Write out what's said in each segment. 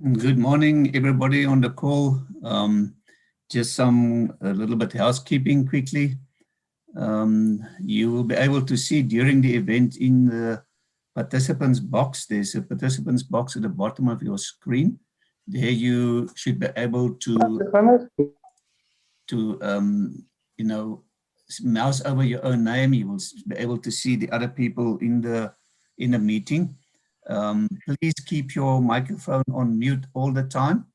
Good morning, everybody on the call. Just a little bit housekeeping quickly. You will be able to see during the event in the participants box. There's a participants box at the bottom of your screen. There you should be able to mouse over your own name. You will be able to see the other people in the meeting. Please keep your microphone on mute all the time.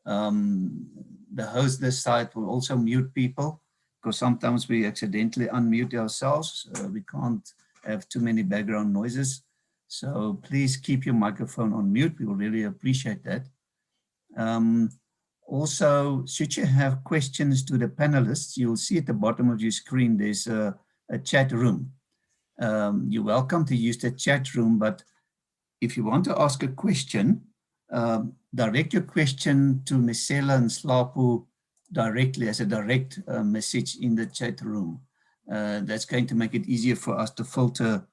The host this site will also mute people because sometimes we accidentally unmute ourselves. We can't have too many background noises. So please keep your microphone on mute. We will really appreciate that. Also, should you have questions to the panelists, you'll see at the bottom of your screen, there's a chat room. You're welcome to use the chat room, but if you want to ask a question, direct your question to Misela and Slapu directly as a direct message in the chat room. That's going to make it easier for us to filter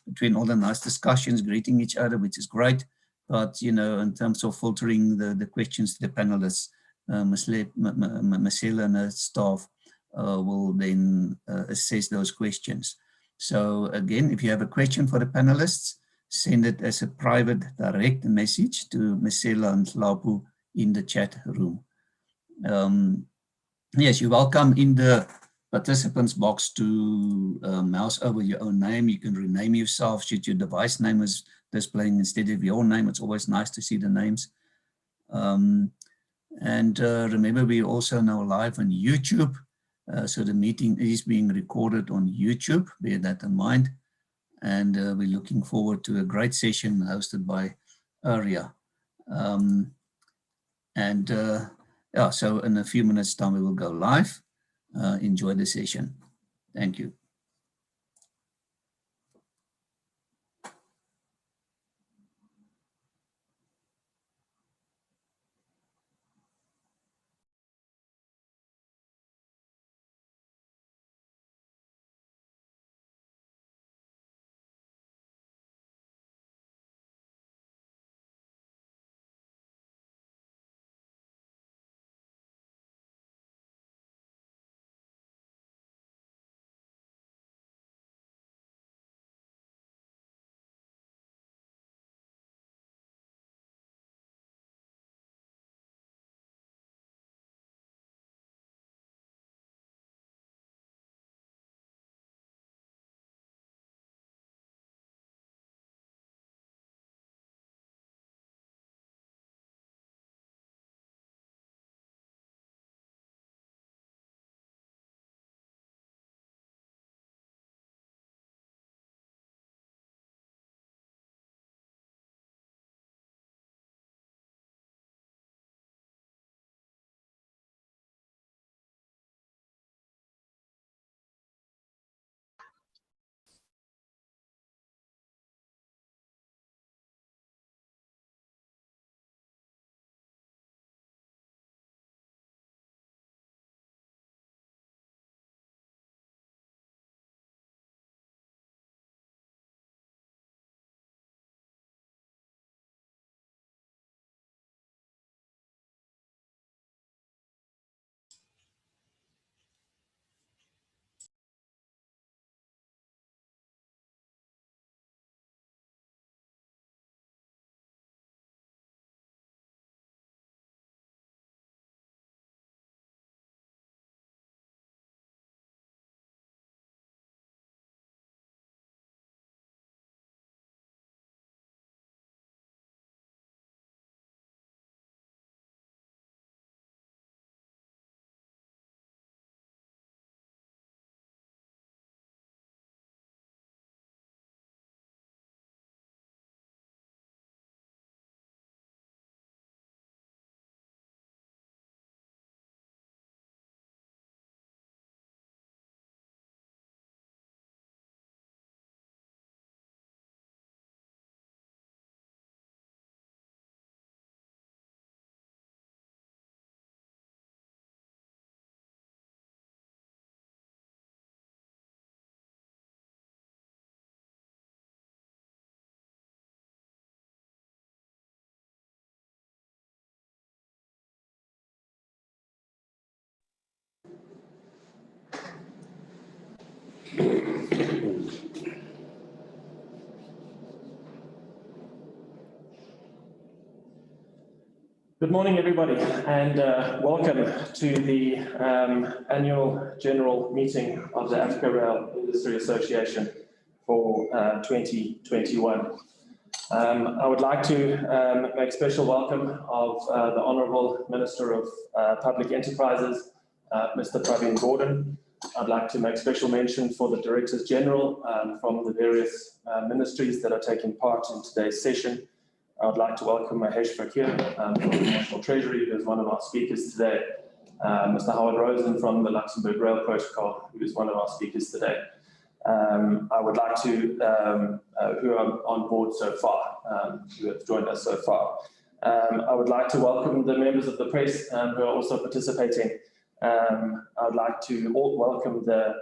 between all the nice discussions, greeting each other, which is great. But, you know, in terms of filtering the questions to the panelists, Misela and her staff will then assess those questions. So again, if you have a question for the panelists, send it as a private direct message to Misela and Slapu in the chat room. Yes, you're welcome in the participants box to mouse over your own name. You can rename yourself should your device name is displaying instead of your name. It's always nice to see the names. Remember, we're also now live on YouTube. So the meeting is being recorded on YouTube, bear that in mind. And we're looking forward to a great session hosted by ARIA. Yeah, so in a few minutes time, we will go live. Enjoy the session. Thank you. Good morning, everybody, and welcome to the annual general meeting of the Africa Rail Industry Association for 2021. I would like to make special welcome of the Honourable Minister of Public Enterprises, Mr. Pravin Gordhan. I'd like to make special mention for the Directors General from the various ministries that are taking part in today's session. I would like to welcome Mahesh Fakir from the National Treasury, who is one of our speakers today. Mr. Howard Rosen from the Luxembourg Rail Protocol, who is one of our speakers today. I would like to, who are on board so far, who have joined us so far. I would like to welcome the members of the press who are also participating. I would like to welcome the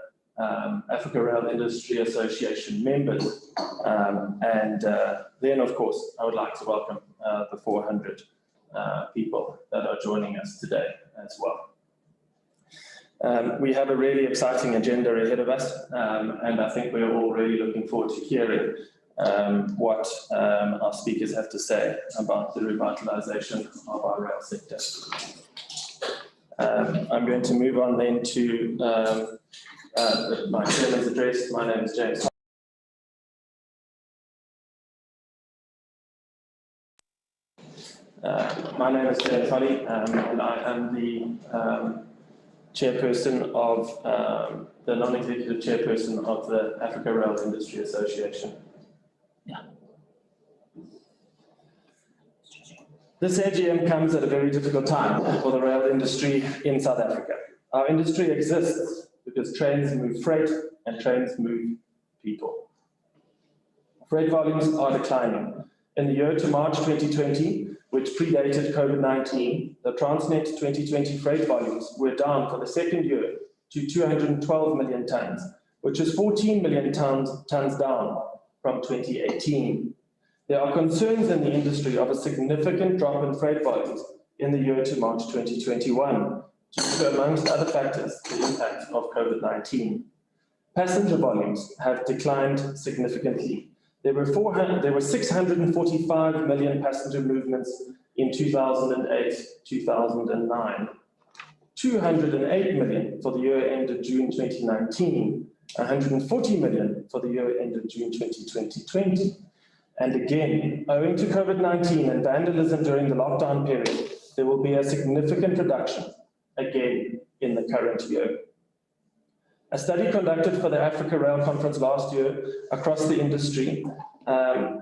Africa Rail Industry Association members, and then of course I would like to welcome the 400 people that are joining us today as well. We have a really exciting agenda ahead of us, and I think we're all really looking forward to hearing what our speakers have to say about the revitalization of our rail sector. I'm going to move on then to my chairman's address. My name is James. My name is James Holly, and I am the chairperson of the non-executive chairperson of the Africa Rail Industry Association. Yeah. This AGM comes at a very difficult time for the rail industry in South Africa. Our industry exists because trains move freight and trains move people. Freight volumes are declining. In the year to March 2020, which predated COVID-19, the Transnet 2020 freight volumes were down for the second year to 212 million tonnes, which is 14 million tonnes down from 2018. There are concerns in the industry of a significant drop in freight volumes in the year to March 2021, due to, amongst other factors, the impact of COVID-19. Passenger volumes have declined significantly. There were 645 million passenger movements in 2008-2009, 208 million for the year ended June 2019, 140 million for the year ended June 2020. And again, owing to COVID-19 and vandalism during the lockdown period, there will be a significant reduction again in the current year. A study conducted for the Africa Rail Conference last year across the industry,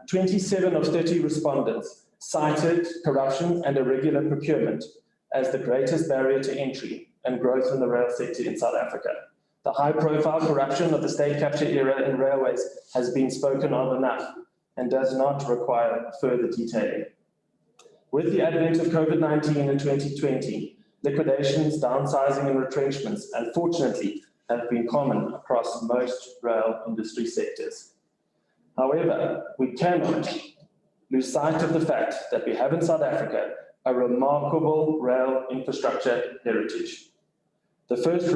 27 of 30 respondents cited corruption and irregular procurement as the greatest barrier to entry and growth in the rail sector in South Africa. The high-profile corruption of the state capture era in railways has been spoken of enough and does not require further detailing. With the advent of COVID-19 in 2020, liquidations, downsizing and retrenchments, unfortunately, have been common across most rail industry sectors. However, we cannot lose sight of the fact that we have in South Africa a remarkable rail infrastructure heritage. The first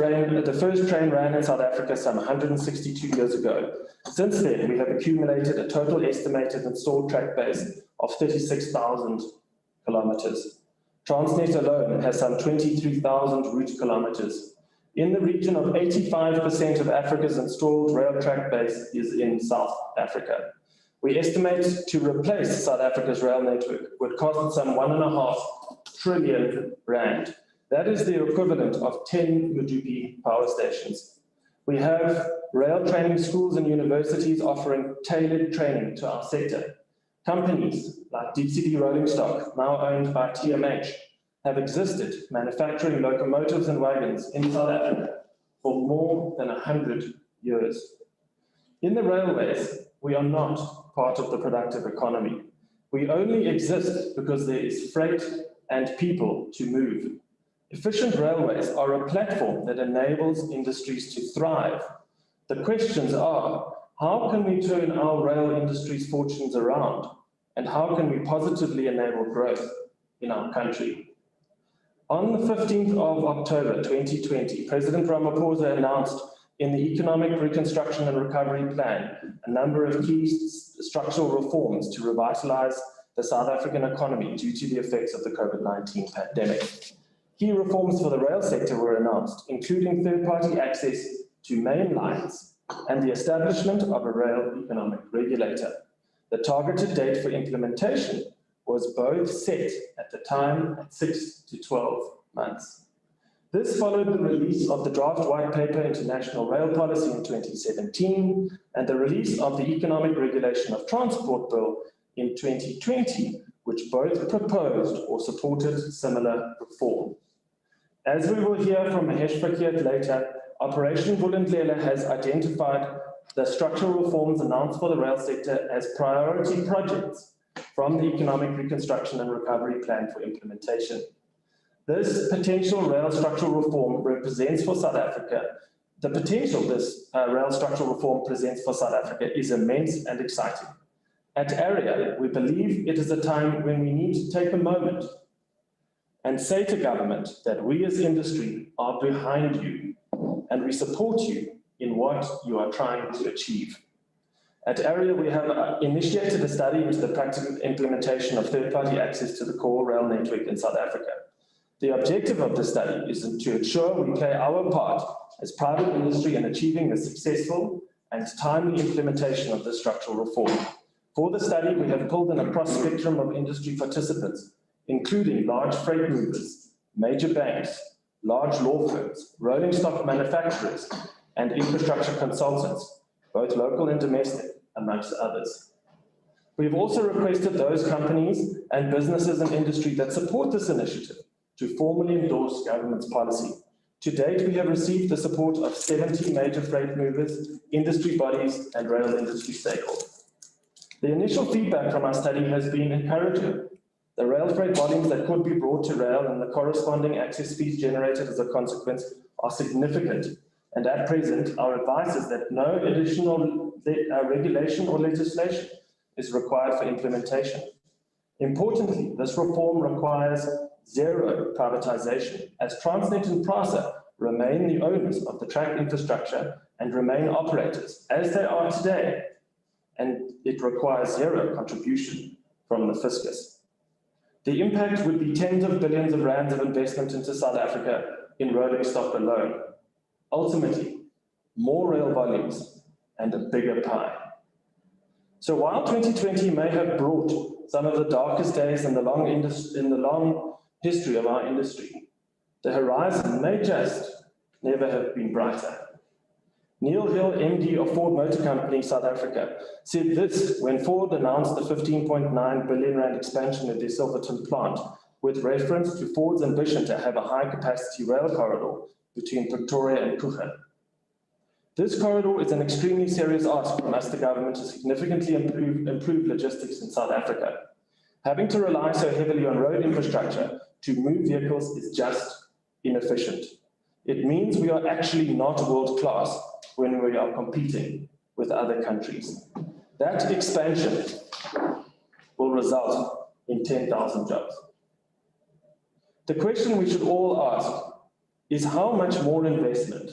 train ran in South Africa some 162 years ago. Since then, we have accumulated a total estimated installed track base of 36,000 kilometers. Transnet alone has some 23,000 route kilometers. In the region of 85% of Africa's installed rail track base is in South Africa. We estimate to replace South Africa's rail network would cost some 1.5 trillion rand. That is the equivalent of 10 Medupi power stations. We have rail training schools and universities offering tailored training to our sector. Companies like Deep City Rolling Stock, now owned by TMH, have existed manufacturing locomotives and wagons in South Africa for more than 100 years. In the railways, we are not part of the productive economy. We only exist because there is freight and people to move. Efficient railways are a platform that enables industries to thrive. The questions are, how can we turn our rail industry's fortunes around? And how can we positively enable growth in our country? On the 15th of October 2020, President Ramaphosa announced in the Economic Reconstruction and Recovery Plan a number of key structural reforms to revitalize the South African economy due to the effects of the COVID-19 pandemic. Key reforms for the rail sector were announced, including third-party access to main lines and the establishment of a rail economic regulator. The targeted date for implementation was both set at the time at 6 to 12 months. This followed the release of the draft white paper International Rail Policy in 2017 and the release of the Economic Regulation of Transport Bill in 2020, which both proposed or supported similar reform. As we will hear from Mahesh Fakir later, Operation Vulindlela has identified the structural reforms announced for the rail sector as priority projects from the Economic Reconstruction and Recovery Plan for implementation. This potential rail structural reform represents for South Africa, the potential this rail structural reform presents for South Africa is immense and exciting. At ARIA, we believe it is a time when we need to take a moment and say to government that we as industry are behind you and we support you in what you are trying to achieve. At ARIA, we have initiated a study into the practical implementation of third-party access to the core rail network in South Africa. The objective of the study is to ensure we play our part as private industry in achieving the successful and timely implementation of this structural reform. For the study, we have pulled in a cross-spectrum of industry participants, including large freight movers, major banks, large law firms, rolling stock manufacturers, and infrastructure consultants, both local and domestic, amongst others. We've also requested those companies and businesses and industry that support this initiative to formally endorse government's policy. To date, we have received the support of 70 major freight movers, industry bodies, and rail industry stakeholders. The initial feedback from our study has been encouraging. The rail freight volumes that could be brought to rail and the corresponding access fees generated as a consequence are significant. And at present, our advice is that no additional regulation or legislation is required for implementation. Importantly, this reform requires zero privatization, as Transnet and PRASA remain the owners of the track infrastructure and remain operators, as they are today, and it requires zero contribution from the fiscus. The impact would be tens of billions of rands of investment into South Africa in rolling stock alone. Ultimately, more rail volumes and a bigger pie. So while 2020 may have brought some of the darkest days in the long history of our industry, the horizon may just never have been brighter. Neil Hill, MD of Ford Motor Company, South Africa, said this when Ford announced the 15.9 billion rand expansion of their Silverton plant, with reference to Ford's ambition to have a high-capacity rail corridor between Pretoria and Kuchen. This corridor is an extremely serious ask from us, the government, to significantly improve logistics in South Africa. Having to rely so heavily on road infrastructure to move vehicles is just inefficient. It means we are actually not world-class when we are competing with other countries. That expansion will result in 10,000 jobs. The question we should all ask is how much more investment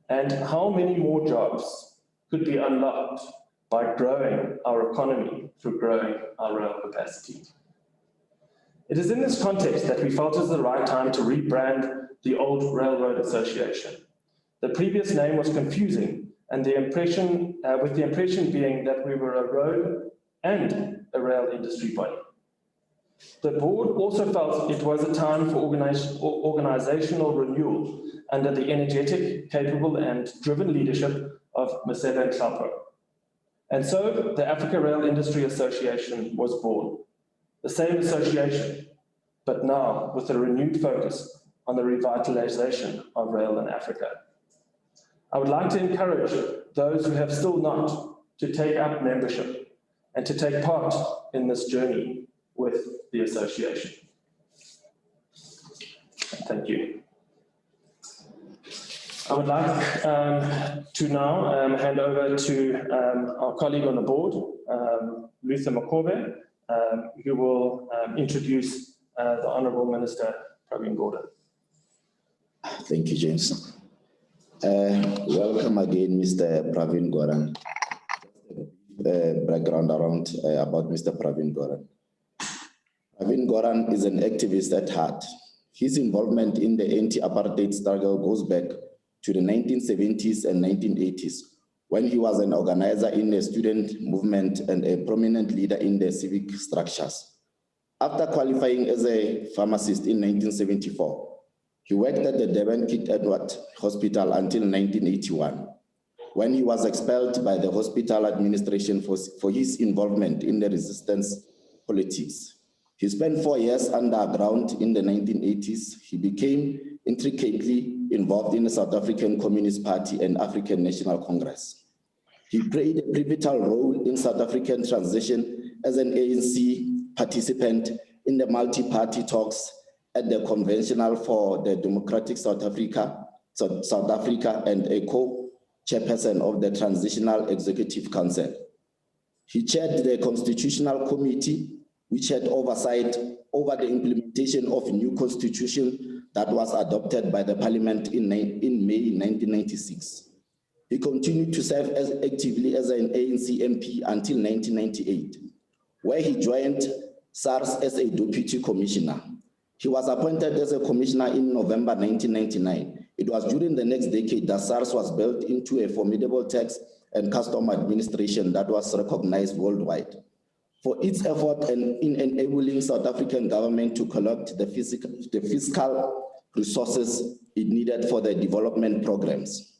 and how many more jobs could be unlocked by growing our economy through growing our rail capacity. It is in this context that we felt it was the right time to rebrand the old Railroad Association. The previous name was confusing, and the impression being that we were a road and a rail industry body. The board also felt it was a time for organizational renewal under the energetic, capable, and driven leadership of Masela Nhlapho. And so the Africa Rail Industry Association was born. The same association, but now with a renewed focus on the revitalization of rail in Africa. I would like to encourage those who have still not to take up membership and to take part in this journey with the association. Thank you. I would like to now hand over to our colleague on the board, Luther Makobe, who will introduce the Honourable Minister, Pravin Gordhan. Thank you, James. Welcome again, Mr. Pravin Goran. Background around about Mr. Pravin Goran. Pravin Goran is an activist at heart. His involvement in the anti-apartheid struggle goes back to the 1970s and 1980s, when he was an organizer in the student movement and a prominent leader in the civic structures. After qualifying as a pharmacist in 1974, he worked at the Durban King Edward Hospital until 1981, when he was expelled by the hospital administration for his involvement in the resistance politics. He spent 4 years underground in the 1980s. He became intricately involved in the South African Communist Party and African National Congress. He played a pivotal role in South African transition as an ANC participant in the multi-party talks at the Conventional for the Democratic South Africa and a co-chairperson of the Transitional Executive Council. He chaired the Constitutional Committee, which had oversight over the implementation of a new constitution that was adopted by the Parliament in May 1996. He continued to serve actively as an ANC MP until 1998, where he joined SARS as a deputy commissioner. He was appointed as a commissioner in November 1999. It was during the next decade that SARS was built into a formidable tax and custom administration that was recognized worldwide for its effort in enabling South African government to collect the fiscal resources it needed for the development programs.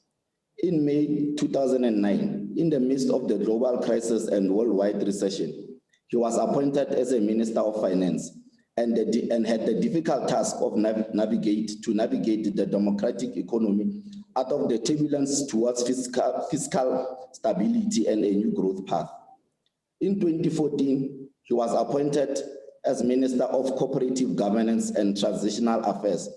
In May 2009, in the midst of the global crisis and worldwide recession, he was appointed as a Minister of Finance and had the difficult task of navigate the democratic economy out of the turbulence towards fiscal stability and a new growth path. In 2014, he was appointed as Minister of Cooperative Governance and Transitional Affairs,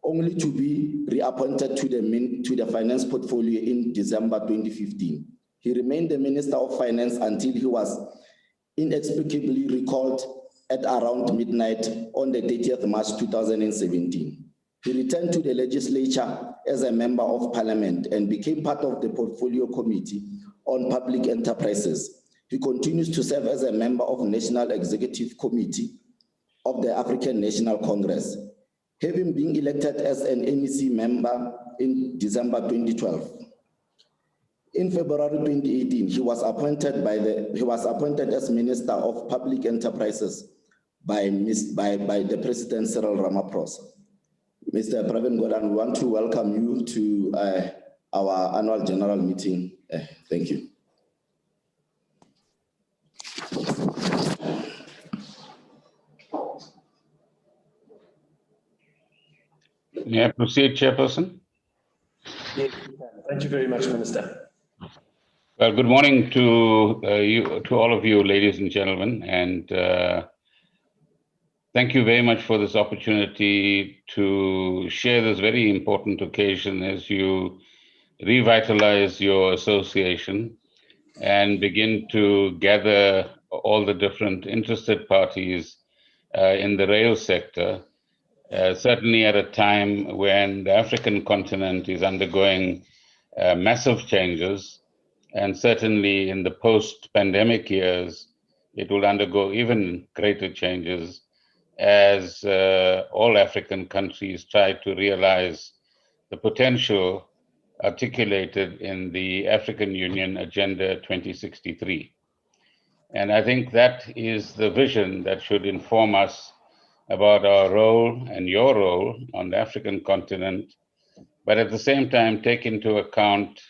only to be reappointed to the finance portfolio in December 2015. He remained the Minister of Finance until he was inexplicably recalled at around midnight on the 30th March 2017. He returned to the legislature as a member of parliament and became part of the Portfolio Committee on Public Enterprises. He continues to serve as a member of the National Executive Committee of the African National Congress, having been elected as an NEC member in December 2012. In February 2018, he was appointed as Minister of Public Enterprises by the President Cyril Ramaphosa. Mr. Pravin Goran, we want to welcome you to our annual general meeting. Thank you. May I proceed, Chairperson? Yes, thank you very much, Minister. Well, good morning to all of you, ladies and gentlemen, and thank you very much for this opportunity to share this very important occasion as you revitalize your association and begin to gather all the different interested parties in the rail sector, certainly at a time when the African continent is undergoing massive changes, and certainly in the post-pandemic years, it will undergo even greater changes as all African countries try to realize the potential articulated in the African Union Agenda 2063. And I think that is the vision that should inform us about our role and your role on the African continent, but at the same time take into account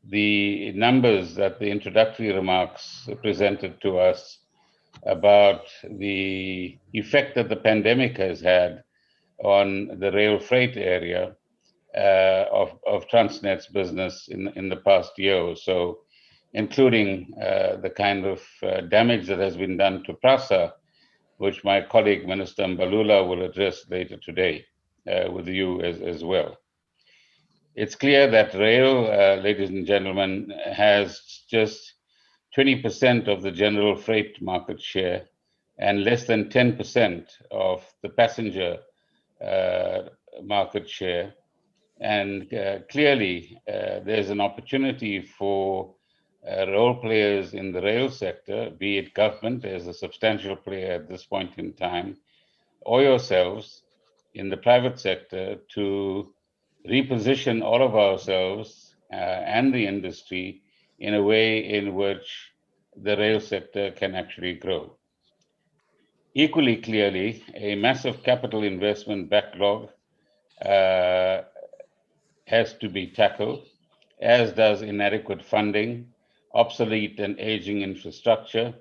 the numbers that the introductory remarks presented to us about the effect that the pandemic has had on the rail freight area of Transnet's business in the past year or so, including the kind of damage that has been done to PRASA, which my colleague Minister Mbalula will address later today with you as well. It's clear that rail, ladies and gentlemen, has just 20% of the general freight market share and less than 10% of the passenger market share. And clearly, there's an opportunity for role players in the rail sector, be it government as a substantial player at this point in time, or yourselves in the private sector, to reposition all of ourselves and the industry in a way in which the rail sector can actually grow. Equally clearly, a massive capital investment backlog has to be tackled, as does inadequate funding, obsolete and aging infrastructure,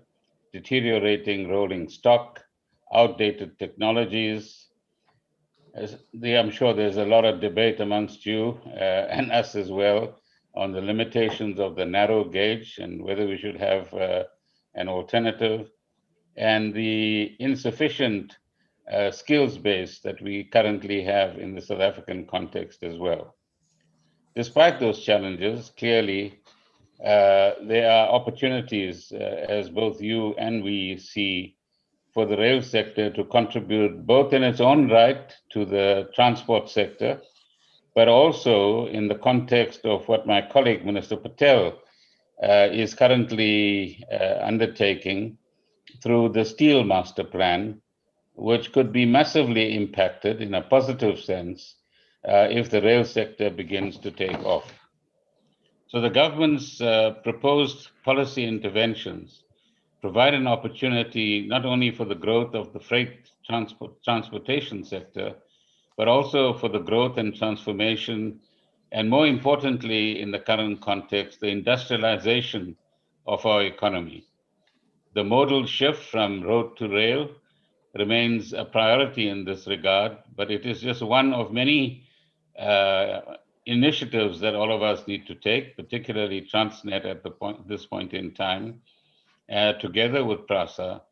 deteriorating rolling stock, outdated technologies. I'm sure there's a lot of debate amongst you and us as well on the limitations of the narrow gauge and whether we should have an alternative, and the insufficient skills base that we currently have in the South African context as well. Despite those challenges, clearly, there are opportunities, as both you and we see, for the rail sector to contribute both in its own right to the transport sector, but also in the context of what my colleague, Minister Patel, is currently undertaking through the Steel Master Plan, which could be massively impacted in a positive sense if the rail sector begins to take off. So the government's proposed policy interventions provide an opportunity not only for the growth of the freight transportation sector, but also for the growth and transformation, and more importantly, in the current context, the industrialization of our economy. The modal shift from road to rail remains a priority in this regard, but it is just one of many initiatives that all of us need to take, particularly Transnet at this point in time, together with PRASA,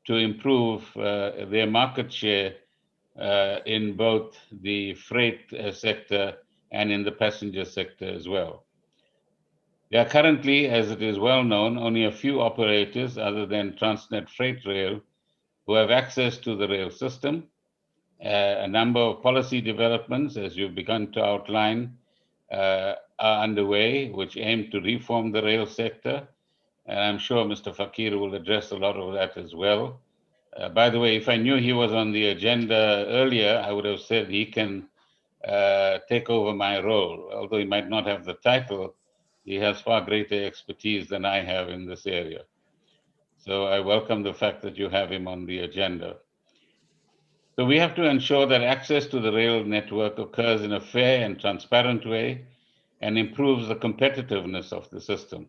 to improve their market share in both the freight sector and in the passenger sector as well. There are currently, as it is well known, only a few operators other than Transnet Freight Rail who have access to the rail system. A number of policy developments, as you've begun to outline, are underway, which aim to reform the rail sector. And I'm sure Mr. Fakir will address a lot of that as well. By the way, if I knew he was on the agenda earlier, I would have said he can take over my role. Although he might not have the title, he has far greater expertise than I have in this area. So I welcome the fact that you have him on the agenda. So we have to ensure that access to the rail network occurs in a fair and transparent way and improves the competitiveness of the system.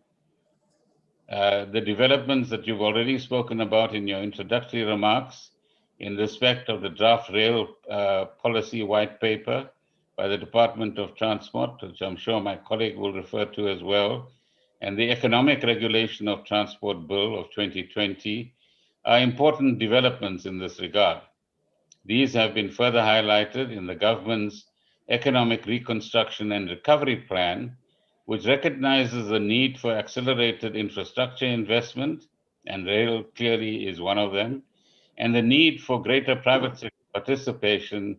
The developments that you've already spoken about in your introductory remarks in respect of the draft rail policy white paper by the Department of Transport, which I'm sure my colleague will refer to as well, and the Economic Regulation of Transport Bill of 2020 are important developments in this regard. These have been further highlighted in the government's Economic Reconstruction and Recovery Plan, which recognizes the need for accelerated infrastructure investment, and rail clearly is one of them, and the need for greater private sector participation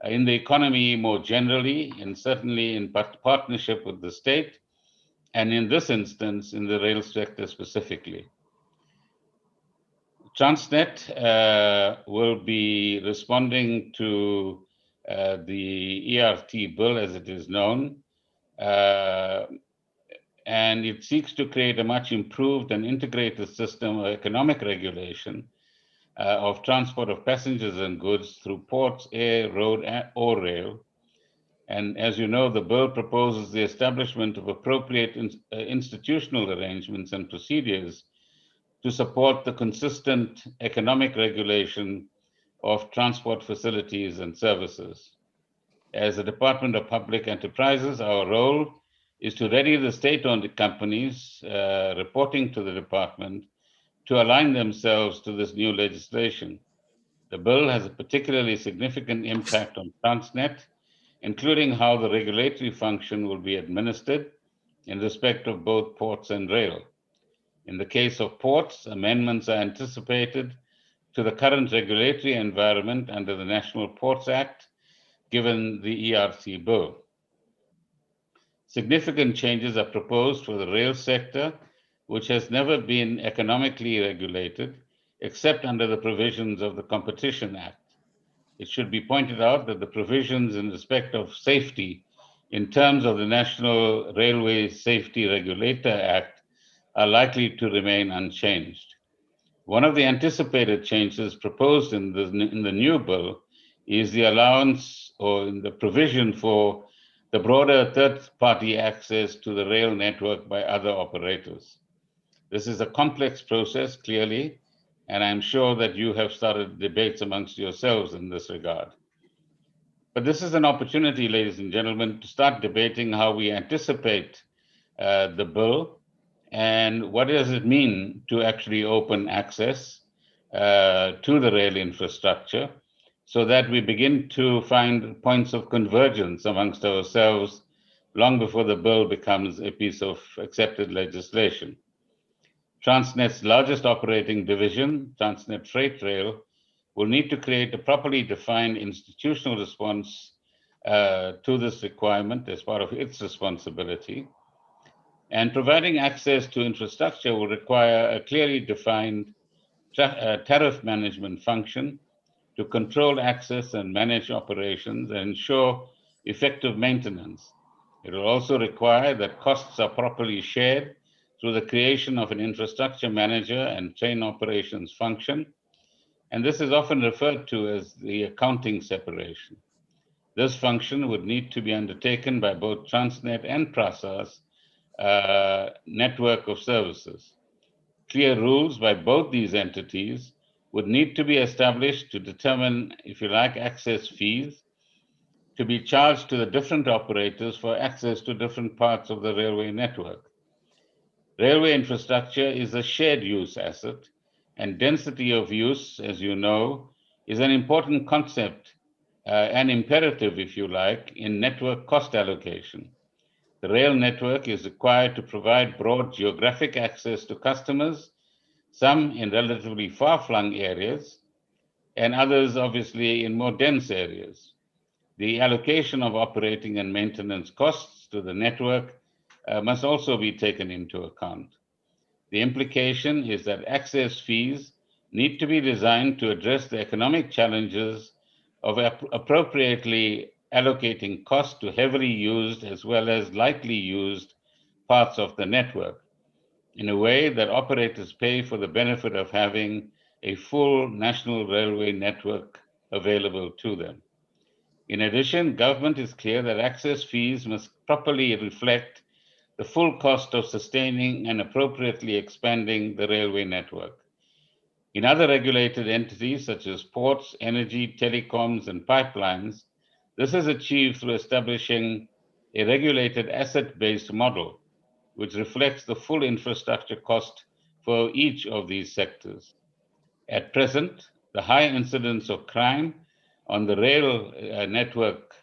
in the economy more generally, and certainly in partnership with the state, and in this instance, in the rail sector specifically. Transnet will be responding to the ERT bill as it is known, and it seeks to create a much improved and integrated system of economic regulation of transport of passengers and goods through ports, air, road, or rail. And as you know, the bill proposes the establishment of appropriate institutional arrangements and procedures to support the consistent economic regulation of transport facilities and services. As the Department of Public Enterprises, our role is to ready the state-owned companies reporting to the department to align themselves to this new legislation. The bill has a particularly significant impact on Transnet, including how the regulatory function will be administered in respect of both ports and rail. In the case of ports, amendments are anticipated to the current regulatory environment under the National Ports Act, given the ERC bill. Significant changes are proposed for the rail sector, which has never been economically regulated, except under the provisions of the Competition Act. It should be pointed out that the provisions in respect of safety in terms of the National Railway Safety Regulator Act are likely to remain unchanged. One of the anticipated changes proposed in the new bill is the allowance or in the provision for the broader third-party access to the rail network by other operators. This is a complex process, clearly, and I'm sure that you have started debates amongst yourselves in this regard. But this is an opportunity, ladies and gentlemen, to start debating how we anticipate the bill and what does it mean to actually open access to the rail infrastructure so that we begin to find points of convergence amongst ourselves long before the bill becomes a piece of accepted legislation. Transnet's largest operating division, Transnet Freight Rail, will need to create a properly defined institutional response to this requirement as part of its responsibility. And providing access to infrastructure will require a clearly defined tariff management function to control access and manage operations and ensure effective maintenance. It will also require that costs are properly shared through the creation of an infrastructure manager and train operations function. And this is often referred to as the accounting separation. This function would need to be undertaken by both Transnet and PRASA's network of services. Clear rules by both these entities would need to be established to determine, if you like, access fees to be charged to the different operators for access to different parts of the railway network. Railway infrastructure is a shared use asset, and density of use, as you know, is an important concept and imperative, if you like, in network cost allocation. The rail network is required to provide broad geographic access to customers, some in relatively far-flung areas, and others obviously in more dense areas. The allocation of operating and maintenance costs to the network must also be taken into account. The implication is that access fees need to be designed to address the economic challenges of appropriately allocating costs to heavily used as well as lightly used parts of the network in a way that operators pay for the benefit of having a full national railway network available to them. In addition, government is clear that access fees must properly reflect the full cost of sustaining and appropriately expanding the railway network. In other regulated entities such as ports, energy, telecoms, and pipelines, this is achieved through establishing a regulated asset-based model, which reflects the full infrastructure cost for each of these sectors. At present, the high incidence of crime on the rail network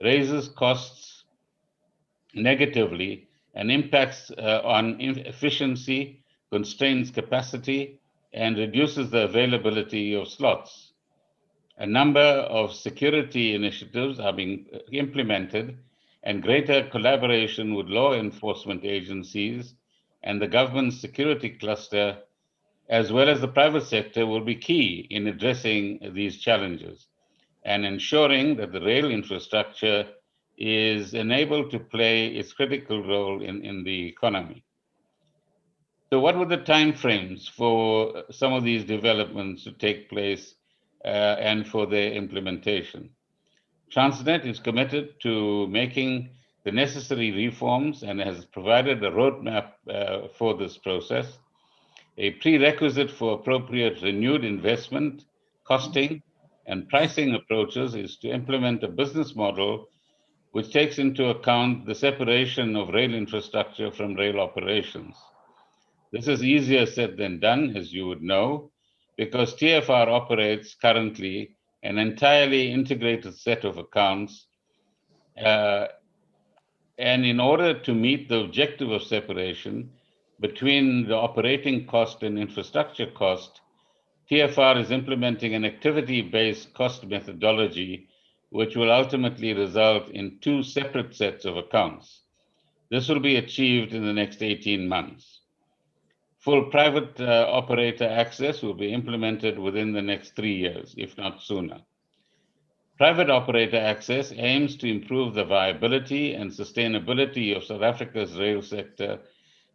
raises costs negatively and impacts on efficiency, constrains capacity, and reduces the availability of slots. A number of security initiatives are being implemented, and greater collaboration with law enforcement agencies and the government's security cluster, as well as the private sector, will be key in addressing these challenges and ensuring that the rail infrastructure is enabled to play its critical role in the economy. So what were the timeframes for some of these developments to take place and for their implementation? Transnet is committed to making the necessary reforms and has provided a roadmap for this process. A prerequisite for appropriate renewed investment, costing, and pricing approaches is to implement a business model which takes into account the separation of rail infrastructure from rail operations. This is easier said than done, as you would know, because TFR operates currently an entirely integrated set of accounts. And in order to meet the objective of separation between the operating cost and infrastructure cost, TFR is implementing an activity-based cost methodology, which will ultimately result in two separate sets of accounts. This will be achieved in the next 18 months. Full private operator access will be implemented within the next 3 years, if not sooner. Private operator access aims to improve the viability and sustainability of South Africa's rail sector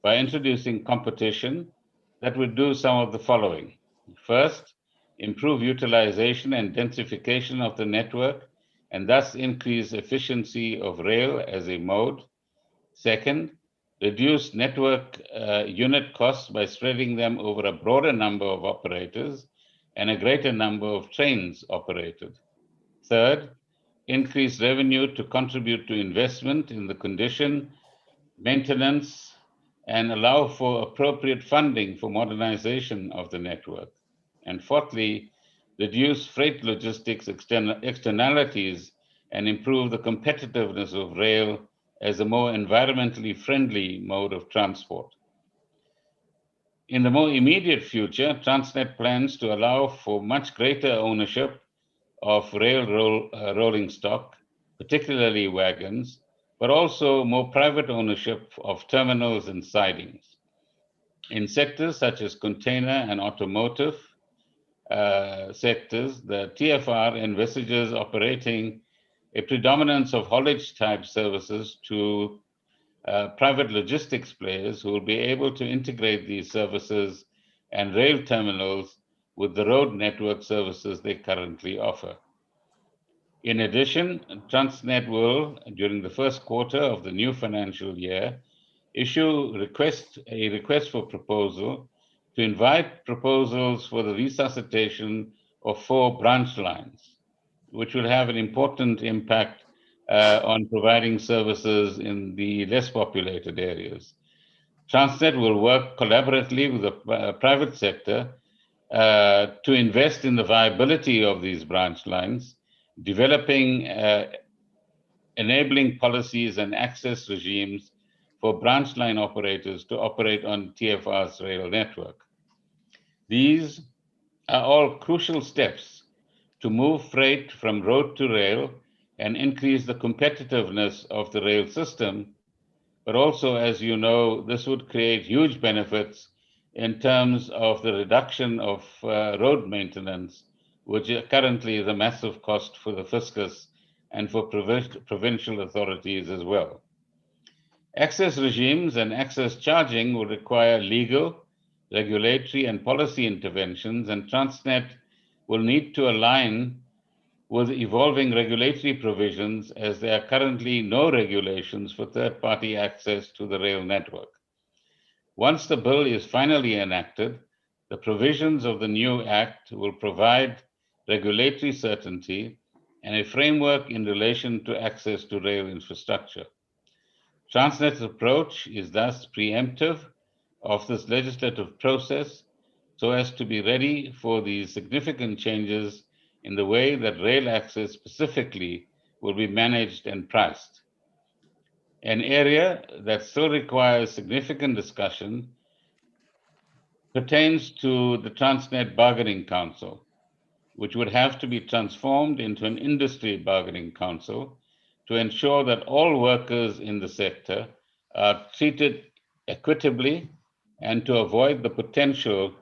by introducing competition that would do some of the following. First, improve utilization and densification of the network and thus increase efficiency of rail as a mode. Second, reduce network unit costs by spreading them over a broader number of operators and a greater number of trains operated. Third, increase revenue to contribute to investment in the condition, maintenance, and allow for appropriate funding for modernization of the network. And fourthly, reduce freight logistics externalities and improve the competitiveness of rail as a more environmentally friendly mode of transport. In the more immediate future, Transnet plans to allow for much greater ownership of rail rolling stock, particularly wagons, but also more private ownership of terminals and sidings. In sectors such as container and automotive sectors, the TFR envisages operating a predominance of haulage-type services to private logistics players who will be able to integrate these services and rail terminals with the road network services they currently offer. In addition, Transnet will, during the first quarter of the new financial year, issue a request for proposal to invite proposals for the resuscitation of 4 branch lines, which will have an important impact on providing services in the less populated areas. Transnet will work collaboratively with the private sector to invest in the viability of these branch lines, developing enabling policies and access regimes for branch line operators to operate on TFR's rail network. These are all crucial steps to move freight from road to rail and increase the competitiveness of the rail system. But also, as you know, this would create huge benefits in terms of the reduction of road maintenance, which currently is a massive cost for the fiscus and for provincial authorities as well. Access regimes and access charging will require legal, regulatory, and policy interventions, and Transnet will need to align with evolving regulatory provisions, as there are currently no regulations for third-party access to the rail network. Once the bill is finally enacted, the provisions of the new act will provide regulatory certainty and a framework in relation to access to rail infrastructure. Transnet's approach is thus preemptive of this legislative process so as to be ready for these significant changes in the way that rail access specifically will be managed and priced. An area that still requires significant discussion pertains to the Transnet Bargaining Council, which would have to be transformed into an industry bargaining council to ensure that all workers in the sector are treated equitably and to avoid the potential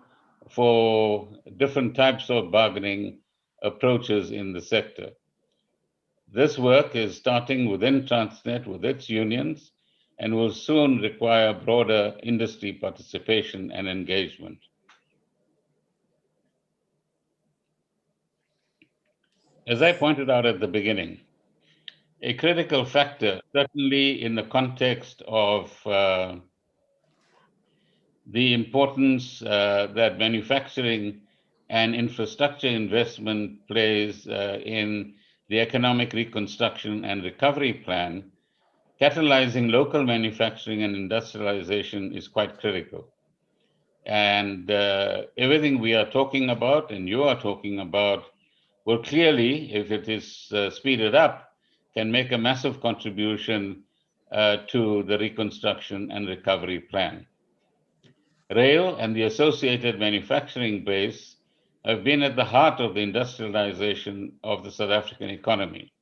for different types of bargaining approaches in the sector. This work is starting within Transnet with its unions and will soon require broader industry participation and engagement. As I pointed out at the beginning, a critical factor, certainly in the context of the importance that manufacturing and infrastructure investment plays in the economic reconstruction and recovery plan, catalyzing local manufacturing and industrialization is quite critical. And everything we are talking about and you are talking about will clearly, if it is speeded up, can make a massive contribution to the reconstruction and recovery plan. Rail and the associated manufacturing base have been at the heart of the industrialization of the South African economy.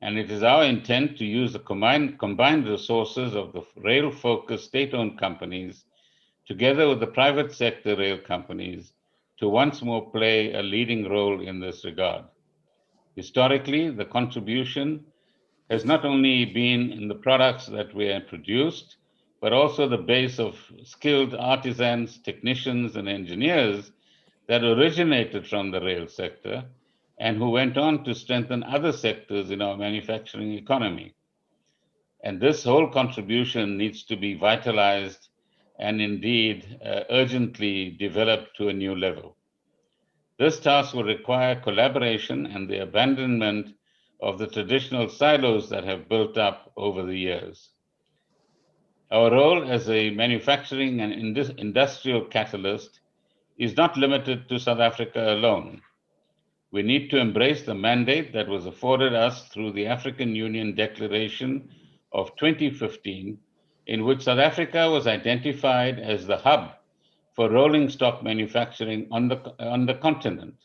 And it is our intent to use the combined resources of the rail-focused state-owned companies together with the private sector rail companies to once more play a leading role in this regard. Historically, the contribution has not only been in the products that we have produced, but also the base of skilled artisans, technicians, and engineers that originated from the rail sector and who went on to strengthen other sectors in our manufacturing economy. And this whole contribution needs to be vitalized and indeed urgently developed to a new level. This task will require collaboration and the abandonment of the traditional silos that have built up over the years. Our role as a manufacturing and industrial catalyst is not limited to South Africa alone. We need to embrace the mandate that was afforded us through the African Union Declaration of 2015, in which South Africa was identified as the hub for rolling stock manufacturing on the continent.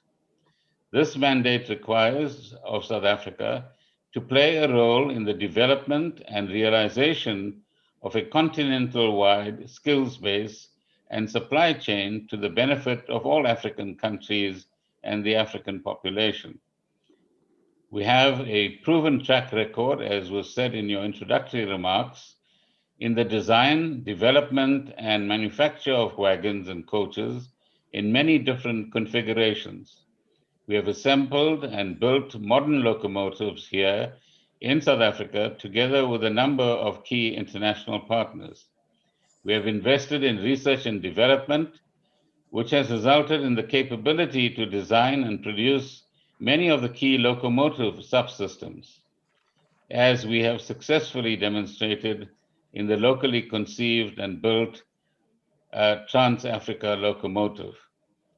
This mandate requires of South Africa to play a role in the development and realization of a continental-wide skills base and supply chain to the benefit of all African countries and the African population. We have a proven track record, as was said in your introductory remarks, in the design, development, and manufacture of wagons and coaches in many different configurations. We have assembled and built modern locomotives here in South Africa together with a number of key international partners. We have invested in research and development, which has resulted in the capability to design and produce many of the key locomotive subsystems, as we have successfully demonstrated in the locally conceived and built Trans-Africa locomotive.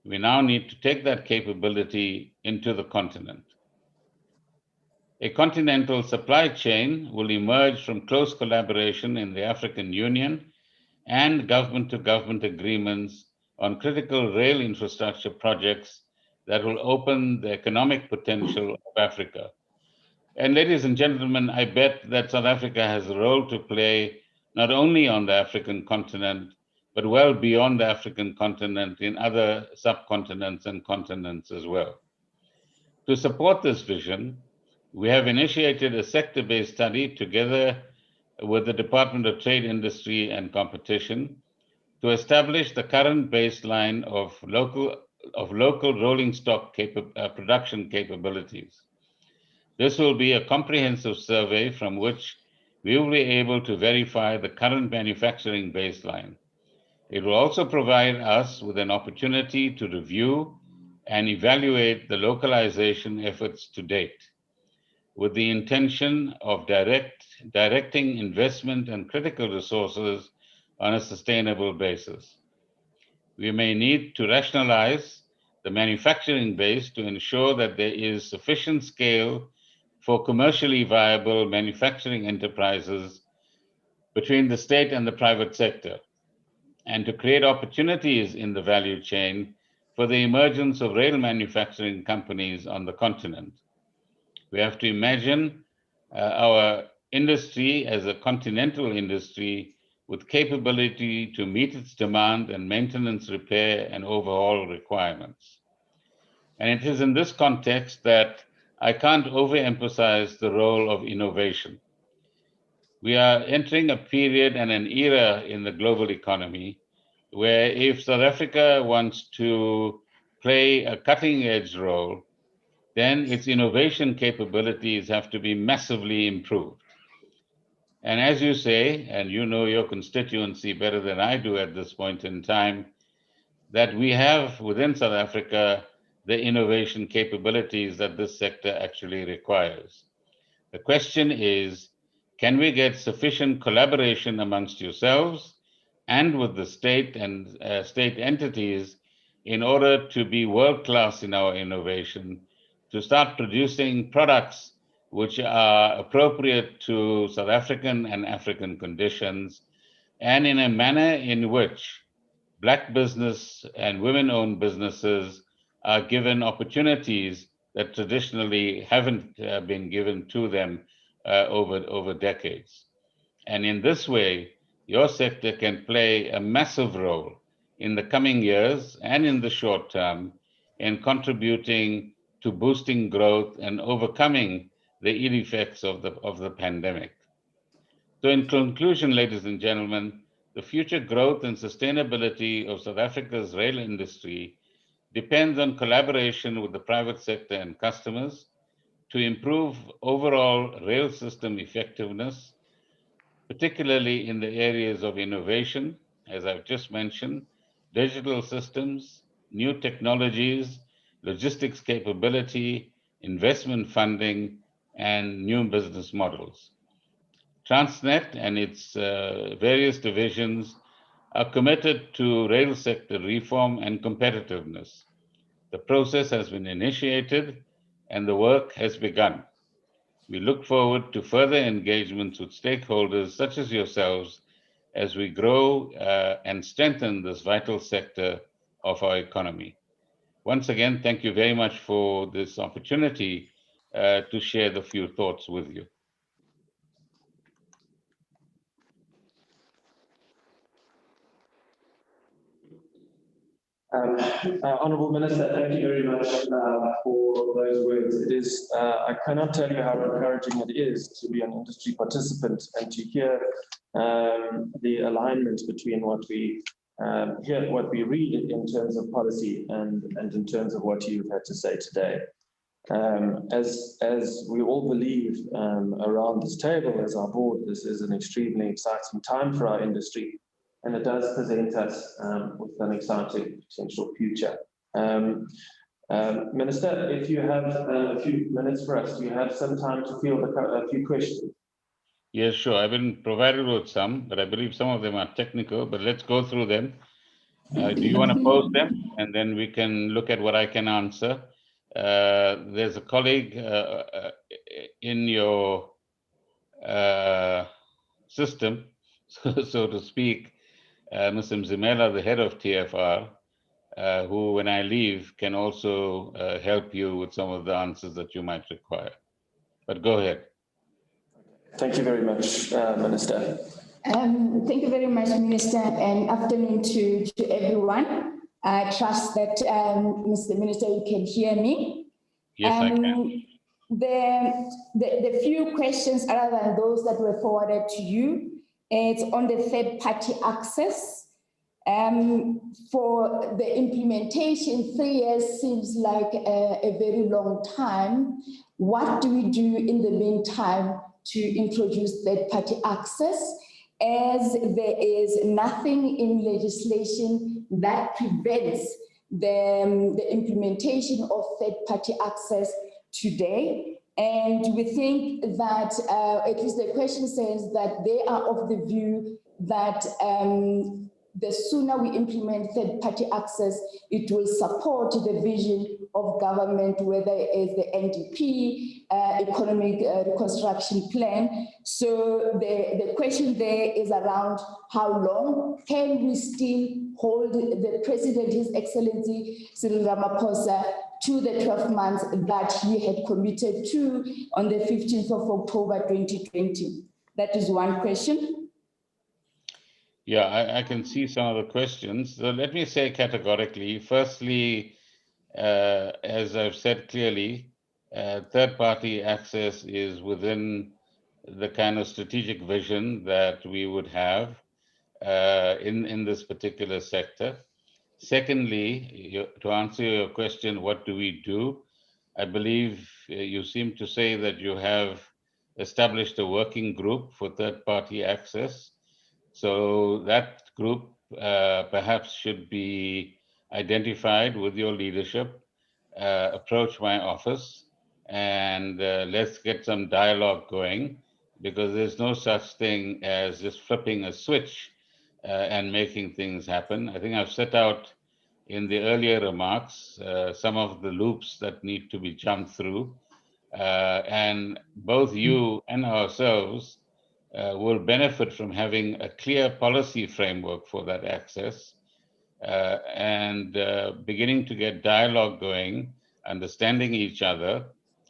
We now need to take that capability into the continent. A continental supply chain will emerge from close collaboration in the African Union and government-to-government agreements on critical rail infrastructure projects that will open the economic potential of Africa. And ladies and gentlemen, I bet that South Africa has a role to play not only on the African continent, but well beyond the African continent in other subcontinents and continents as well. To support this vision, we have initiated a sector-based study together with the Department of Trade, Industry and Competition to establish the current baseline of local rolling stock production capabilities. This will be a comprehensive survey from which we will be able to verify the current manufacturing baseline. It will also provide us with an opportunity to review and evaluate the localization efforts to date, with the intention of directing investment and critical resources on a sustainable basis. We may need to rationalize the manufacturing base to ensure that there is sufficient scale for commercially viable manufacturing enterprises between the state and the private sector, and to create opportunities in the value chain for the emergence of rail manufacturing companies on the continent. We have to imagine our industry as a continental industry with capability to meet its demand and maintenance, repair, and overhaul requirements. And it is in this context that I can't overemphasize the role of innovation. We are entering a period and an era in the global economy where if South Africa wants to play a cutting-edge role, then its innovation capabilities have to be massively improved. And as you say, and you know your constituency better than I do at this point in time, that we have within South Africa the innovation capabilities that this sector actually requires. The question is, can we get sufficient collaboration amongst yourselves and with the state and state entities in order to be world-class in our innovation, to start producing products which are appropriate to South African and African conditions, and in a manner in which Black business and women-owned businesses are given opportunities that traditionally haven't been given to them over decades. And in this way, your sector can play a massive role in the coming years and in the short term in contributing to boosting growth and overcoming the ill effects of the pandemic. So in conclusion, ladies and gentlemen, the future growth and sustainability of South Africa's rail industry depends on collaboration with the private sector and customers to improve overall rail system effectiveness, particularly in the areas of innovation, as I've just mentioned, digital systems, new technologies, logistics capability, investment funding, and new business models. Transnet and its various divisions are committed to rail sector reform and competitiveness. The process has been initiated and the work has begun. We look forward to further engagements with stakeholders such as yourselves as we grow and strengthen this vital sector of our economy. Once again, thank you very much for this opportunity to share the few thoughts with you. Honourable Minister, thank you very much for those words. It is, I cannot tell you how encouraging it is to be an industry participant and to hear the alignment between what we hear, what we read in terms of policy and in terms of what you've had to say today. As we all believe around this table as our board, this is an extremely exciting time for our industry. And it does present us with an exciting potential future. Minister, if you have a few minutes for us, do you have some time to field a few questions? Yes, sure. I've been provided with some, but I believe some of them are technical, but let's go through them. Do you want to pose them? And then we can look at what I can answer. There's a colleague in your system, so to speak, Mr. Mzimela, the head of TFR, who, when I leave, can also help you with some of the answers that you might require. But go ahead. Thank you very much, Minister. Thank you very much, Minister, and afternoon to everyone. I trust that, Mr. Minister, you can hear me. Yes, I can. The few questions other than those that were forwarded to you, it's on the third-party access. For the implementation, 3 years seems like a very long time. What do we do in the meantime to introduce third-party access, as there is nothing in legislation that prevents the implementation of third-party access today? And we think that, at least the question says that they are of the view that the sooner we implement third-party access, it will support the vision of government, whether it's the NDP, economic reconstruction plan. So the question there is around how long can we still hold the President, His Excellency Cyril Ramaphosa, to the 12 months that he had committed to on the 15th of October 2020? That is one question. Yeah, I can see some of the questions. So let me say categorically, firstly, as I've said clearly, third-party access is within the kind of strategic vision that we would have in this particular sector. Secondly, to answer your question, what do we do? I believe you seem to say that you have established a working group for third-party access. So that group perhaps should be identified with your leadership, approach my office, and let's get some dialogue going, because there's no such thing as just flipping a switch and making things happen. I think I've set out in the earlier remarks some of the loops that need to be jumped through. And both you and ourselves will benefit from having a clear policy framework for that access and beginning to get dialogue going understanding each other,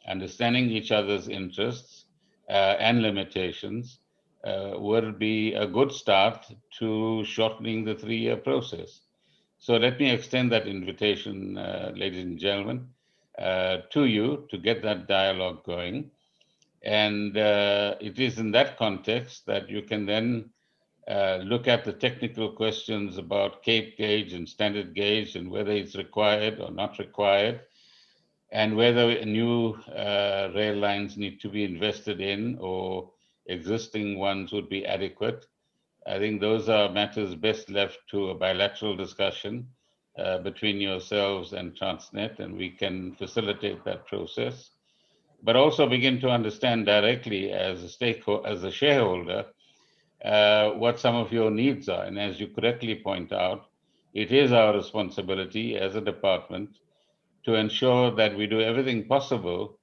understanding each other's interests and limitations will be a good start to shortening the 3-year process. So let me extend that invitation, ladies and gentlemen, to you to get that dialogue going. And it is in that context that you can then look at the technical questions about Cape gauge and standard gauge and whether it's required or not required, and whether new rail lines need to be invested in or existing ones would be adequate. I think those are matters best left to a bilateral discussion between yourselves and Transnet, and we can facilitate that process. But also begin to understand directly as a shareholder, what some of your needs are. And as you correctly point out, it is our responsibility as a department to ensure that we do everything possible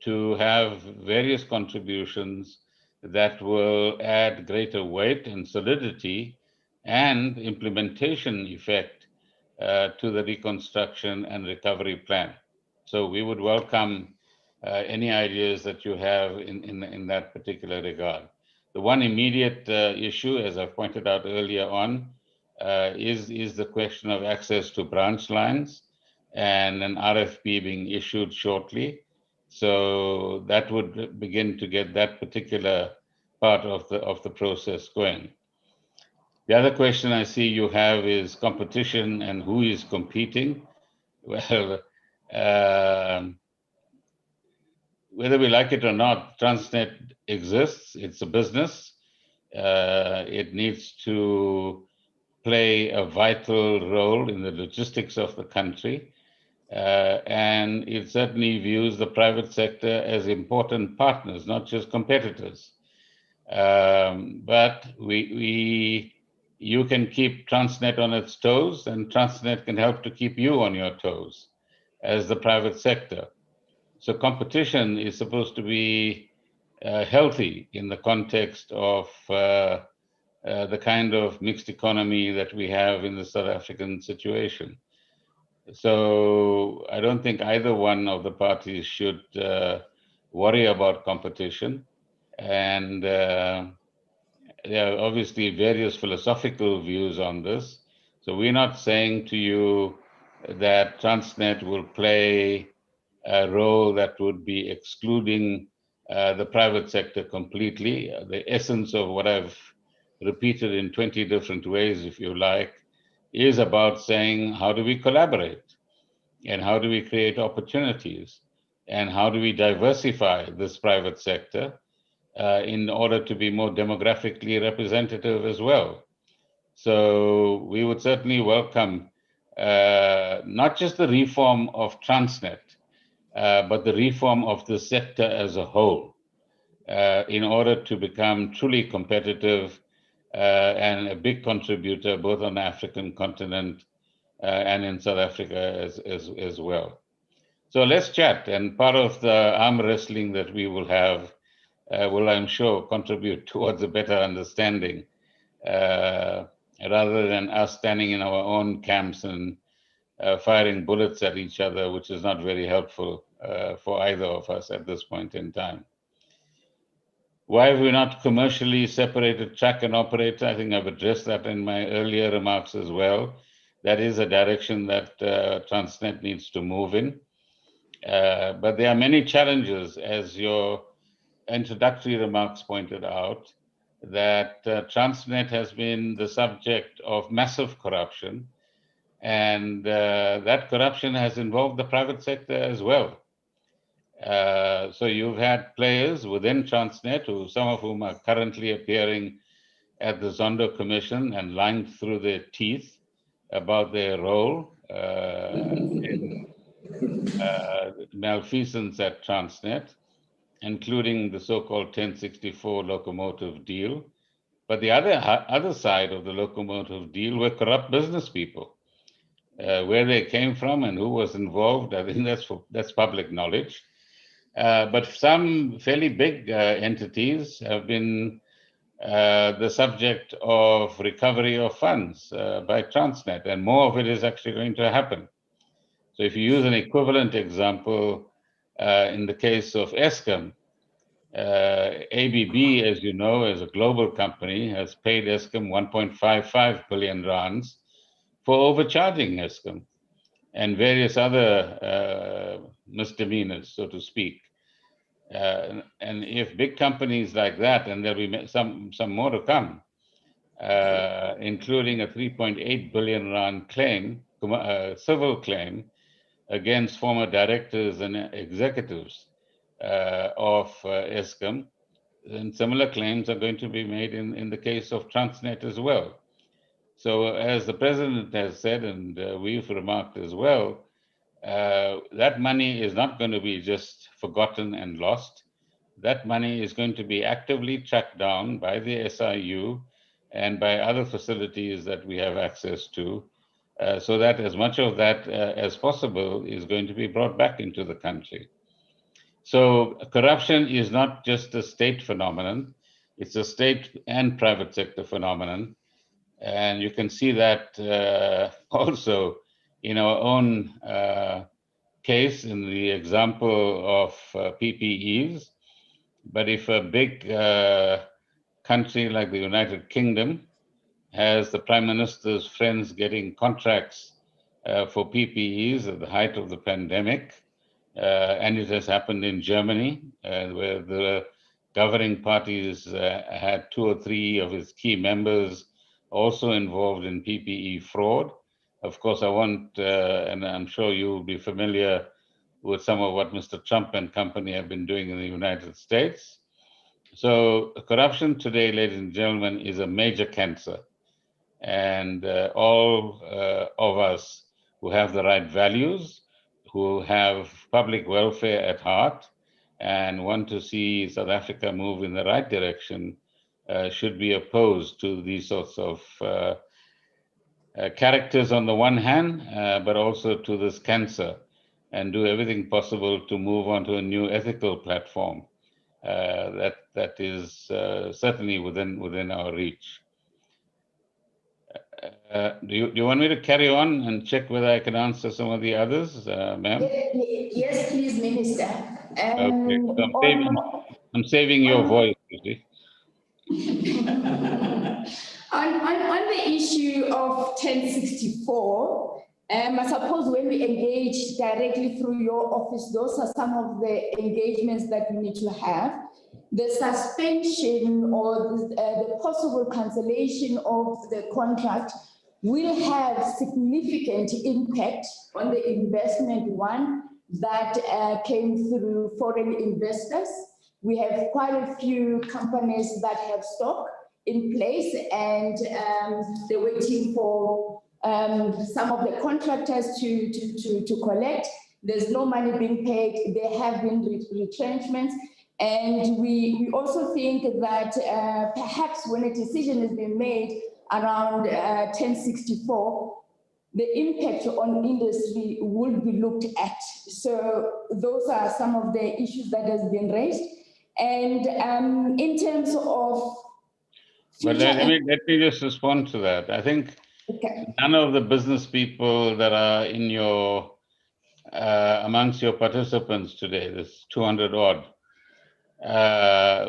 to have various contributions that will add greater weight and solidity and implementation effect to the reconstruction and recovery plan. So we would welcome any ideas that you have in that particular regard. The one immediate issue, as I pointed out earlier on, is the question of access to branch lines and an RFP being issued shortly. So that would begin to get that particular part of the process going. The other question I see you have is competition and who is competing. Well, whether we like it or not, Transnet exists. It's a business. It needs to play a vital role in the logistics of the country. And it certainly views the private sector as important partners, not just competitors. But you can keep Transnet on its toes, and Transnet can help to keep you on your toes as the private sector. So competition is supposed to be healthy in the context of the kind of mixed economy that we have in the South African situation. So I don't think either one of the parties should worry about competition. And there are obviously various philosophical views on this. So we're not saying to you that Transnet will play a role that would be excluding the private sector completely. The essence of what I've repeated in 20 different ways, if you like, is about saying, how do we collaborate? And how do we create opportunities? And how do we diversify this private sector in order to be more demographically representative as well? So we would certainly welcome not just the reform of Transnet, but the reform of the sector as a whole in order to become truly competitive and a big contributor both on the African continent and in South Africa as well. So let's chat, and part of the arm wrestling that we will have will, I'm sure, contribute towards a better understanding rather than us standing in our own camps and firing bullets at each other, which is not very helpful for either of us at this point in time. Why have we not commercially separated track and operator? I think I've addressed that in my earlier remarks as well. That is a direction that Transnet needs to move in. But there are many challenges, as your introductory remarks pointed out, that Transnet has been the subject of massive corruption, and that corruption has involved the private sector as well. So you've had players within Transnet, some of whom are currently appearing at the Zondo Commission and lying through their teeth about their role in malfeasance at Transnet, including the so-called 1064 locomotive deal. But the other side of the locomotive deal were corrupt business people. Where they came from and who was involved, I think that's public knowledge. But some fairly big entities have been the subject of recovery of funds by Transnet, and more of it is actually going to happen. So if you use an equivalent example, in the case of Eskom, ABB, as you know, as a global company, has paid Eskom 1.55 billion rands for overcharging Eskom and various other misdemeanors, so to speak. And if big companies like that, and there'll be some more to come, including a 3.8 billion rand claim, civil claim, against former directors and executives of Eskom, and similar claims are going to be made in the case of Transnet as well. So as the president has said, and we've remarked as well, that money is not going to be just forgotten and lost. That money is going to be actively tracked down by the SIU and by other facilities that we have access to, so that as much of that as possible is going to be brought back into the country. So corruption is not just a state phenomenon, it's a state and private sector phenomenon. And you can see that also in our own case in the example of PPEs. But if a big country like the United Kingdom has the Prime Minister's friends getting contracts for PPEs at the height of the pandemic, and it has happened in Germany, where the governing parties had 2 or 3 of its key members also involved in PPE fraud. Of course, I won't, and I'm sure you'll be familiar with some of what Mr. Trump and company have been doing in the United States. So corruption today, ladies and gentlemen, is a major cancer. And all of us who have the right values, who have public welfare at heart, and want to see South Africa move in the right direction, should be opposed to these sorts of characters on the one hand, but also to this cancer, and do everything possible to move on to a new ethical platform that is certainly within our reach. Do you want me to carry on and check whether I can answer some of the others, ma'am? Yes, please, Minister. Okay, so I'm saving your voice, you see. On the issue of 1064, I suppose when we engage directly through your office, those are some of the engagements that we need to have. The suspension or the possible cancellation of the contract will have significant impact on the investment one that came through foreign investors. We have quite a few companies that have stock in place, and they're waiting for some of the contractors to collect. There's no money being paid. There have been retrenchments. And we also think that perhaps when a decision has been made around 1064, the impact on industry will be looked at. So those are some of the issues that has been raised. And in terms of But let me just respond to that. I think none of the business people that are in your amongst your participants today, this 200 odd,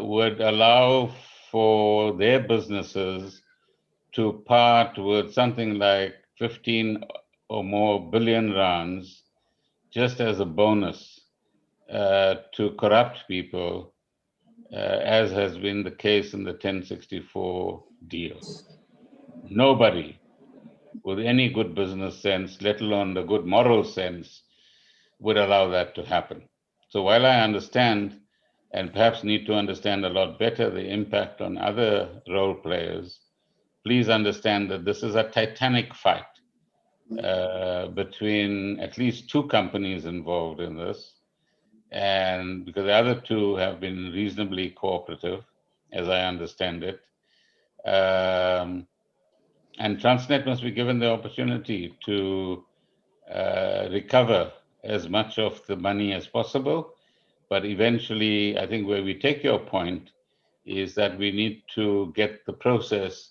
would allow for their businesses to part with something like 15 or more billion rands just as a bonus to corrupt people, as has been the case in the 1064 deal. Nobody with any good business sense, let alone the good moral sense, would allow that to happen. So while I understand, and perhaps need to understand a lot better, the impact on other role players, please understand that this is a titanic fight between at least 2 companies involved in this, and because the other 2 have been reasonably cooperative, as I understand it. And Transnet must be given the opportunity to recover as much of the money as possible. But eventually, I think where we take your point is that we need to get the process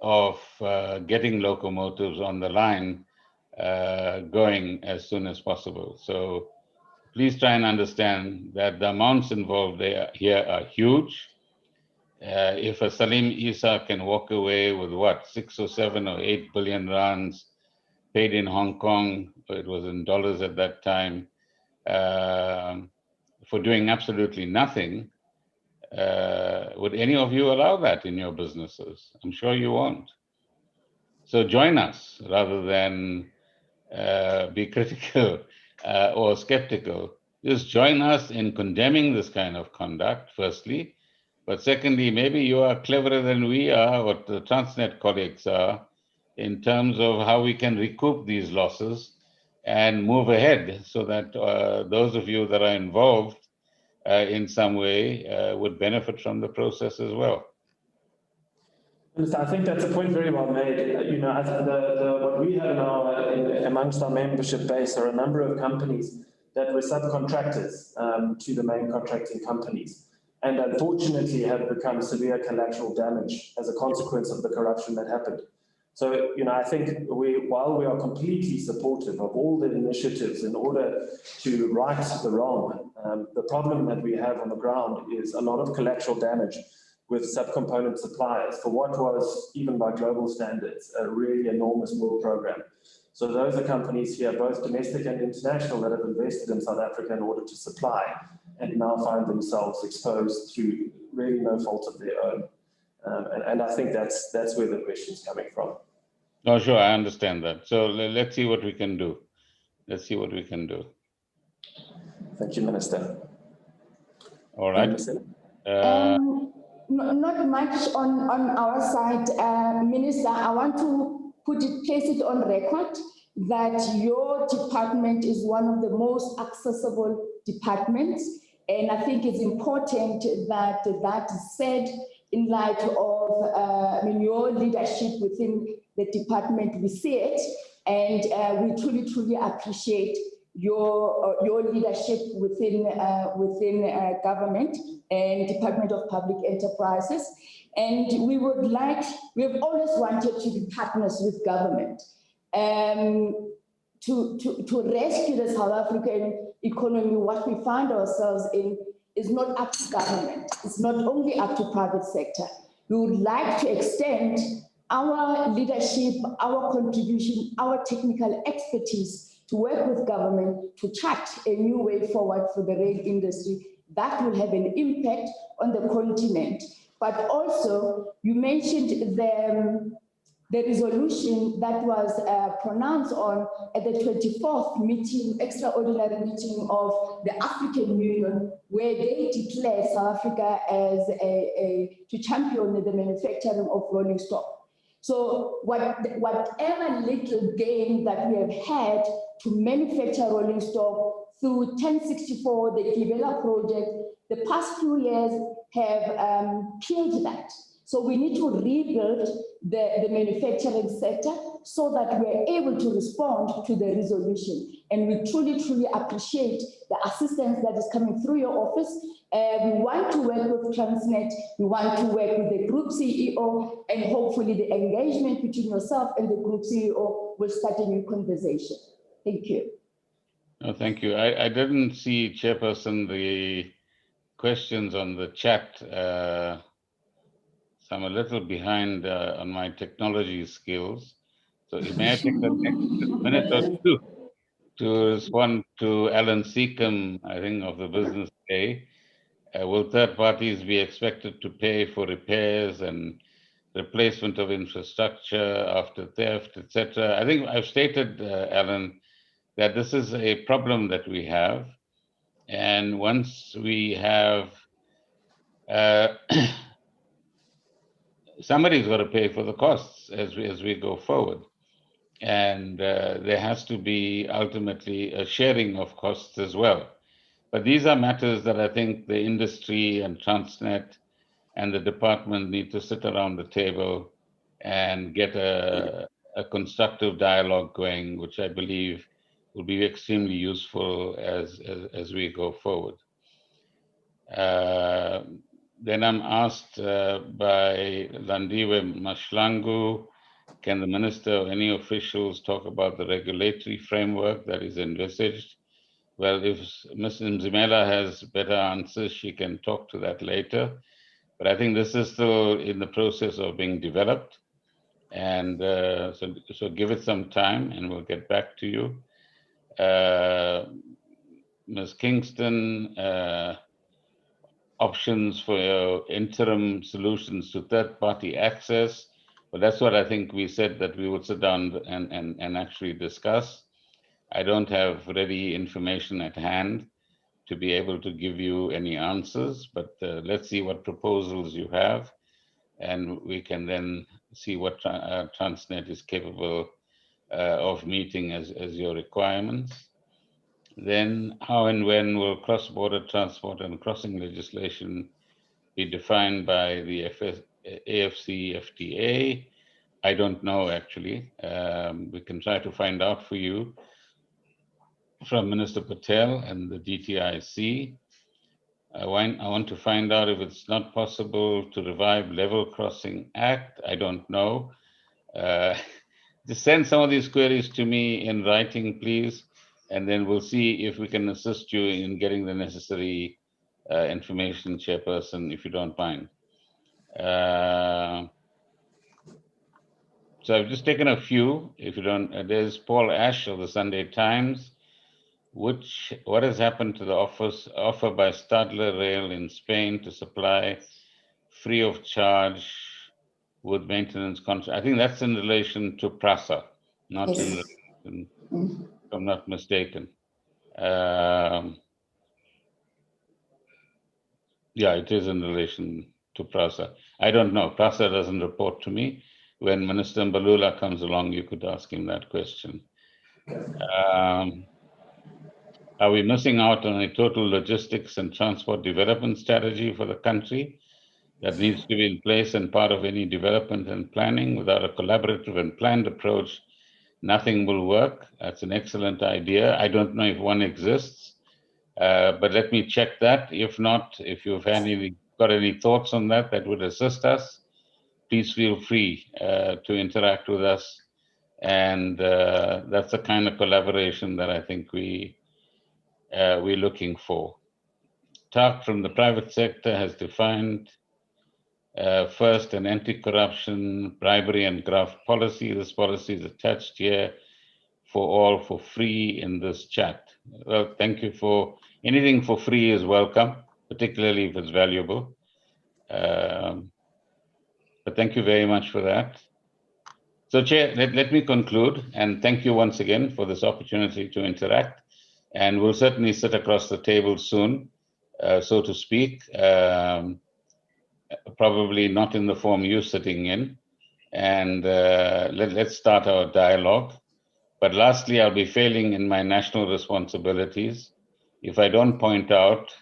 of getting locomotives on the line going as soon as possible. So please try and understand that the amounts involved here are huge. If a Salim Isa can walk away with what, 6 or 7 or 8 billion rands paid in Hong Kong, it was in dollars at that time, for doing absolutely nothing, would any of you allow that in your businesses? I'm sure you won't. So join us rather than be critical or skeptical. Just join us in condemning this kind of conduct, firstly. But secondly, maybe you are cleverer than we are, or the Transnet colleagues are, in terms of how we can recoup these losses and move ahead so that those of you that are involved in some way would benefit from the process as well. I think that's a point very well made. You know, what we have now amongst our membership base are a number of companies that were subcontractors to the main contracting companies, and unfortunately have become severe collateral damage as a consequence of the corruption that happened. So, you know, I think while we are completely supportive of all the initiatives in order to right the wrong, the problem that we have on the ground is a lot of collateral damage with subcomponent suppliers for what was, even by global standards, a really enormous world program. So those are companies here, both domestic and international, that have invested in South Africa in order to supply and now find themselves exposed through really no fault of their own. And I think that's where the question's coming from. Oh, sure, I understand that. So let's see what we can do. Let's see what we can do. Thank you, Minister. All right. Not much on our side, Minister. I want to place it on record that your department is one of the most accessible departments, and I think it's important that that is said in light of your leadership within the department. We see it, and we truly appreciate your leadership within government and Department of Public Enterprises. And we've always wanted to be partners with government to rescue the South African economy. What we find ourselves in is not up to government. It's not only up to private sector. We would like to extend our leadership, our contribution, our technical expertise to work with government to chart a new way forward for the rail industry that will have an impact on the continent. But also, you mentioned the resolution that was pronounced on at the 24th meeting, extraordinary meeting of the African Union, where they declared South Africa as to champion the manufacturing of rolling stock. So whatever little gain that we have had to manufacture rolling stock through 1064, the Gibela project, the past few years have killed that. So we need to rebuild the manufacturing sector so that we are able to respond to the resolution. And we truly appreciate the assistance that is coming through your office. We want to work with Transnet, we want to work with the group CEO, and hopefully the engagement between yourself and the group CEO will start a new conversation. Thank you. No, thank you. I didn't see, Chairperson, the questions on the chat. So I'm a little behind on my technology skills. So it may take the next minute or two to respond to Alan Seacombe, I think, of the Business Day. Will third parties be expected to pay for repairs and replacement of infrastructure after theft, etc.? I think I've stated, Alan, that this is a problem that we have. And once we have, somebody's got to pay for the costs as we go forward. And there has to be ultimately a sharing of costs as well. But these are matters that I think the industry and Transnet and the department need to sit around the table and get a constructive dialogue going, which I believe will be extremely useful as we go forward. Then I'm asked by Landiwe Mashlangu Can the minister or any officials talk about the regulatory framework that is envisaged? Well, if Ms. Mzimela has better answers, she can talk to that later. But I think this is still in the process of being developed. And so give it some time and we'll get back to you. Ms. Kingston, options for interim solutions to third-party access. But that's what I think we said that we would sit down and actually discuss. I don't have ready information at hand to be able to give you any answers, but let's see what proposals you have, and we can then see what Transnet is capable of meeting as your requirements. Then how and when will cross-border transport and crossing legislation be defined by the AFC-FTA? I don't know, actually. We can try to find out for you from Minister Patel and the DTIC. I want to find out if it's not possible to revive Level Crossing Act. I don't know. Just send some of these queries to me in writing, please, and then we'll see if we can assist you in getting the necessary information, Chairperson, if you don't mind. So I've just taken a few. If you don't, there's Paul Ash of the Sunday Times. What has happened to the offer by Stadler Rail in Spain to supply free of charge with maintenance contract? I think that's in relation to PRASA, not in relation, if I'm not mistaken. Yeah, it is in relation to PRASA. I don't know. PRASA doesn't report to me. When Minister Mbalula comes along, you could ask him that question. Are we missing out on a total logistics and transport development strategy for the country that needs to be in place and part of any development and planning? Without a collaborative and planned approach, nothing will work. That's an excellent idea. I don't know if one exists, but let me check that. If not, if you've got any thoughts on that would assist us, please feel free to interact with us. And that's the kind of collaboration that I think we're looking for. TAC from the private sector has defined first an anti-corruption, bribery and graft policy. This policy is attached here for all for free in this chat. Well, thank you for anything for free is welcome, particularly if it's valuable. But thank you very much for that. So Chair, let me conclude and thank you once again for this opportunity to interact. And we'll certainly sit across the table soon, so to speak, probably not in the form you're sitting in. And let's start our dialogue. But lastly, I'll be failing in my national responsibilities if I don't point out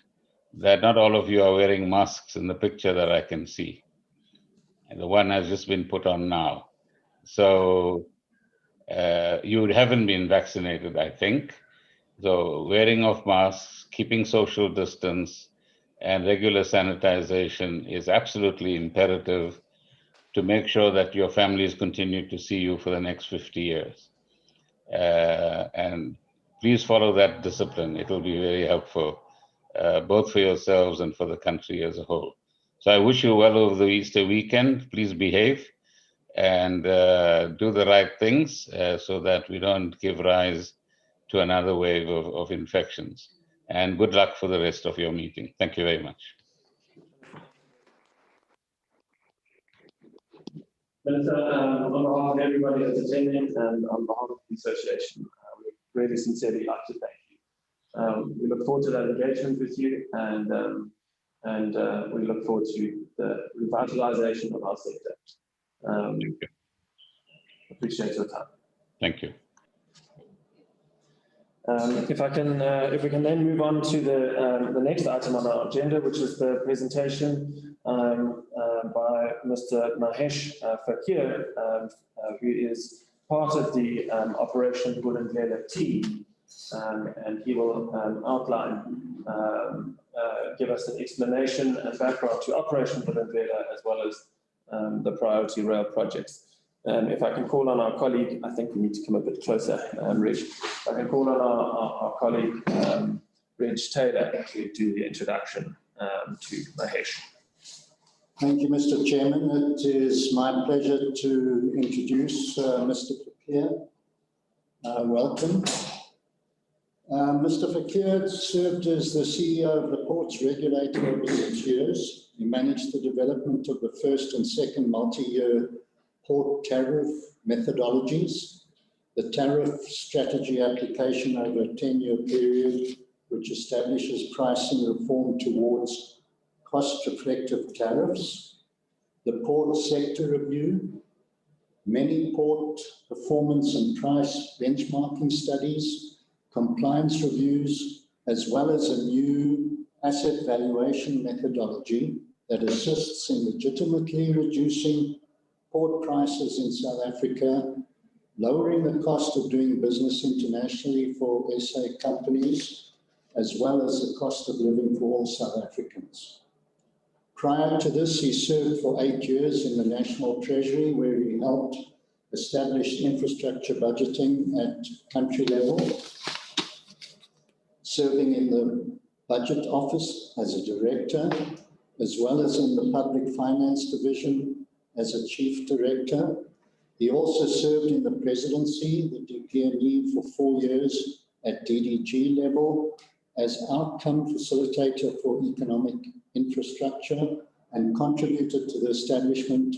that not all of you are wearing masks in the picture that I can see. And the one has just been put on now. So you haven't been vaccinated, I think. So wearing of masks, keeping social distance, and regular sanitization is absolutely imperative to make sure that your families continue to see you for the next 50 years. And please follow that discipline. It will be very helpful, both for yourselves and for the country as a whole. So I wish you well over the Easter weekend. Please behave and do the right things so that we don't give rise to another wave of infections. And good luck for the rest of your meeting. Thank you very much. Minister, on behalf of everybody that's attending and on behalf of the association, we really sincerely like to thank you. We look forward to that engagement with you, and we look forward to the revitalization of our sector. Thank you. Appreciate your time. Thank you. If we can then move on to the next item on our agenda, which is the presentation by Mr. Mahesh Fakir, who is part of the Operation Bulindlela team, and he will outline, give us an explanation and background to Operation Bulindlela as well as the priority rail projects. If I can call on our colleague, I think we need to come a bit closer, Reg. If I can call on our colleague, Reg Taylor, to do the introduction to Mahesh. Thank you, Mr. Chairman. It is my pleasure to introduce Mr. Fakir. Welcome. Mr. Fakir served as the CEO of the Ports Regulator over 6 years. He managed the development of the first and second multi-year port tariff methodologies, the tariff strategy application over a 10-year period, which establishes pricing reform towards cost-reflective tariffs, the port sector review, many port performance and price benchmarking studies, compliance reviews, as well as a new asset valuation methodology that assists in legitimately reducing port prices in South Africa, lowering the cost of doing business internationally for SA companies, as well as the cost of living for all South Africans. Prior to this, he served for 8 years in the National Treasury, where he helped establish infrastructure budgeting at country level, serving in the Budget Office as a director, as well as in the Public Finance Division as a chief director. He also served in the presidency, the DPME, for 4 years at DDG level as outcome facilitator for economic infrastructure and contributed to the establishment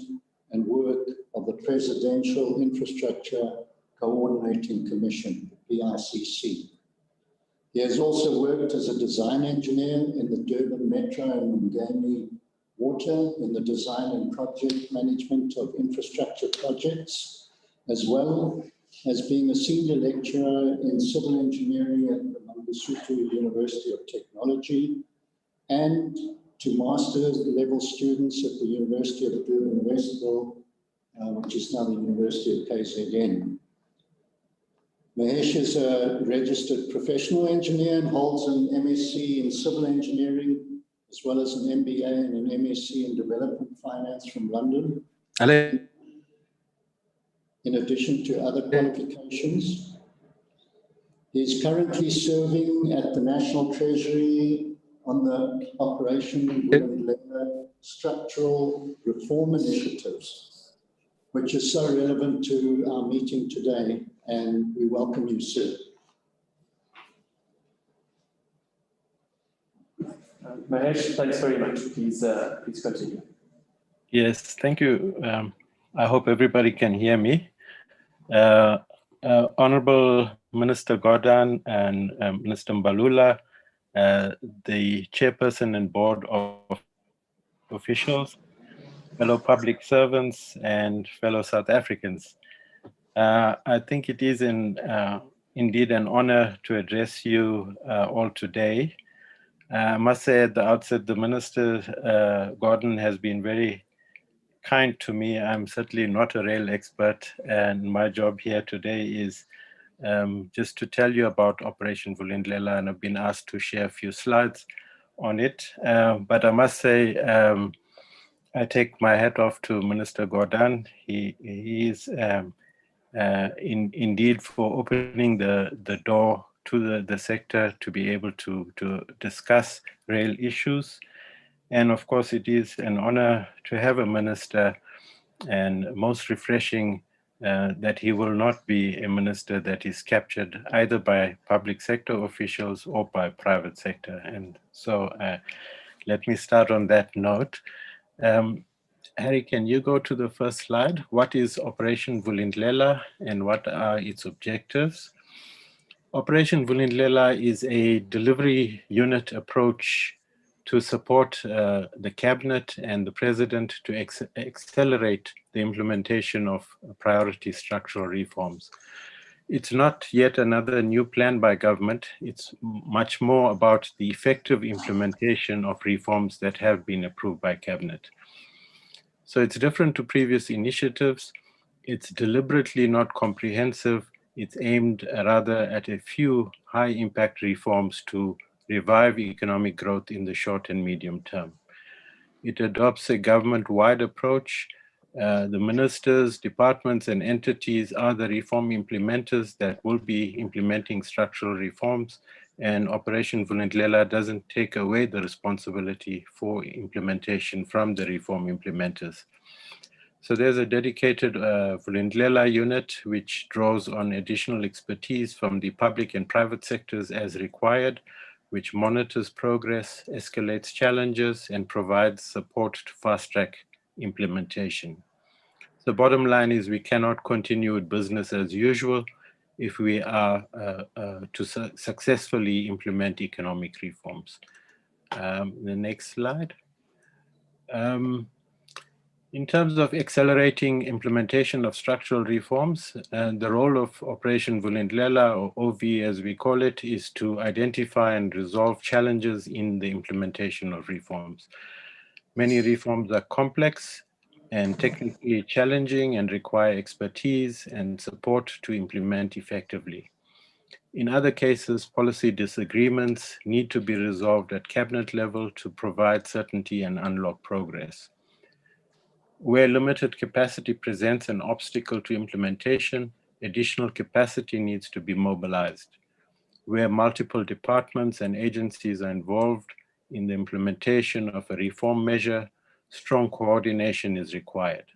and work of the Presidential Infrastructure Coordinating Commission, the PICC. He has also worked as a design engineer in the Durban Metro and Mngani Water in the design and project management of infrastructure projects, as well as being a senior lecturer in civil engineering at the Mangosuthu University of Technology and to master's level students at the University of Durban Westville, which is now the University of KZN. Mahesh is a registered professional engineer and holds an MSc in civil engineering, as well as an MBA and an MSc in development finance from London. Hello. In addition to other qualifications. He's currently serving at the National Treasury on the Operation Vulindlela Structural Reform Initiatives, which is so relevant to our meeting today, and we welcome you, sir. Mahesh, thanks very much. Please continue. Yes, thank you. I hope everybody can hear me. Honorable Minister Gordhan and Minister Mbalula, the chairperson and board of officials, fellow public servants, and fellow South Africans. I think it is indeed an honor to address you all today. I must say at the outset, the Minister Gordhan has been very kind to me. I'm certainly not a rail expert, and my job here today is just to tell you about Operation Vulindlela, and I've been asked to share a few slides on it. But I must say, I take my hat off to Minister Gordhan. He is indeed for opening the door to the sector to be able to discuss rail issues. And of course, it is an honor to have a minister, and most refreshing that he will not be a minister that is captured either by public sector officials or by private sector. And so let me start on that note. Harry, can you go to the first slide? What is Operation Vulindlela and what are its objectives? Operation Vulindlela is a delivery unit approach to support the cabinet and the president to accelerate the implementation of priority structural reforms. It's not yet another new plan by government. It's much more about the effective implementation of reforms that have been approved by cabinet. So it's different to previous initiatives. It's deliberately not comprehensive. It's aimed rather at a few high impact reforms to revive economic growth in the short and medium term. It adopts a government-wide approach The ministers, departments, and entities are the reform implementers that will be implementing structural reforms, and Operation Vulindlela doesn't take away the responsibility for implementation from the reform implementers. So there's a dedicated Vulindlela unit which draws on additional expertise from the public and private sectors as required, which monitors progress, escalates challenges, and provides support to fast-track implementation. The bottom line is we cannot continue with business as usual if we are to successfully implement economic reforms. The next slide. In terms of accelerating implementation of structural reforms, the role of Operation Vulindlela, or OV as we call it, is to identify and resolve challenges in the implementation of reforms. Many reforms are complex and technically challenging and require expertise and support to implement effectively. In other cases, policy disagreements need to be resolved at cabinet level to provide certainty and unlock progress. Where limited capacity presents an obstacle to implementation, additional capacity needs to be mobilized. Where multiple departments and agencies are involved in the implementation of a reform measure, strong coordination is required.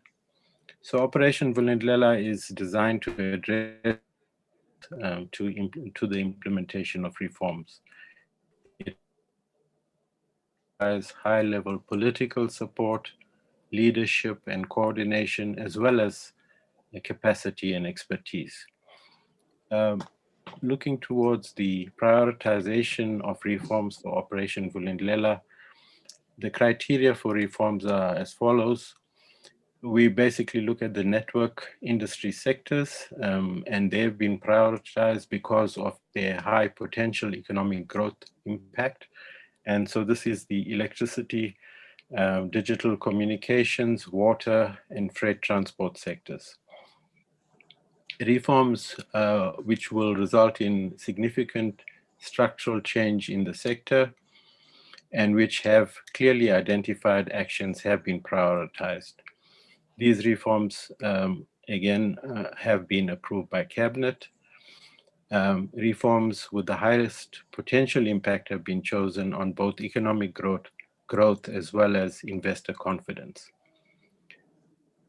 So Operation Vulindlela is designed to address to the implementation of reforms. It requires high-level political support, leadership and coordination, as well as capacity and expertise. Looking towards the prioritization of reforms for Operation Vulindlela, the criteria for reforms are as follows. We basically look at the network industry sectors, and they've been prioritized because of their high potential economic growth impact. And so this is the electricity, digital communications, water, and freight transport sectors. Reforms which will result in significant structural change in the sector and which have clearly identified actions have been prioritized. These reforms, again, have been approved by Cabinet. Reforms with the highest potential impact have been chosen on both economic growth as well as investor confidence.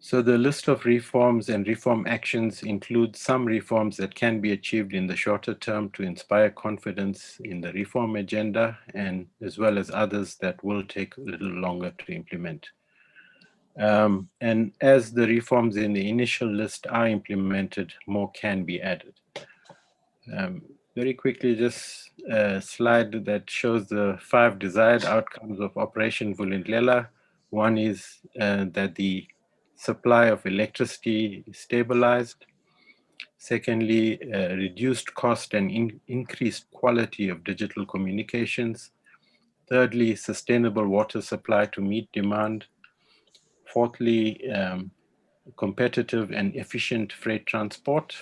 So the list of reforms and reform actions includes some reforms that can be achieved in the shorter term to inspire confidence in the reform agenda, and as well as others that will take a little longer to implement. And as the reforms in the initial list are implemented, more can be added. Very quickly, just a slide that shows the 5 desired outcomes of Operation Vulindlela. One is that the supply of electricity is stabilized. Secondly, reduced cost and increased quality of digital communications. Thirdly, sustainable water supply to meet demand. Fourthly, competitive and efficient freight transport.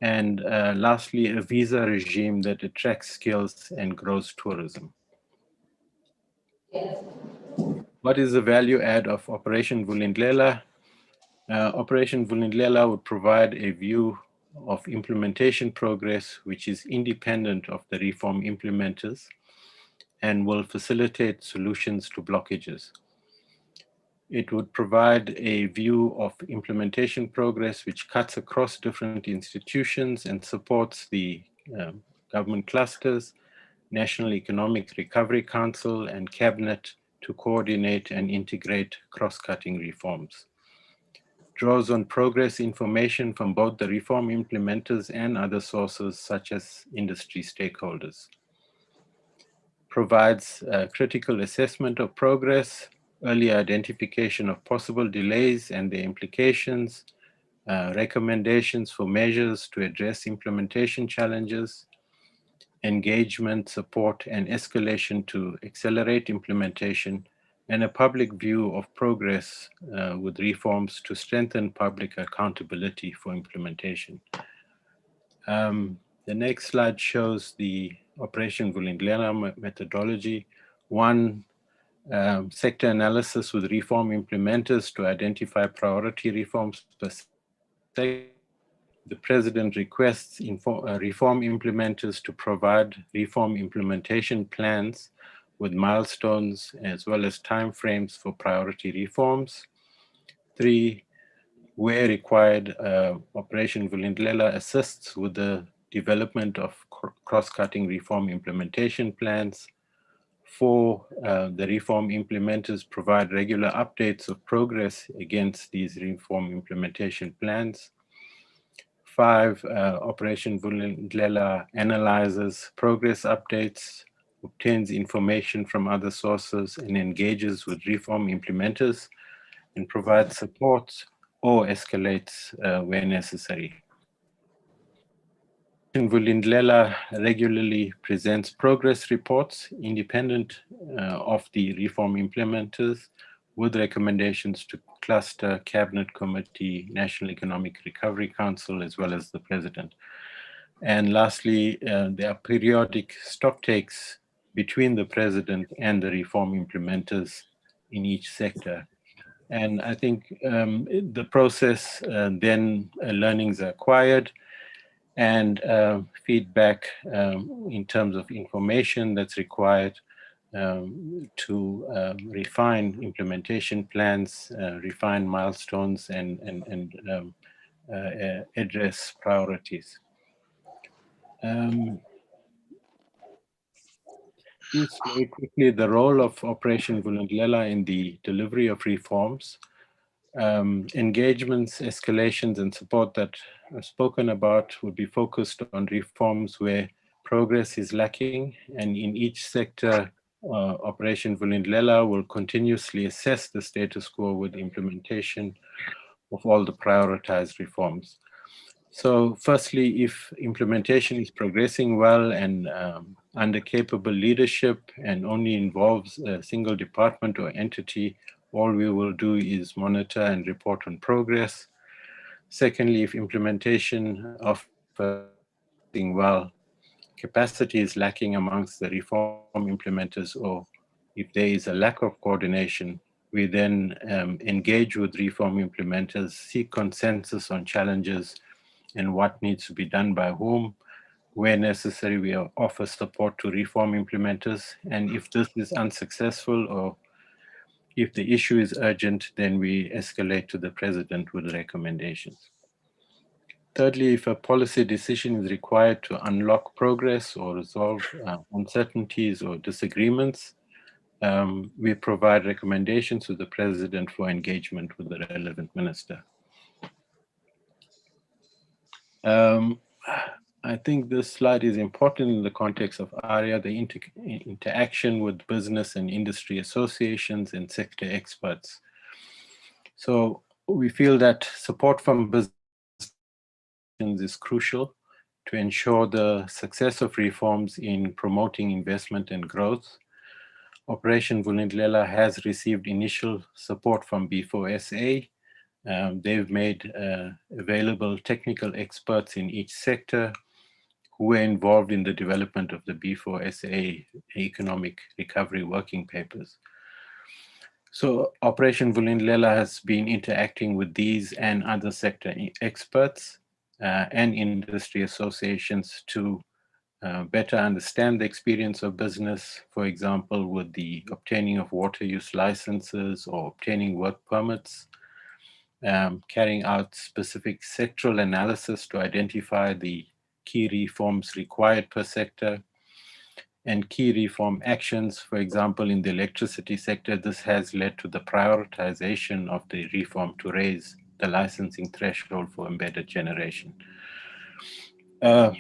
And lastly, a visa regime that attracts skills and grows tourism. What is the value add of Operation Vulindlela? Operation Vulindlela would provide a view of implementation progress which is independent of the reform implementers and will facilitate solutions to blockages. It would provide a view of implementation progress which cuts across different institutions and supports the government clusters, National Economic Recovery Council, and Cabinet to coordinate and integrate cross-cutting reforms. Draws on progress information from both the reform implementers and other sources such as industry stakeholders. Provides critical assessment of progress, early identification of possible delays and their implications, recommendations for measures to address implementation challenges, engagement, support, and escalation to accelerate implementation, and a public view of progress with reforms to strengthen public accountability for implementation. The next slide shows the Operation Vulindlela methodology. One, sector analysis with reform implementers to identify priority reforms per sector. The President requests reform implementers to provide reform implementation plans with milestones as well as timeframes for priority reforms. 3, where required, Operation Vulindlela assists with the development of cross-cutting reform implementation plans. 4, the reform implementers provide regular updates of progress against these reform implementation plans. 5, Operation Vulindlela analyzes progress updates, obtains information from other sources, and engages with reform implementers and provides support or escalates where necessary. Vulindlela regularly presents progress reports independent of the reform implementers with recommendations to cluster, cabinet committee, National Economic Recovery Council, as well as the president. And lastly, there are periodic stock takes between the president and the reform implementers in each sector. And I think the process, then learnings are acquired, and feedback in terms of information that's required to refine implementation plans, refine milestones, and address priorities. Just very quickly, the role of Operation Vulindlela in the delivery of reforms. Engagements, escalations, and support that are spoken about would be focused on reforms where progress is lacking, and in each sector, Operation Vulindlela will continuously assess the status quo with implementation of all the prioritized reforms. So firstly, if implementation is progressing well and under capable leadership and only involves a single department or entity, all we will do is monitor and report on progress. Secondly, if implementation of well, capacity is lacking amongst the reform implementers, or if there is a lack of coordination, we then engage with reform implementers, seek consensus on challenges and what needs to be done by whom. Where necessary, we offer support to reform implementers. And if this is unsuccessful or if the issue is urgent, then we escalate to the president with recommendations. Thirdly, if a policy decision is required to unlock progress or resolve uncertainties or disagreements, we provide recommendations to the president for engagement with the relevant minister. I think this slide is important in the context of ARIA, the interaction with business and industry associations and sector experts. So we feel that support from business is crucial to ensure the success of reforms in promoting investment and growth. Operation Vulindlela has received initial support from B4SA. They've made available technical experts in each sector who were involved in the development of the B4SA economic recovery working papers. So Operation Vulindlela has been interacting with these and other sector experts and industry associations to better understand the experience of business, for example, with the obtaining of water use licenses or obtaining work permits, carrying out specific sectoral analysis to identify the key reforms required per sector, and key reform actions. For example, in the electricity sector, this has led to the prioritization of the reform to raise the licensing threshold for embedded generation.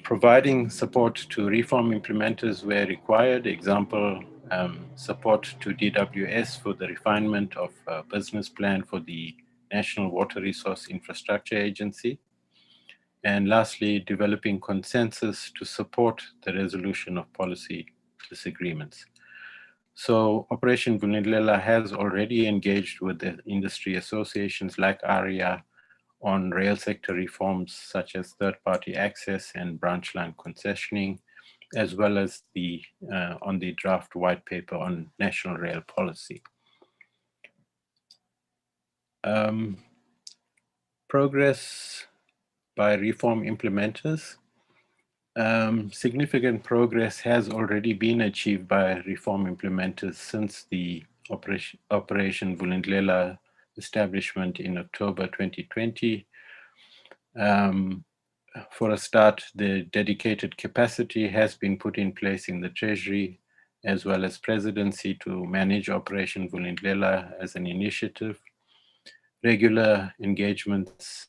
Providing support to reform implementers where required, example, support to DWS for the refinement of a business plan for the National Water Resource Infrastructure Agency. And lastly, developing consensus to support the resolution of policy disagreements. So Operation Vulindlela has already engaged with the industry associations like ARIA on rail sector reforms such as third-party access and branch line concessioning, as well as on the draft white paper on national rail policy. Progress by reform implementers. Significant progress has already been achieved by reform implementers since the Operation Vulindlela establishment in October 2020. For a start, the dedicated capacity has been put in place in the Treasury as well as Presidency to manage Operation Vulindlela as an initiative. Regular engagements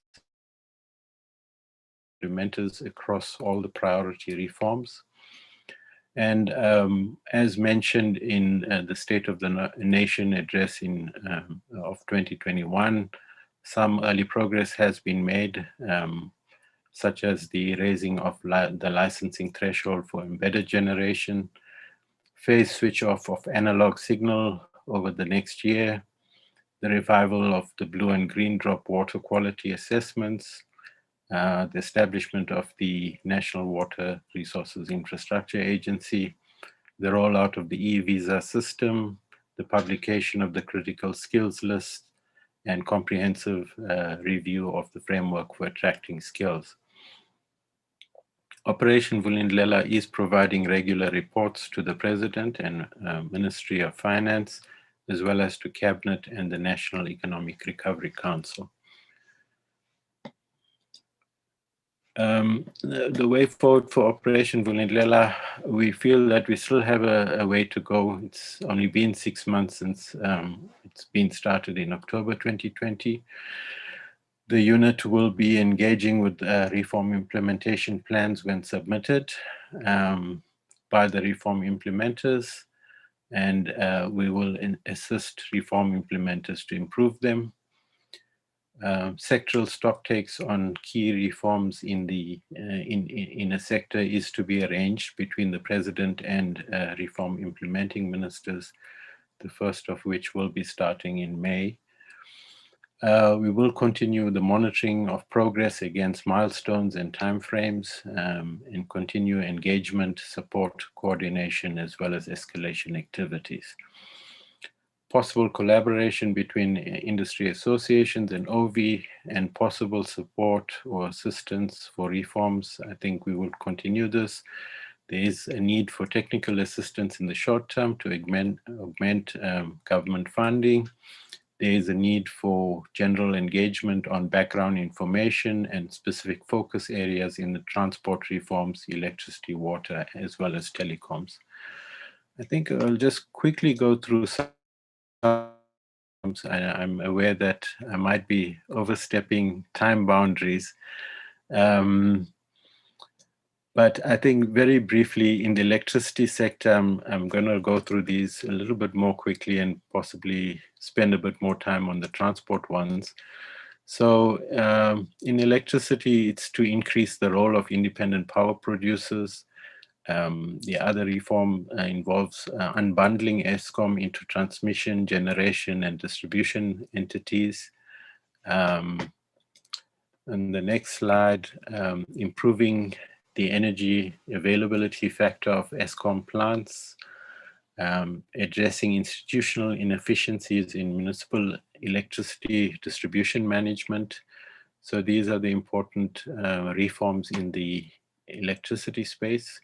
implementers across all the priority reforms. And as mentioned in the State of the Nation address of 2021, some early progress has been made, such as the raising of the licensing threshold for embedded generation, phase switch off of analog signal over the next year, the revival of the blue and green drop water quality assessments, the establishment of the National Water Resources Infrastructure Agency, the rollout of the e-visa system, the publication of the critical skills list, and comprehensive review of the framework for attracting skills. Operation Vulindlela is providing regular reports to the President and Ministry of Finance, as well as to Cabinet and the National Economic Recovery Council. The way forward for Operation Vulindlela, we feel that we still have a way to go. It's only been 6 months since it's been started in October 2020. The unit will be engaging with reform implementation plans when submitted by the reform implementers, and we will assist reform implementers to improve them. Sectoral stocktakes on key reforms in a sector is to be arranged between the President and reform implementing ministers, the first of which will be starting in May. We will continue the monitoring of progress against milestones and timeframes, and continue engagement, support, coordination, as well as escalation activities. Possible collaboration between industry associations and OV, and possible support or assistance for reforms. I think we will continue this. There is a need for technical assistance in the short term to augment government funding. There is a need for general engagement on background information and specific focus areas in the transport reforms, electricity, water, as well as telecoms. I think I'll just quickly go through some. I'm aware that I might be overstepping time boundaries. But I think very briefly in the electricity sector, I'm going to go through these a little bit more quickly and possibly spend a bit more time on the transport ones. So in electricity, it's to increase the role of independent power producers. The other reform involves unbundling Eskom into transmission, generation, and distribution entities. And the next slide, improving the energy availability factor of Eskom plants, addressing institutional inefficiencies in municipal electricity distribution management. So these are the important reforms in the electricity space.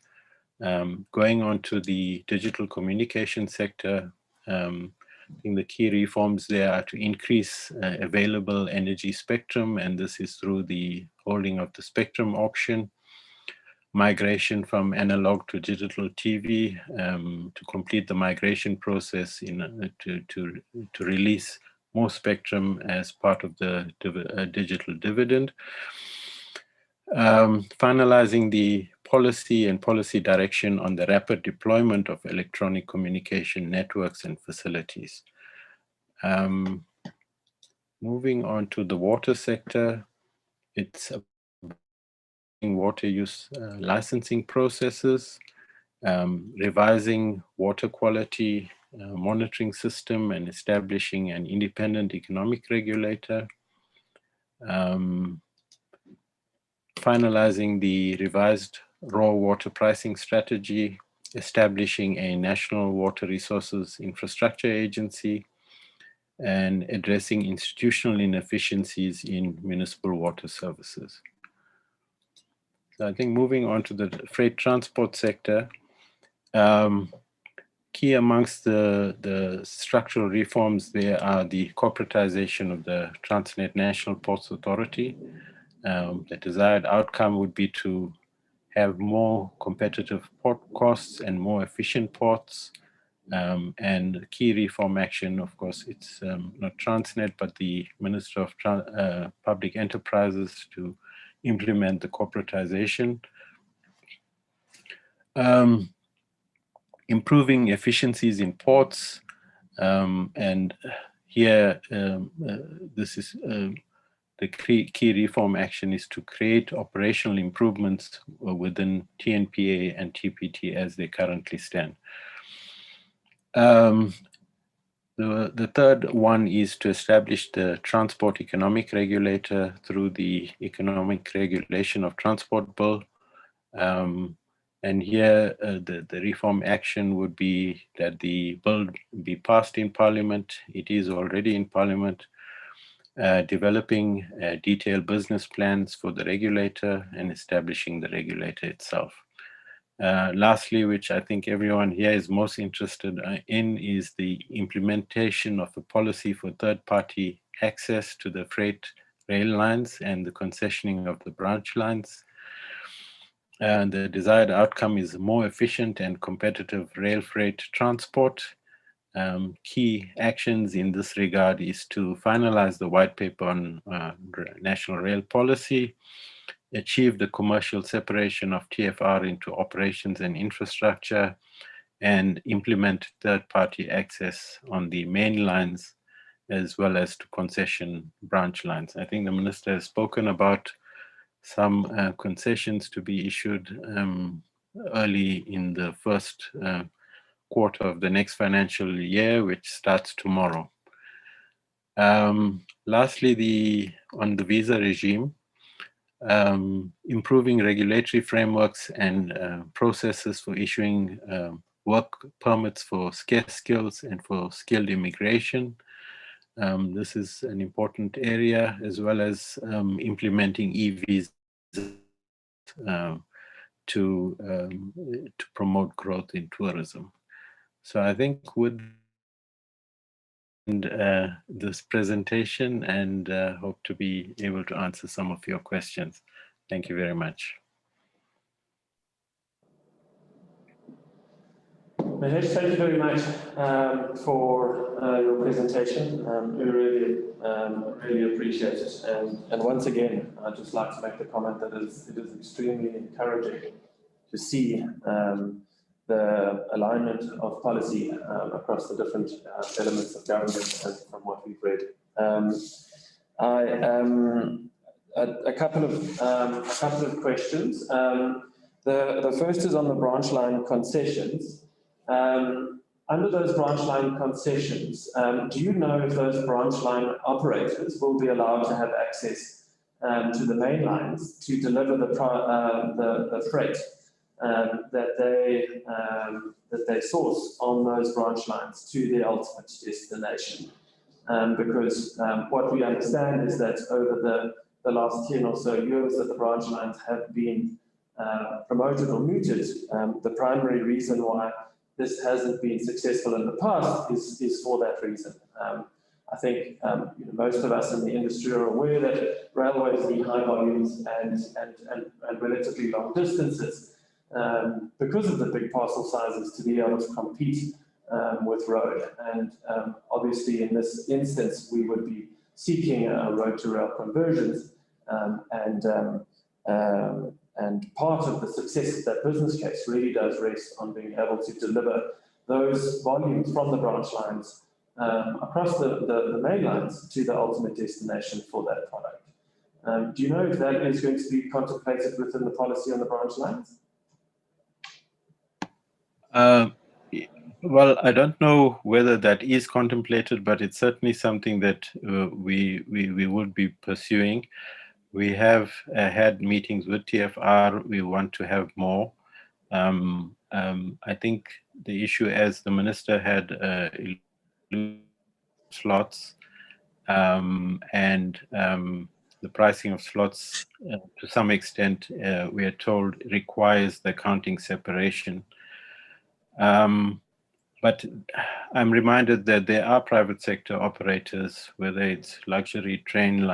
Going on to the digital communication sector, I think the key reforms there are to increase available energy spectrum, and this is through the holding of the spectrum auction, migration from analog to digital TV, to complete the migration process to release more spectrum as part of the digital dividend. Finalizing the policy and policy direction on the rapid deployment of electronic communication networks and facilities. Moving on to the water sector, it's water use licensing processes, revising water quality monitoring system, and establishing an independent economic regulator. Finalizing the revised raw water pricing strategy, establishing a national water resources infrastructure agency, and addressing institutional inefficiencies in municipal water services. So I think moving on to the freight transport sector, key amongst the structural reforms there are the corporatization of the Transnet National Ports Authority. The desired outcome would be to have more competitive port costs and more efficient ports. And key reform action, of course, it's not Transnet, but the Minister of Public Enterprises to implement the corporatization. Improving efficiencies in ports, and here this is the key reform action is to create operational improvements within TNPA and TPT as they currently stand. The third one is to establish the Transport Economic Regulator through the Economic Regulation of Transport Bill. And here the reform action would be that the bill be passed in Parliament. It is already in Parliament. Developing detailed business plans for the regulator and establishing the regulator itself. Lastly, which I think everyone here is most interested in, is the implementation of a policy for third-party access to the freight rail lines and the concessioning of the branch lines. And the desired outcome is more efficient and competitive rail freight transport. Key actions in this regard is to finalize the white paper on national rail policy, achieve the commercial separation of TFR into operations and infrastructure, and implement third-party access on the main lines, as well as to concession branch lines. I think the Minister has spoken about some concessions to be issued early in the first quarter of the next financial year, which starts tomorrow. Lastly, on the visa regime, improving regulatory frameworks and processes for issuing work permits for scarce skills and for skilled immigration. This is an important area, as well as implementing e-visas to promote growth in tourism. So I think with this presentation, and hope to be able to answer some of your questions. Thank you very much. Mahesh, thank you very much for your presentation. We really appreciate it. And once again, I'd just like to make the comment that it is extremely encouraging to see the alignment of policy across the different elements of government, and from what we've read. A couple of questions. The first is on the branch line concessions. Under those branch line concessions, do you know if those branch line operators will be allowed to have access to the main lines to deliver the freight that they source on those branch lines to their ultimate destination? Because what we understand is that over the last 10 or so years that the branch lines have been promoted or mooted, the primary reason why this hasn't been successful in the past is for that reason. I think most of us in the industry are aware that railways need high volumes and relatively long distances because of the big parcel sizes to be able to compete with road. And obviously in this instance, we would be seeking road to rail conversions, and part of the success of that business case really does rest on being able to deliver those volumes from the branch lines across the main lines to the ultimate destination for that product. Do you know if that is going to be contemplated within the policy on the branch lines? Well, I don't know whether that is contemplated, but it's certainly something that we would be pursuing. We have had meetings with TFR. We want to have more. I think the issue, as the minister had slots, and the pricing of slots, to some extent, we are told requires the accounting separation. But I'm reminded that there are private sector operators, whether it's luxury train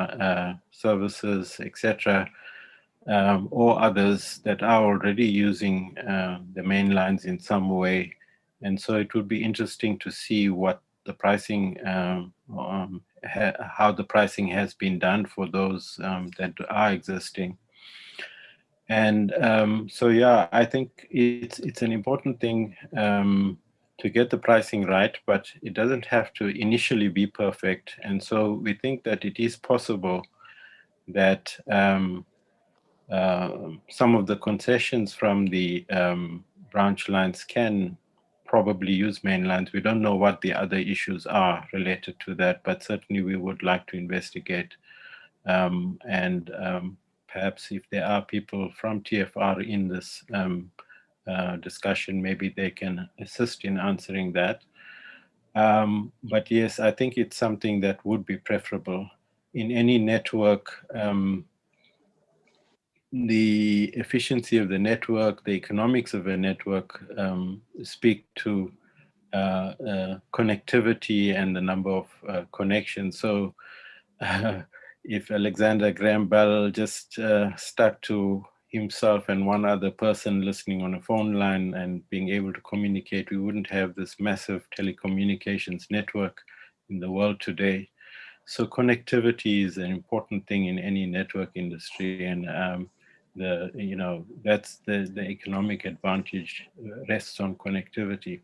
services, etc., or others that are already using the main lines in some way. And so it would be interesting to see what the pricing, how the pricing has been done for those that are existing. And so, yeah, I think it's an important thing to get the pricing right, but it doesn't have to initially be perfect. And so we think that it is possible that some of the concessions from the branch lines can probably use main lines. We don't know what the other issues are related to that, but certainly we would like to investigate. And perhaps if there are people from TFR in this discussion, maybe they can assist in answering that. But yes, I think it's something that would be preferable. In any network, the efficiency of the network, the economics of a network speak to connectivity and the number of connections. So if Alexander Graham Bell just stuck to himself and one other person listening on a phone line and being able to communicate, we wouldn't have this massive telecommunications network in the world today. So connectivity is an important thing in any network industry, and that's the economic advantage rests on connectivity.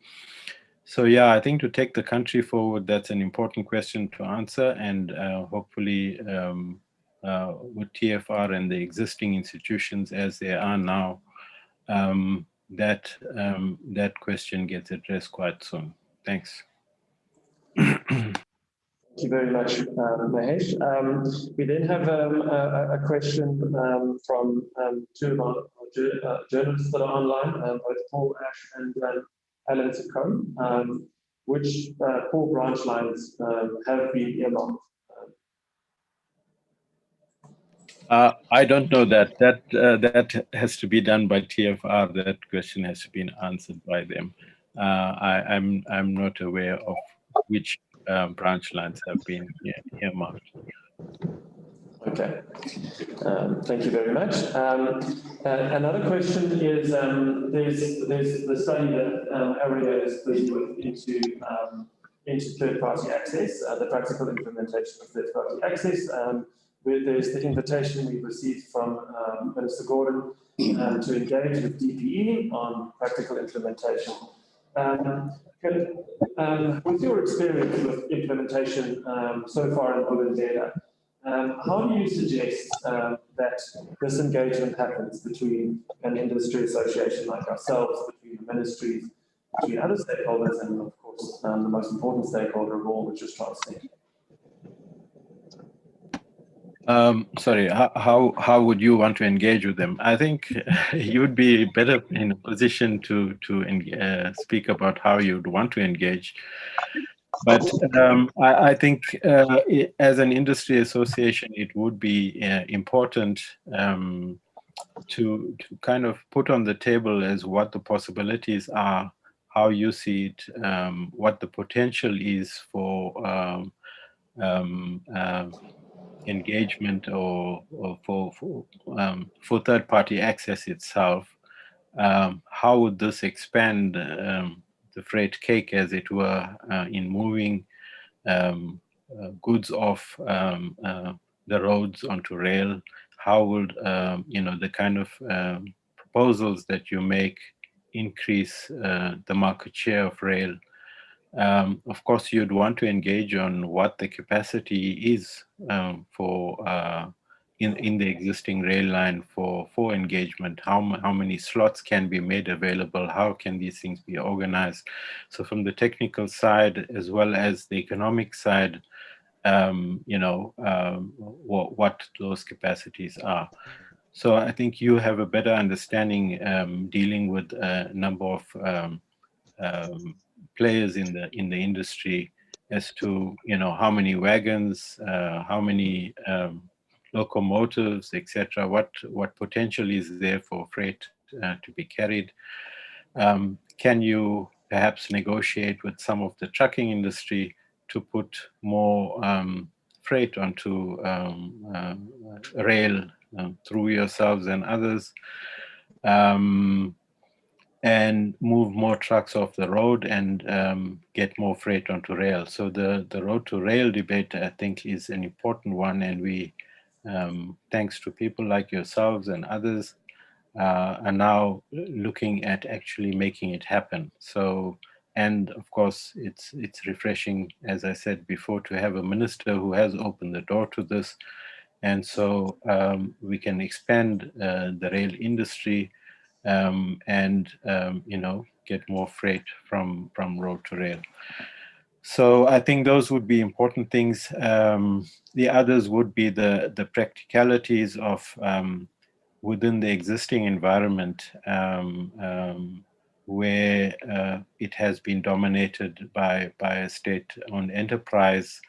So yeah, I think to take the country forward, that's an important question to answer, and hopefully with TFR and the existing institutions as they are now, that question gets addressed quite soon. Thanks. Thank you very much, Mahesh. We then have a question from two of our journalists that are online, both Paul Ash and Alan Secombe. Which four branch lines have been earmarked? I don't know that. That has to be done by TFR. That question has to be answered by them. I'm not aware of which branch lines have been earmarked. Okay, thank you very much. Another question is, there's the study that ARIA is busy with into third-party access, the practical implementation of third-party access. Where there's the invitation we received from Minister Gordon to engage with DPE on practical implementation. With your experience with implementation so far in Bulundela, how do you suggest that this engagement happens between an industry association like ourselves, between the ministries, between other stakeholders, and of course the most important stakeholder of all, which is Transnet? Sorry, how would you want to engage with them? I think you would be better in a position to speak about how you'd want to engage. But I think as an industry association, it would be important to kind of put on the table as what the possibilities are, how you see it, what the potential is for engagement or for third-party access itself. How would this expand the freight cake, as it were, in moving goods off the roads onto rail? How would the kind of proposals that you make increase the market share of rail? Of course, you'd want to engage on what the capacity is for in the existing rail line for engagement. How many slots can be made available? How can these things be organized? So from the technical side as well as the economic side, what those capacities are. So I think you have a better understanding dealing with a number of players in the industry as to how many wagons, how many locomotives, etc. What potential is there for freight to be carried? Can you perhaps negotiate with some of the trucking industry to put more freight onto rail through yourselves and others, and move more trucks off the road and get more freight onto rail? So the road to rail debate, I think, is an important one, and we, thanks to people like yourselves and others, are now looking at actually making it happen. So, and of course, it's refreshing, as I said before, to have a minister who has opened the door to this. And so we can expand the rail industry and, get more freight from road to rail. So I think those would be important things. The others would be the practicalities of within the existing environment where it has been dominated by a state-owned enterprise,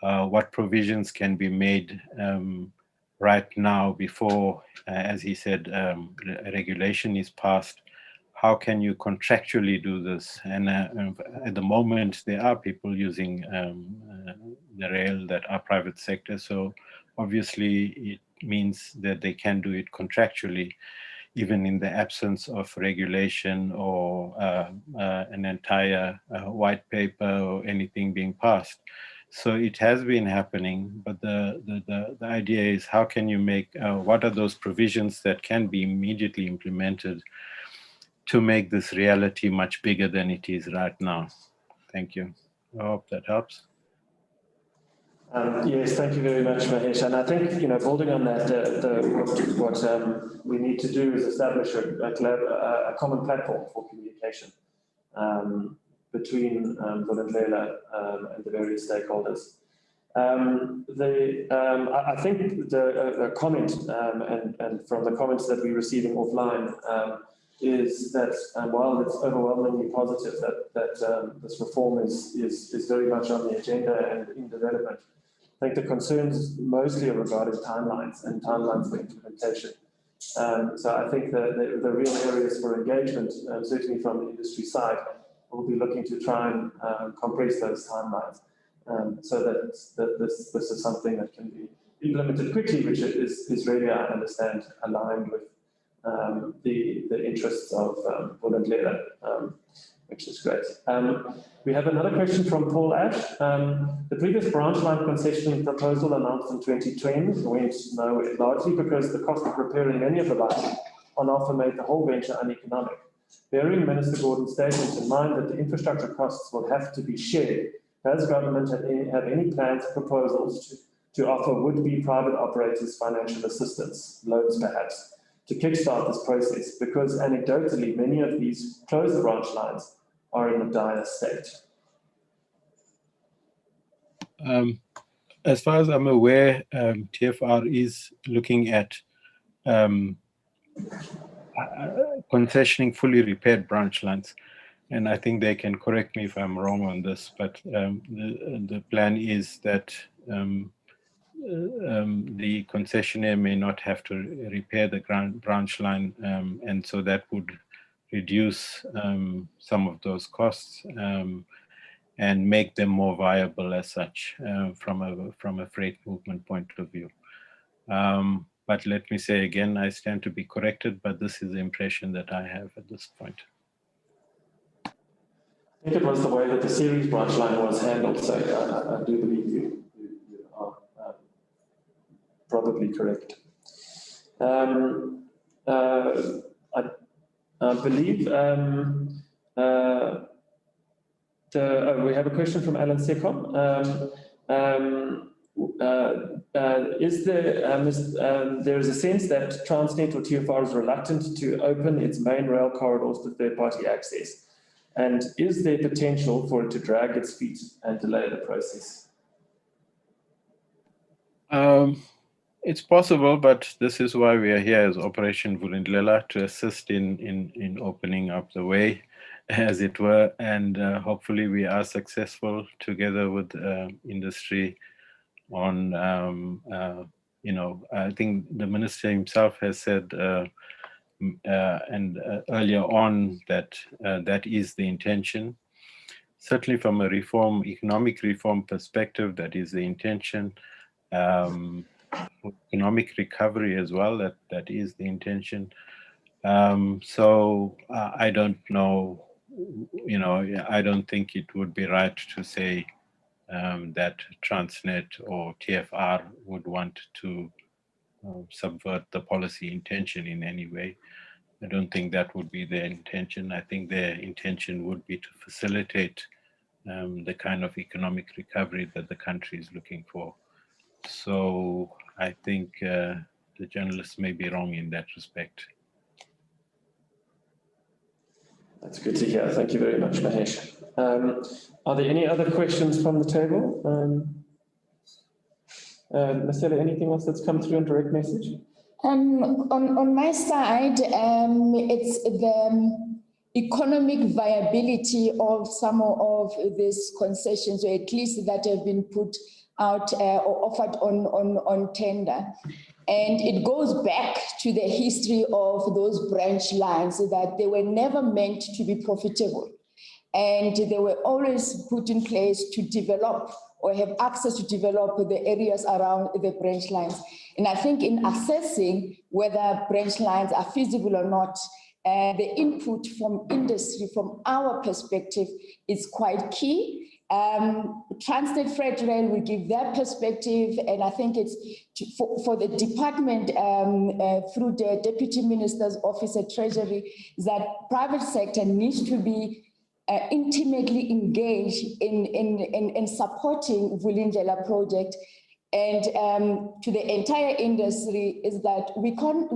what provisions can be made right now before, as he said, a regulation is passed. How can you contractually do this? And at the moment, there are people using the rail that are private sector. So obviously, it means that they can do it contractually, even in the absence of regulation or an entire white paper or anything being passed. So it has been happening, but the idea is, how can you make, what are those provisions that can be immediately implemented to make this reality much bigger than it is right now? Thank you. I hope that helps. Yes, thank you very much, Mahesh. And I think, building on that, what we need to do is establish a common platform for communication between Vulindlela and the various stakeholders. I think the comment, and from the comments that we're receiving offline, is that while it's overwhelmingly positive that this reform is very much on the agenda and in development, I think the concerns mostly are regarding timelines and timelines for implementation. So I think the real areas for engagement, certainly from the industry side, we'll be looking to try and compress those timelines so that this is something that can be implemented quickly, which is really, I understand, aligned with the interests of Vulindlela, which is great. We have another question from Paul Ash. The previous branch line concession proposal announced in 2020 went nowhere, largely because the cost of repairing many of the lines on offer made the whole venture uneconomic. Bearing Minister Gordon's statement in mind that the infrastructure costs will have to be shared, does government have any plans or proposals to offer would-be private operators financial assistance, loans perhaps, to kickstart this process? Because anecdotally, many of these closed branch lines are in a dire state. As far as I'm aware, TFR is looking at concessioning fully repaired branch lines. And I think they can correct me if I'm wrong on this, but the plan is that the concessionaire may not have to repair the branch line, and so that would reduce some of those costs and make them more viable as such from a freight movement point of view. But let me say again, I stand to be corrected, but this is the impression that I have at this point. I think it was the way that the series branch line was handled, so I do believe you are probably correct. I believe we have a question from Alan Secom. There is a sense that Transnet or TFR is reluctant to open its main rail corridors to third-party access. And is there potential for it to drag its feet and delay the process? It's possible, but this is why we are here as Operation Vulindlela, to assist in opening up the way, as it were, and hopefully we are successful together with industry on, I think the minister himself has said earlier on that that is the intention. Certainly from a economic reform perspective, that is the intention. Economic recovery as well, that is the intention. So I don't know, I don't think it would be right to say that Transnet or TFR would want to subvert the policy intention in any way. I don't think that would be their intention. I think their intention would be to facilitate the kind of economic recovery that the country is looking for. So I think the journalists may be wrong in that respect. That's good to hear. Thank you very much, Mahesh. Are there any other questions from the table? Marcella, anything else that's come through on direct message? On my side, it's the economic viability of some of these concessions, or at least that have been put out or offered on tender. And it goes back to the history of those branch lines, that they were never meant to be profitable. And they were always put in place to develop or have access to develop the areas around the branch lines. And I think in assessing whether branch lines are feasible or not, the input from industry, from our perspective, is quite key. Transnet Freight Rail will give their perspective, and I think it's for the department through the Deputy Minister's Office at Treasury, that private sector needs to be intimately engaged in supporting Vulindlela project, and to the entire industry is that we can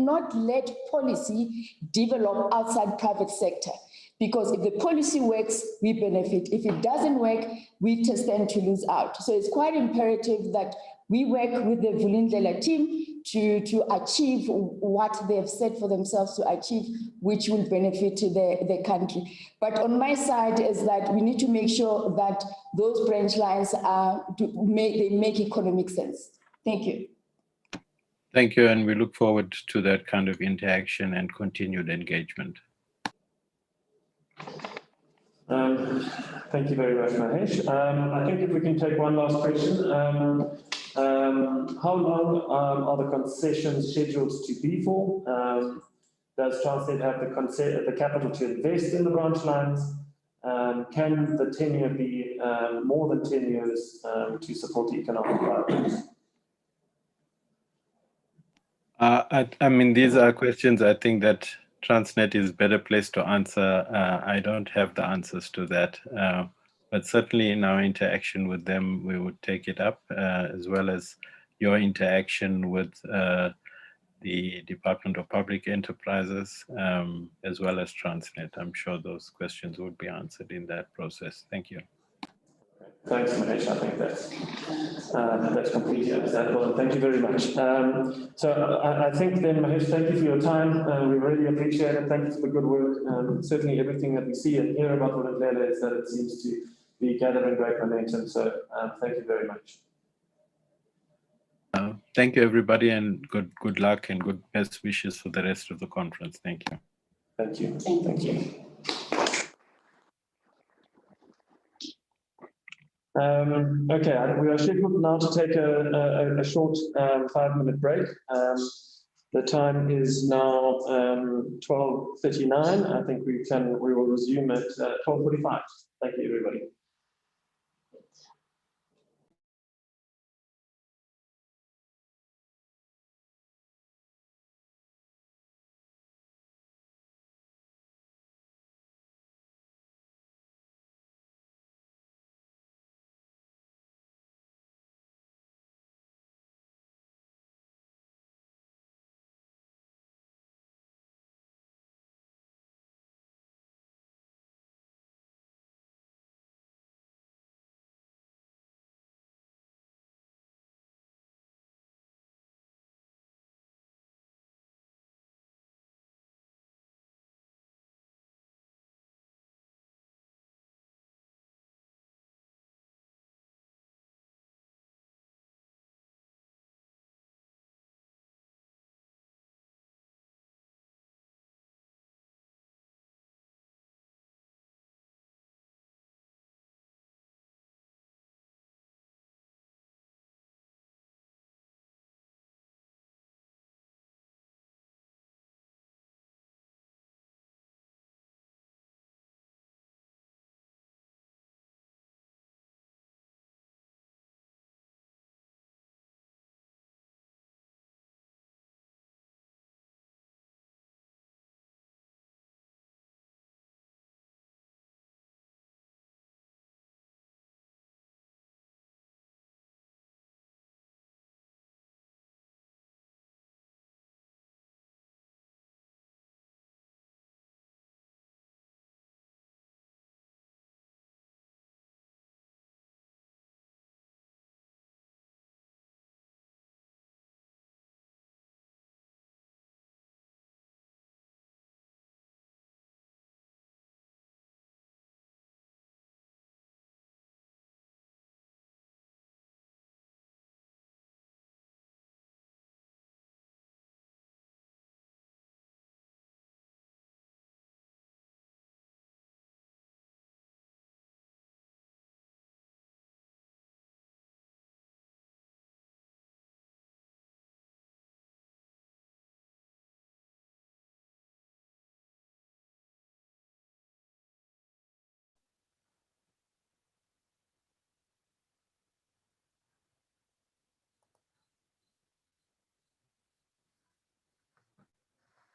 not let policy develop outside private sector. Because if the policy works, we benefit. If it doesn't work, we stand to lose out. So it's quite imperative that we work with the Vulindlela team to achieve what they've set for themselves to achieve, which will benefit the country. But on my side is that we need to make sure that those branch lines they make economic sense. Thank you. Thank you, and we look forward to that kind of interaction and continued engagement. Thank you very much, Mahesh. I think if we can take one last question. How long are the concessions scheduled to be for? Does Transnet have the capital to invest in the branch lines? Can the tenure be more than 10 years to support the economic development? I mean, these are questions I think that Transnet is better placed to answer. I don't have the answers to that, but certainly in our interaction with them, we would take it up, as well as your interaction with the Department of Public Enterprises, as well as Transnet. I'm sure those questions would be answered in that process. Thank you. Thanks, Mahesh. I think that's completely understandable. And thank you very much. So I think then, Mahesh, thank you for your time. We really appreciate it. Thank you for the good work. Certainly everything that we see and hear about Vulindlela is that it seems to be gathering great momentum. So thank you very much. Thank you, everybody, and good luck and good best wishes for the rest of the conference. Thank you. Thank you. Thank you. Okay, we are scheduled now to take a short 5-minute break. The time is now 12:39. I think we will resume at 12:45. Thank you, everybody.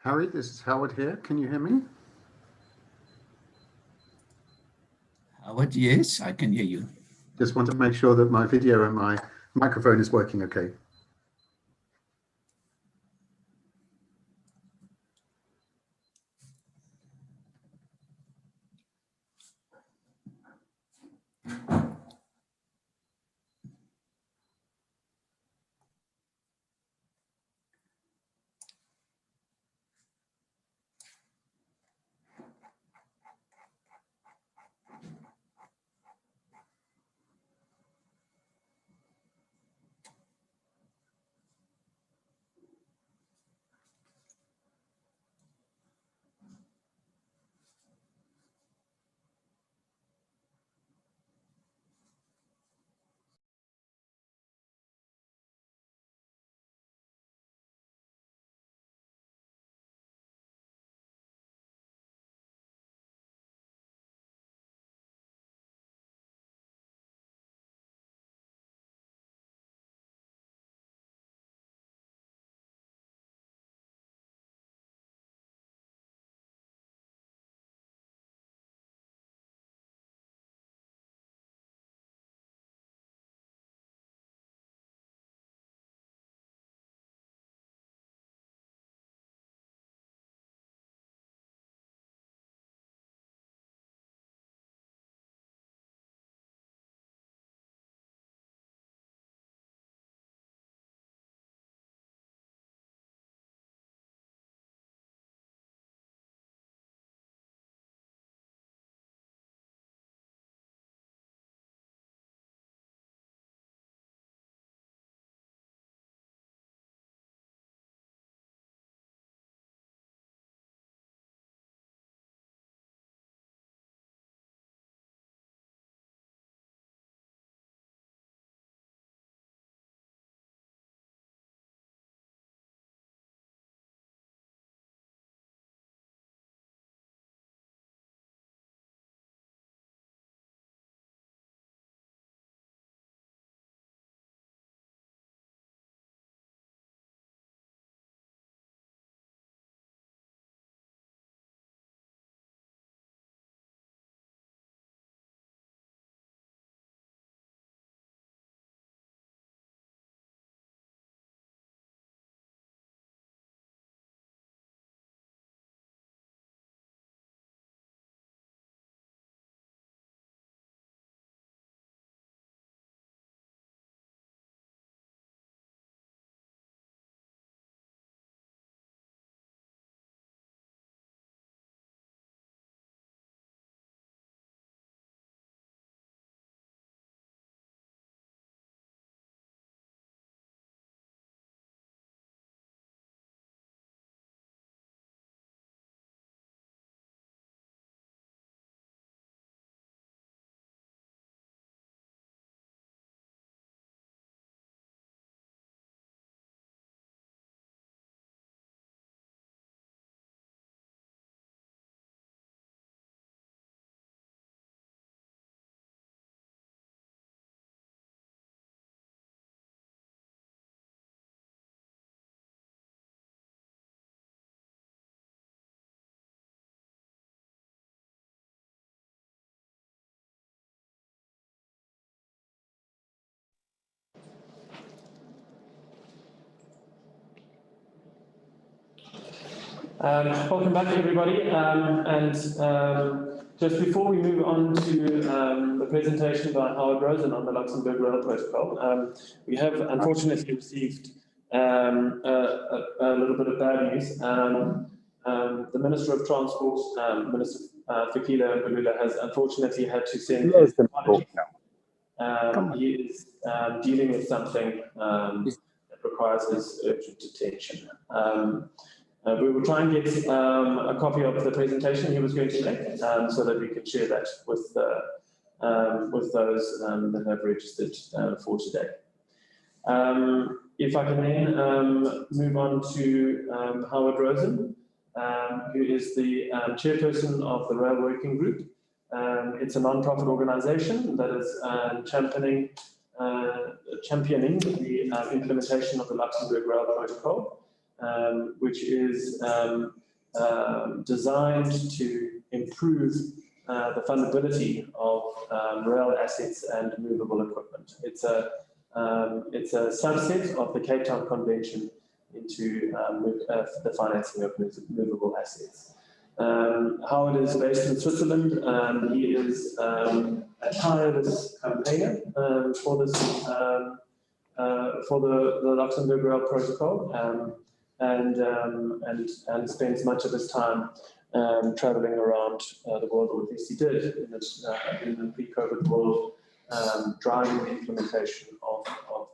Harry, this is Howard here. Can you hear me? Howard, yes, I can hear you. Just want to make sure that my video and my microphone is working okay. Welcome back, everybody. Just before we move on to the presentation by Howard Rosen on the Luxembourg Rail Protocol, we have unfortunately received a little bit of bad news. The Minister of Transport, Minister Fikile Mbalula, has unfortunately had to send his apologies. He is dealing with something that requires his urgent attention. We will try and get a copy of the presentation he was going to make so that we can share that with those that have registered for today. If I can then move on to Howard Rosen, who is the chairperson of the Rail Working Group. It's a non-profit organization that is championing the implementation of the Luxembourg Rail Protocol. which is designed to improve the fundability of rail assets and movable equipment. It's a subset of the Cape Town Convention into the financing of movable assets. How it is based in Switzerland, he is a tireless campaigner for this for the Luxembourg Rail Protocol, and spends much of his time traveling around the world, or at least he did in the pre-COVID world, driving the implementation of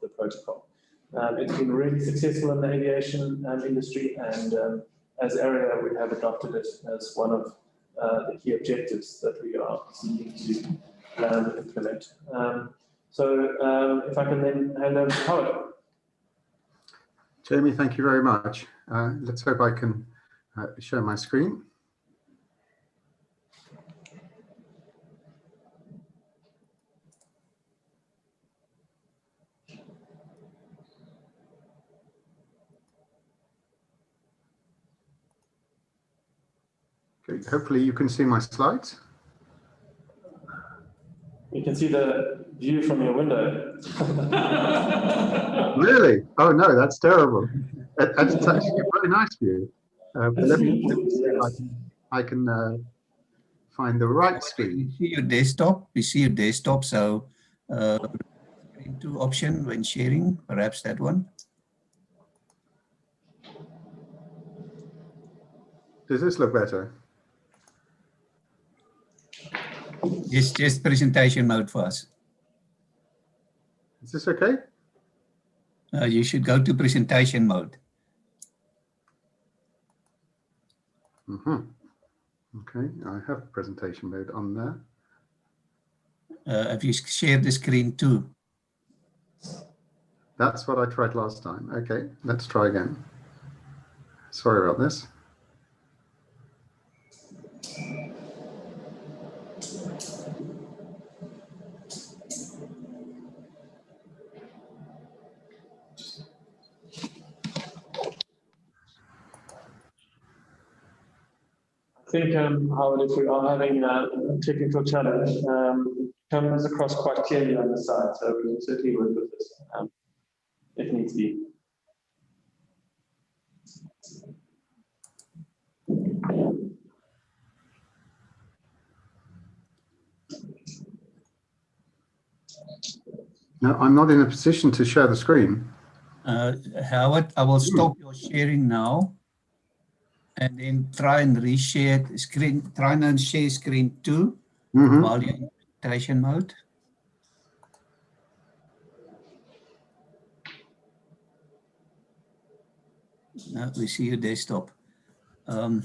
the protocol. It's been really successful in the aviation industry, and as ARIA, we have adopted it as one of the key objectives that we are seeking to implement. So if I can then hand over to Howard. Jamie, thank you very much. Let's hope I can share my screen. Okay, hopefully you can see my slides. You can see the view from your window. Really? Oh no, that's terrible. That's actually a very nice view. But let me see if I can find the right screen. We see your desktop. We see your desktop. So screen 2 option when sharing, perhaps that one. Does this look better? Yes, just presentation mode for us. Is this okay? You should go to presentation mode. Okay, I have presentation mode on there. Have you shared the screen too? That's what I tried last time. Okay, let's try again. Sorry about this. I think, Howard, if we are having a technical challenge, it comes across quite clearly on the side, so we will certainly work with this if needs be. No, I'm not in a position to share the screen. Howard, I will stop your sharing now. And then try and reshare the screen, try and share screen 2 while you're in presentation mode. Now we see your desktop. There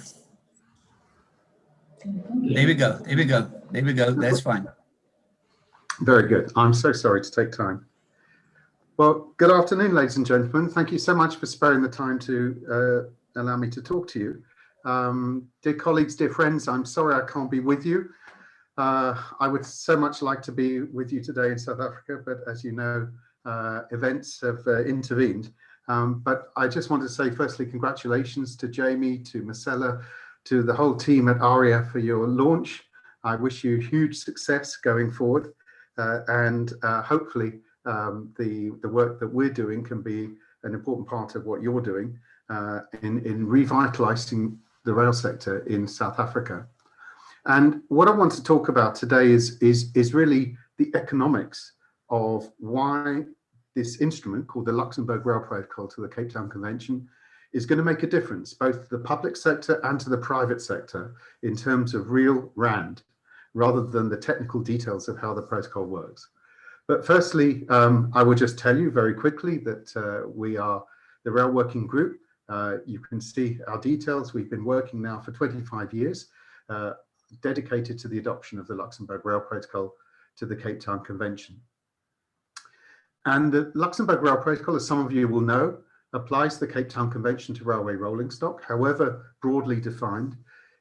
we go, there we go, there we go, that's fine. Very good. I'm so sorry to take time. Well, good afternoon, ladies and gentlemen. Thank you so much for sparing the time to allow me to talk to you. Dear colleagues, dear friends, I'm sorry I can't be with you. I would so much like to be with you today in South Africa, but as you know, events have intervened. But I just want to say firstly, congratulations to Jamie, to Marcella, to the whole team at ARIA for your launch. I wish you huge success going forward, and hopefully the work that we're doing can be an important part of what you're doing in revitalizing the rail sector in South Africa. And what I want to talk about today is really the economics of why this instrument called the Luxembourg Rail Protocol to the Cape Town Convention is going to make a difference, both to the public sector and to the private sector in terms of real RAND, rather than the technical details of how the protocol works. But firstly, I will just tell you very quickly that we are the Rail Working Group. You can see our details. We've been working now for 25 years, dedicated to the adoption of the Luxembourg Rail Protocol to the Cape Town Convention. And the Luxembourg Rail Protocol, as some of you will know, applies the Cape Town Convention to railway rolling stock. However broadly defined,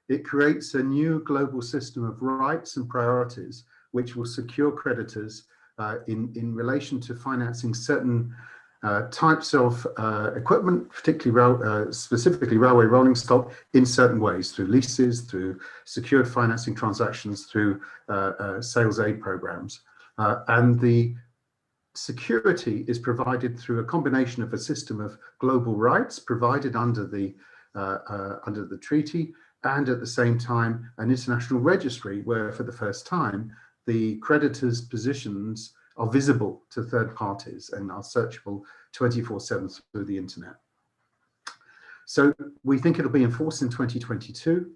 it creates a new global system of rights and priorities which will secure creditors in relation to financing certain types of equipment, particularly specifically railway rolling stock, in certain ways, through leases, through secured financing transactions, through sales aid programs. And the security is provided through a combination of a system of global rights provided under the treaty, and at the same time an international registry where for the first time the creditors' positions are visible to third parties and are searchable 24/7 through the internet. So we think it'll be enforced in 2022.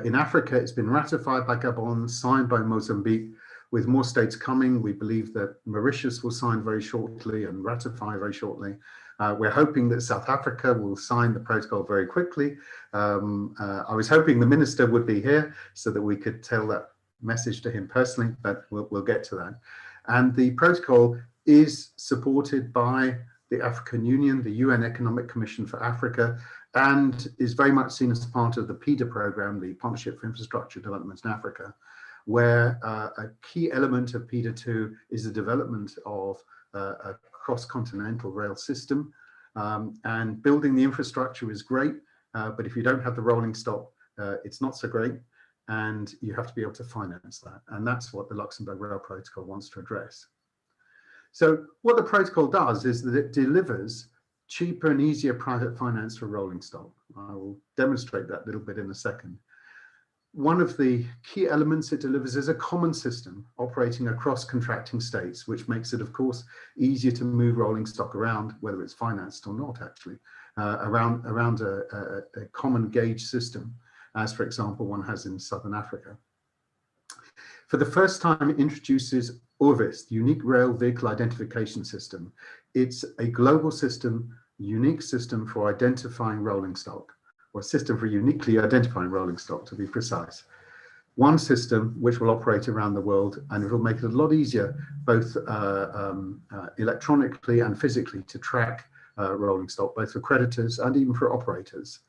In Africa, it's been ratified by Gabon, signed by Mozambique, with more states coming. We believe that Mauritius will sign very shortly and ratify very shortly. We're hoping that South Africa will sign the protocol very quickly. I was hoping the minister would be here so that we could tell that message to him personally, but we'll get to that. And the protocol is supported by the African Union, the UN Economic Commission for Africa, and is very much seen as part of the PIDA program, the Partnership for Infrastructure Development in Africa, where a key element of PIDA 2 is the development of a cross-continental rail system. And building the infrastructure is great, but if you don't have the rolling stock, it's not so great, and you have to be able to finance that. And that's what the Luxembourg Rail Protocol wants to address. So what the protocol does is that it delivers cheaper and easier private finance for rolling stock. I will demonstrate that a little bit in a second. One of the key elements it delivers is a common system operating across contracting states, which makes it, of course, easier to move rolling stock around, whether it's financed or not, actually, around a common gauge system, as, for example, one has in Southern Africa. For the first time, it introduces ORVIS, the Unique Rail Vehicle Identification System. It's a global system, unique system for identifying rolling stock, or a system for uniquely identifying rolling stock, to be precise. One system which will operate around the world, and it will make it a lot easier, both electronically and physically, to track rolling stock, both for creditors and even for operators.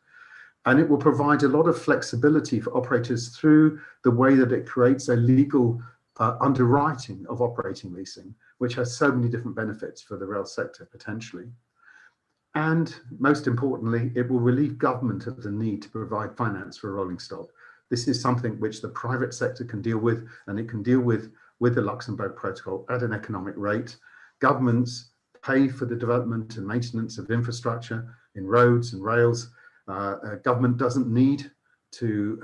And it will provide a lot of flexibility for operators through the way that it creates a legal underwriting of operating leasing, which has so many different benefits for the rail sector potentially. And most importantly, it will relieve government of the need to provide finance for rolling stock. This is something which the private sector can deal with, and it can deal with the Luxembourg Protocol at an economic rate. Governments pay for the development and maintenance of infrastructure in roads and rails. Government doesn't need to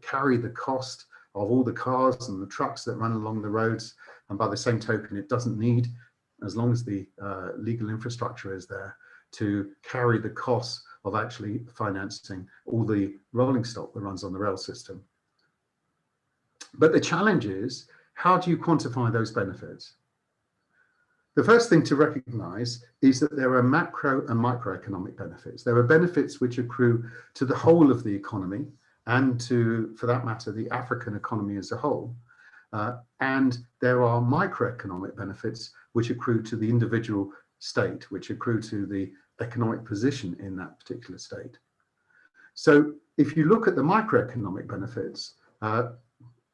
carry the cost of all the cars and the trucks that run along the roads. And by the same token, it doesn't need, as long as the legal infrastructure is there, to carry the costs of actually financing all the rolling stock that runs on the rail system. But the challenge is, how do you quantify those benefits? The first thing to recognize is that there are macro and microeconomic benefits. There are benefits which accrue to the whole of the economy and to, for that matter, the African economy as a whole. And there are microeconomic benefits which accrue to the individual state, which accrue to the economic position in that particular state. So if you look at the microeconomic benefits,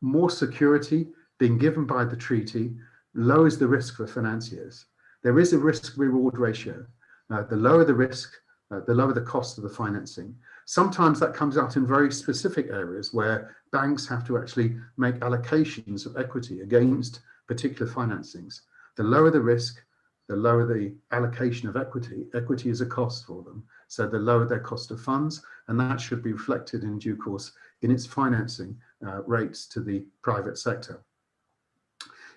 more security being given by the treaty lowers the risk for financiers. There is a risk-reward ratio. The lower the risk, the lower the cost of the financing. Sometimes that comes out in very specific areas where banks have to actually make allocations of equity against particular financings. The lower the risk, the lower the allocation of equity. Equity is a cost for them. So the lower their cost of funds, and that should be reflected in due course in its financing rates to the private sector.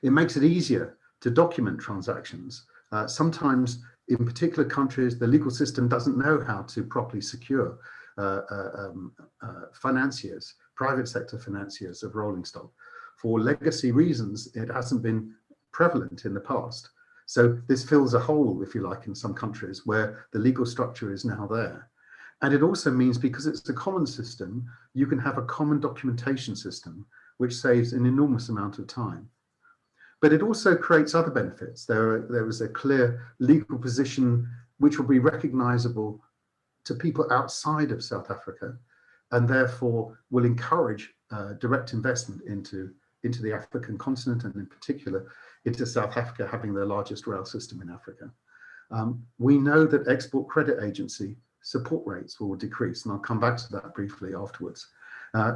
It makes it easier to document transactions. Sometimes in particular countries, the legal system doesn't know how to properly secure financiers, private sector financiers of rolling stock. For legacy reasons, it hasn't been prevalent in the past. So this fills a hole, if you like, in some countries where the legal structure is now there. And it also means, because it's a common system, you can have a common documentation system, which saves an enormous amount of time. But it also creates other benefits. There is a clear legal position which will be recognizable to people outside of South Africa, and therefore will encourage direct investment into the African continent, and in particular into South Africa, having the largest rail system in Africa. We know that export credit agency support rates will decrease, and I'll come back to that briefly afterwards.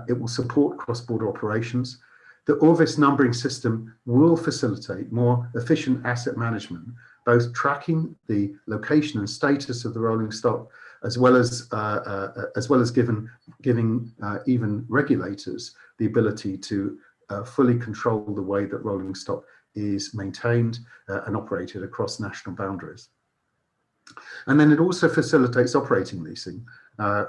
It will support cross-border operations. The Orvis numbering system will facilitate more efficient asset management, both tracking the location and status of the rolling stock, as well as giving even regulators the ability to fully control the way that rolling stock is maintained and operated across national boundaries. And then it also facilitates operating leasing,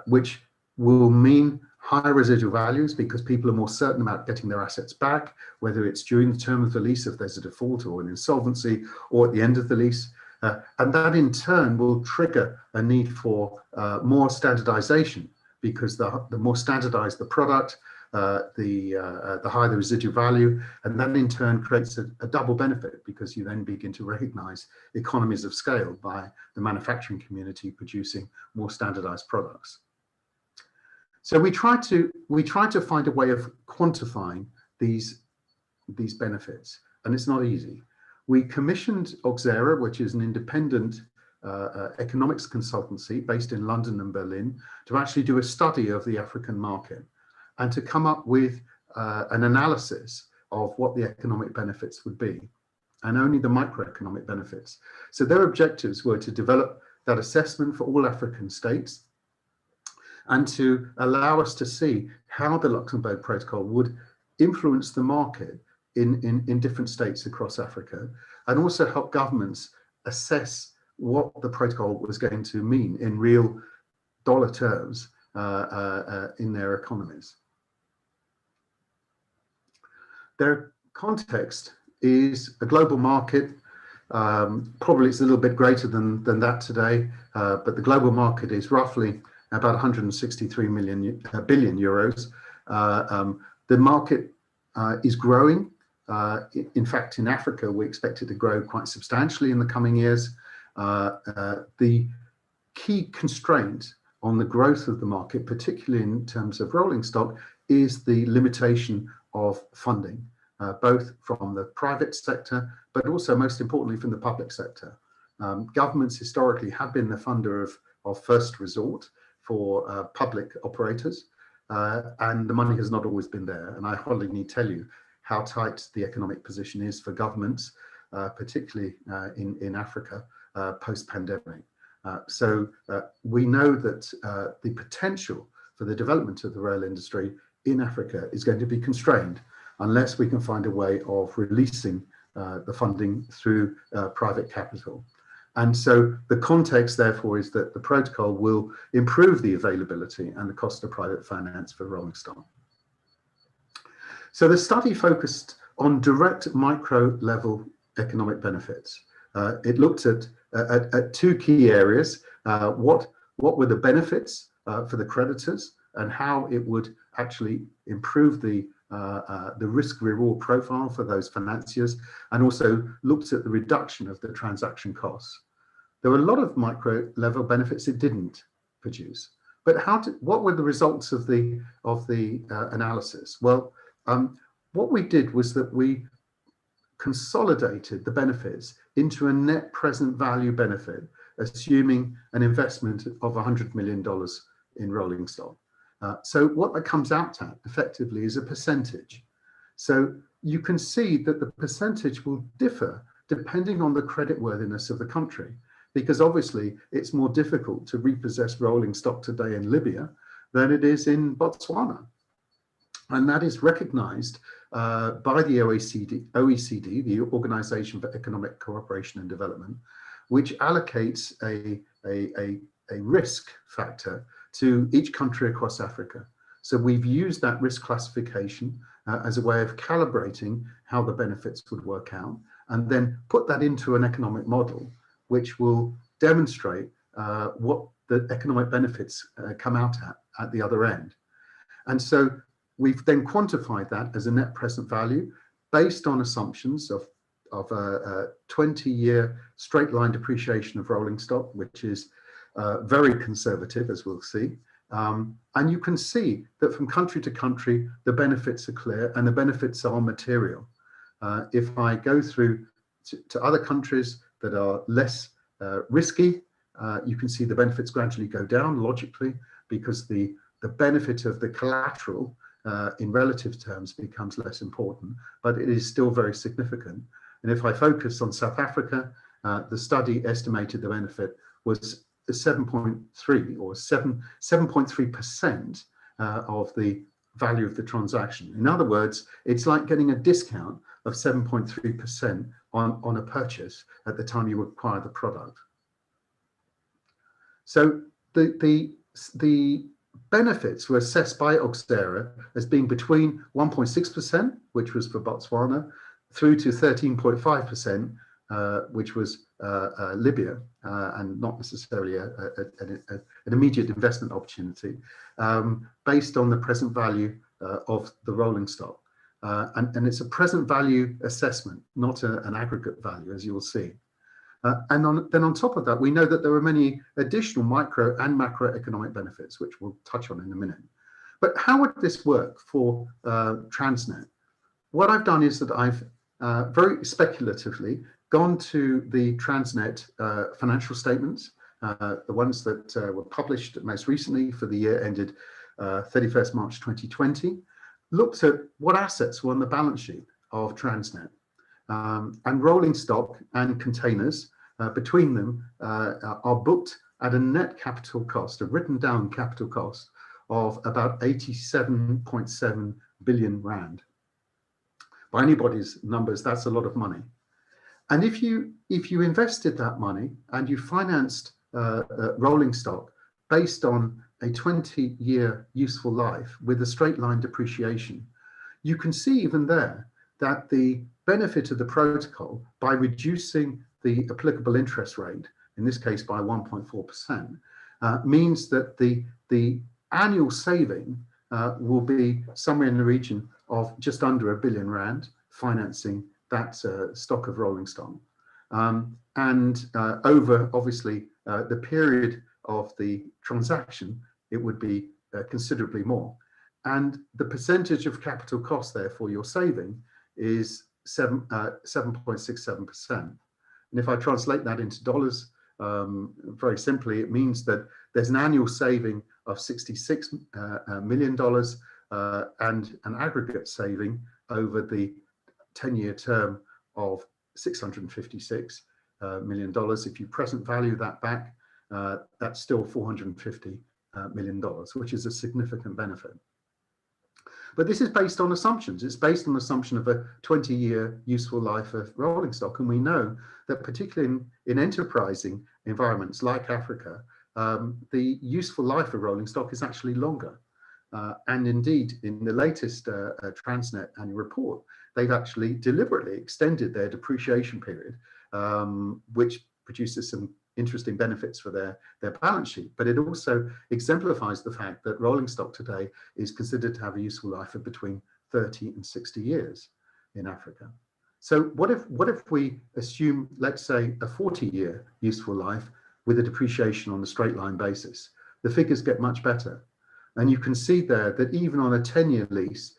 which will mean higher residual values because people are more certain about getting their assets back, whether it's during the term of the lease if there's a default or an insolvency, or at the end of the lease. And that in turn will trigger a need for more standardization, because the more standardized the product, the higher the residual value, and that in turn creates a double benefit, because you then begin to recognize economies of scale by the manufacturing community producing more standardized products. So we try to find a way of quantifying these benefits, and it's not easy. We commissioned Auxera, which is an independent economics consultancy based in London and Berlin, to actually do a study of the African market and to come up with an analysis of what the economic benefits would be, and only the microeconomic benefits. So their objectives were to develop that assessment for all African states and to allow us to see how the Luxembourg Protocol would influence the market in different states across Africa, and also help governments assess what the protocol was going to mean in real dollar terms in their economies. Their context is a global market. Probably it's a little bit greater than that today, but the global market is roughly about 163 billion euros. The market is growing. In fact, in Africa, we expect it to grow quite substantially in the coming years. The key constraint on the growth of the market, particularly in terms of rolling stock, is the limitation of funding, both from the private sector, but also most importantly from the public sector. Governments historically have been the funder of first resort for public operators, and the money has not always been there. And I hardly need tell you how tight the economic position is for governments, particularly in Africa, post-pandemic. So we know that the potential for the development of the rail industry in Africa is going to be constrained unless we can find a way of releasing the funding through private capital. And so the context, therefore, is that the protocol will improve the availability and the cost of private finance for rolling stock. So the study focused on direct micro-level economic benefits. It looked at two key areas. What were the benefits for the creditors, and how it would actually improve the risk-reward profile for those financiers, and also looked at the reduction of the transaction costs. There were a lot of micro-level benefits it didn't produce. But what were the results of the analysis? Well, what we did was that we consolidated the benefits into a net present value benefit, assuming an investment of $100 million in rolling stock. So what that comes out at effectively is a percentage. So you can see that the percentage will differ depending on the creditworthiness of the country, because obviously it's more difficult to repossess rolling stock today in Libya than it is in Botswana. And that is recognized by the OECD, the Organization for Economic Cooperation and Development, which allocates a risk factor to each country across Africa. So we've used that risk classification as a way of calibrating how the benefits would work out, and then put that into an economic model, which will demonstrate what the economic benefits come out at the other end. And so we've then quantified that as a net present value based on assumptions of a 20-year straight line depreciation of rolling stock, which is very conservative, as we'll see. And you can see that from country to country, the benefits are clear and the benefits are material. If I go through to other countries that are less risky, you can see the benefits gradually go down logically, because the benefit of the collateral in relative terms becomes less important, but it is still very significant. And if I focus on South Africa, the study estimated the benefit was 7.3 or 7.3% of the value of the transaction. In other words, it's like getting a discount of 7.3% on a purchase at the time you acquire the product. So the benefits were assessed by Oxera as being between 1.6%, which was for Botswana, through to 13.5%, which was Libya, and not necessarily an immediate investment opportunity, based on the present value of the rolling stock. And it's a present value assessment, not an aggregate value, as you will see. And then on top of that, we know that there are many additional micro and macroeconomic benefits, which we'll touch on in a minute. But how would this work for Transnet? What I've done is that I've very speculatively gone to the Transnet financial statements, the ones that were published most recently for the year ended 31st March 2020, looked at what assets were on the balance sheet of Transnet. And rolling stock and containers between them are booked at a net capital cost, a written down capital cost of about 87.7 billion rand. By anybody's numbers, that's a lot of money. And if you invested that money and you financed rolling stock based on a 20-year useful life with a straight line depreciation, you can see even there that the benefit of the protocol, by reducing the applicable interest rate, in this case by 1.4%, means that the annual saving will be somewhere in the region of just under £1 billion rand, financing that stock of rolling stock. And over, obviously, the period of the transaction, it would be considerably more. And the percentage of capital cost, therefore, you're saving is 7.67%. And if I translate that into dollars, very simply, it means that there's an annual saving of $66 million and an aggregate saving over the 10-year term of $656 million. If you present value that back, that's still $450 million, which is a significant benefit. But this is based on assumptions. It's based on the assumption of a 20-year useful life of rolling stock. And we know that particularly in enterprising environments like Africa, the useful life of rolling stock is actually longer. And indeed, in the latest Transnet annual report, they've actually deliberately extended their depreciation period, which produces some interesting benefits for their balance sheet. But it also exemplifies the fact that rolling stock today is considered to have a useful life of between 30 and 60 years in Africa. So what if we assume, let's say, a 40-year useful life with a depreciation on a straight line basis? The figures get much better. And you can see there that even on a 10-year lease,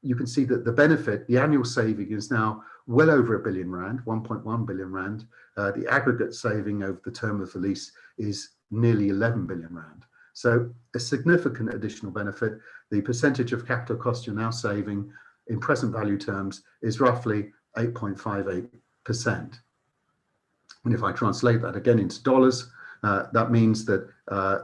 you can see that the benefit, the annual saving, is now well over £1 billion rand, 1.1 billion rand. The aggregate saving over the term of the lease is nearly 11 billion rand. So a significant additional benefit. The percentage of capital cost you're now saving in present value terms is roughly 8.58%. And if I translate that again into dollars, that means that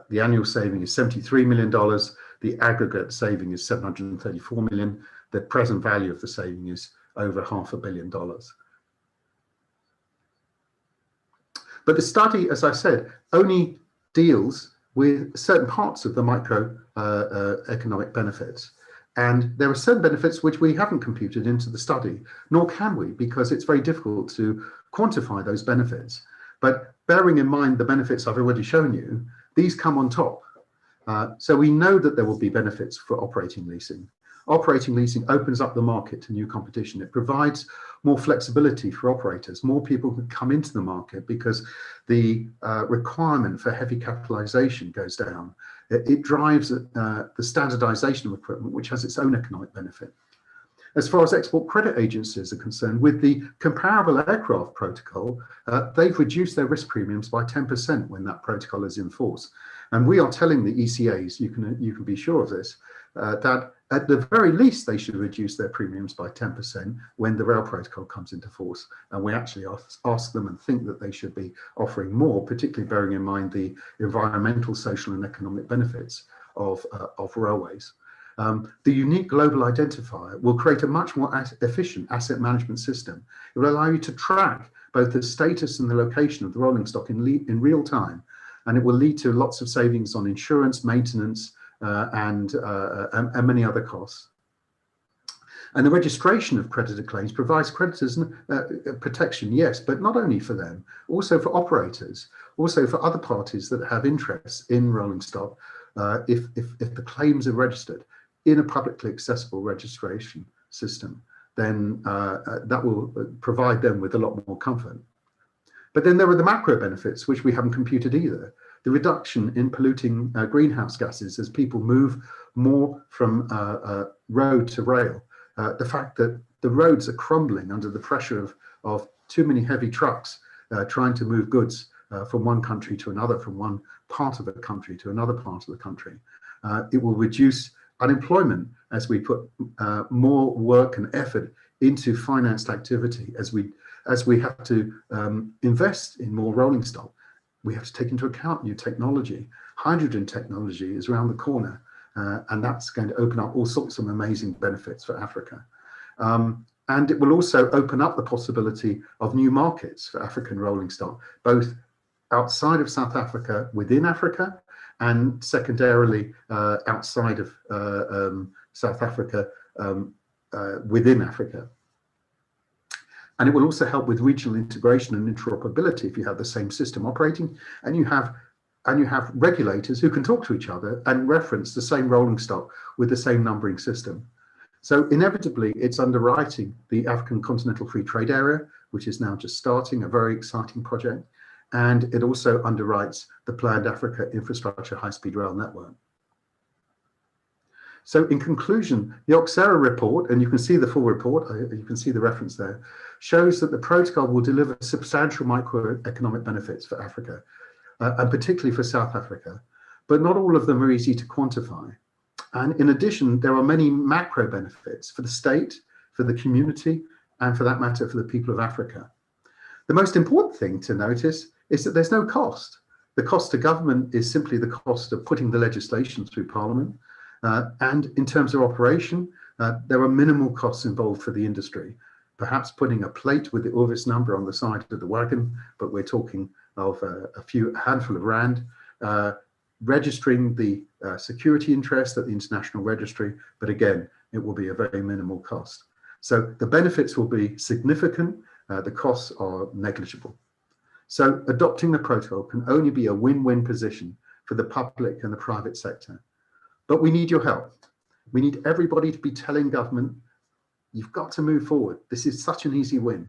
the annual saving is $73 million. The aggregate saving is $734 million. The present value of the saving is over $500 million. But the study, as I said, only deals with certain parts of the micro economic benefits. And there are certain benefits which we haven't computed into the study, nor can we, because it's very difficult to quantify those benefits. But bearing in mind the benefits I've already shown you, these come on top. So we know that there will be benefits for operating leasing. Operating leasing opens up the market to new competition. It provides more flexibility for operators. More people can come into the market because the requirement for heavy capitalization goes down. It drives the standardization of equipment, which has its own economic benefit. As far as export credit agencies are concerned, with the comparable aircraft protocol, they've reduced their risk premiums by 10% when that protocol is in force. And we are telling the ECAs, you can be sure of this, that at the very least they should reduce their premiums by 10% when the rail protocol comes into force. And we actually ask them and think that they should be offering more, particularly bearing in mind the environmental, social and economic benefits of railways. The unique global identifier will create a much more efficient asset management system. It will allow you to track both the status and the location of the rolling stock in real time, and it will lead to lots of savings on insurance, maintenance, and many other costs. And the registration of creditor claims provides creditors protection, yes, but not only for them, also for operators, also for other parties that have interests in rolling stock, if the claims are registered in a publicly accessible registration system, then that will provide them with a lot more comfort. But then there are the macro benefits, which we haven't computed either. The reduction in polluting greenhouse gases as people move more from road to rail. The fact that the roads are crumbling under the pressure of too many heavy trucks trying to move goods from one country to another, from one part of the country to another part of the country. It will reduce unemployment as we put more work and effort into financed activity, as we have to invest in more rolling stock. We have to take into account new technology. Hydrogen technology is around the corner, and that's going to open up all sorts of amazing benefits for Africa. And it will also open up the possibility of new markets for African rolling stock, both outside of South Africa, within Africa, and secondarily outside of South Africa, within Africa. And it will also help with regional integration and interoperability if you have the same system operating and you have regulators who can talk to each other and reference the same rolling stock with the same numbering system. So inevitably, it's underwriting the African Continental Free Trade Area, which is now just starting, a very exciting project. And it also underwrites the planned Africa Infrastructure High-Speed Rail Network. So in conclusion, the Oxera report, and you can see the full report, you can see the reference there, shows that the protocol will deliver substantial microeconomic benefits for Africa, and particularly for South Africa, but not all of them are easy to quantify. And in addition, there are many macro benefits for the state, for the community, and for that matter, for the people of Africa. The most important thing to notice is that there's no cost. The cost to government is simply the cost of putting the legislation through Parliament. And in terms of operation, there are minimal costs involved for the industry. Perhaps putting a plate with the Orvis number on the side of the wagon, but we're talking of a handful of rand. Registering the security interest at the international registry, but again, it will be a very minimal cost. So the benefits will be significant, the costs are negligible. So adopting the protocol can only be a win-win position for the public and the private sector. But we need your help. We need everybody to be telling government, you've got to move forward. This is such an easy win.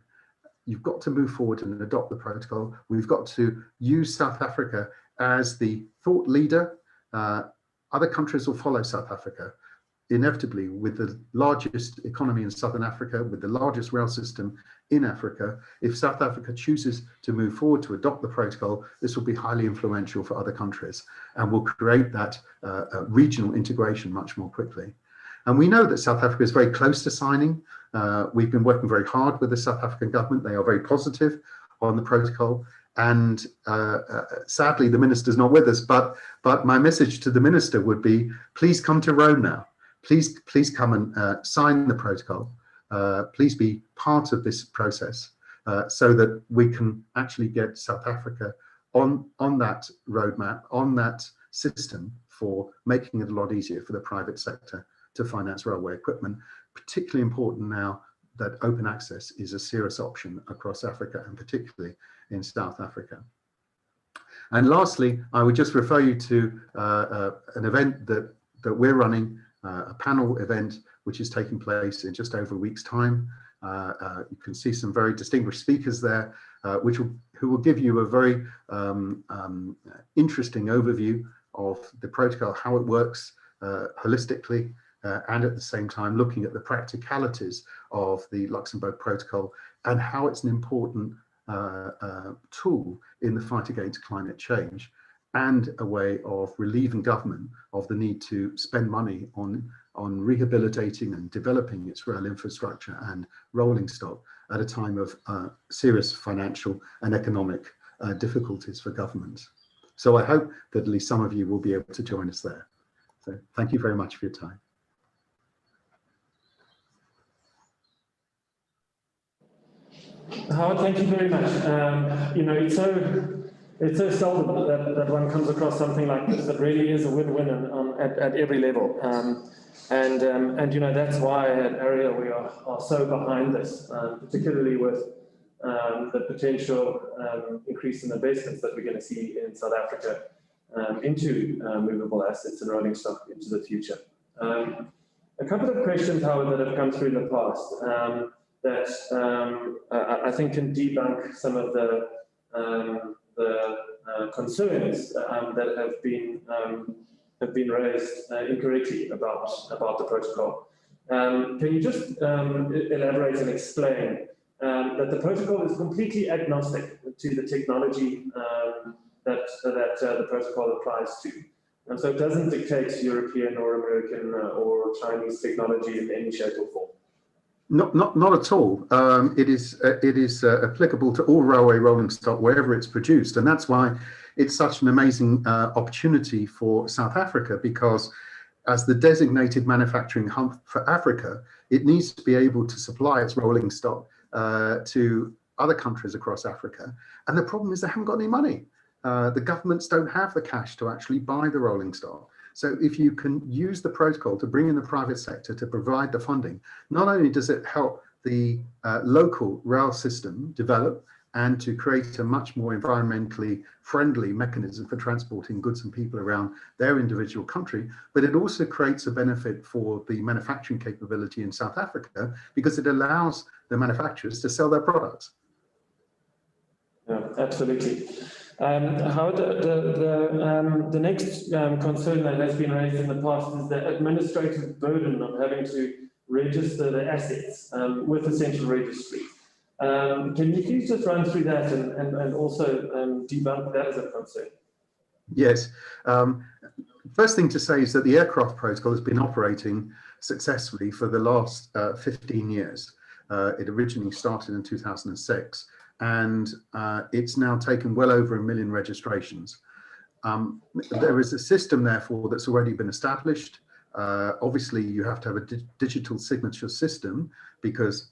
You've got to move forward and adopt the protocol. We've got to use South Africa as the thought leader. Other countries will follow South Africa. Inevitably, with the largest economy in Southern Africa, with the largest rail system in Africa, if South Africa chooses to move forward to adopt the protocol, this will be highly influential for other countries and will create that regional integration much more quickly. And we know that South Africa is very close to signing. We've been working very hard with the South African government. They are very positive on the protocol. And sadly, the minister's not with us, but my message to the minister would be, please come to Rome now. Please come and sign the protocol. Please be part of this process so that we can actually get South Africa on that roadmap, on that system for making it a lot easier for the private sector to finance railway equipment, particularly important now that open access is a serious option across Africa and particularly in South Africa. And lastly, I would just refer you to an event that we're running, a panel event, which is taking place in just over a week's time. You can see some very distinguished speakers there, who will give you a very interesting overview of the protocol, how it works holistically, and at the same time looking at the practicalities of the Luxembourg Protocol and how it's an important tool in the fight against climate change, and a way of relieving government of the need to spend money on rehabilitating and developing its rail infrastructure and rolling stock at a time of serious financial and economic difficulties for governments. So I hope that at least some of you will be able to join us there. So thank you very much for your time. Howard, thank you very much. You know, it's so seldom that one comes across something like this that really is a win-win at every level. And you know, that's why at ARIA we are so behind this, particularly with the potential increase in investments that we're going to see in South Africa into movable assets and rolling stock into the future. A couple of questions, Howard, that have come through in the past that I think can debunk some of the concerns that have been raised incorrectly about the protocol. Can you just elaborate and explain that the protocol is completely agnostic to the technology that the protocol applies to, and so it doesn't dictate European or American or Chinese technology in any shape or form? Not at all. It is applicable to all railway rolling stock wherever it's produced, and that's why it's such an amazing opportunity for South Africa, because as the designated manufacturing hub for Africa, it needs to be able to supply its rolling stock to other countries across Africa. And the problem is they haven't got any money. The governments don't have the cash to actually buy the rolling stock. So if you can use the protocol to bring in the private sector to provide the funding, not only does it help the local rail system develop and to create a much more environmentally friendly mechanism for transporting goods and people around their individual country, but it also creates a benefit for the manufacturing capability in South Africa, because it allows the manufacturers to sell their products. Yeah, absolutely. How the next concern that has been raised in the past is the administrative burden of having to register the assets with the central registry. Can you please just run through that and also debunk that as a concern? Yes. First thing to say is that the aircraft protocol has been operating successfully for the last 15 years. It originally started in 2006. And it's now taken well over 1 million registrations. There is a system, therefore, that's already been established. Obviously, you have to have a digital signature system, because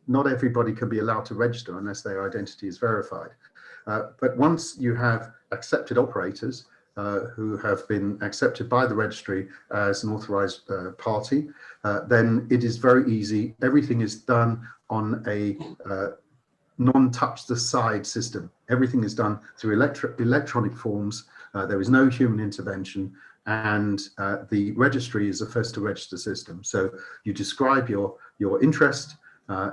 not everybody can be allowed to register unless their identity is verified. But once you have accepted operators who have been accepted by the registry as an authorized party, then it is very easy. Everything is done on a non-touch the side system. Everything is done through electronic forms. There is no human intervention, and the registry is the first to register system. So you describe your interest,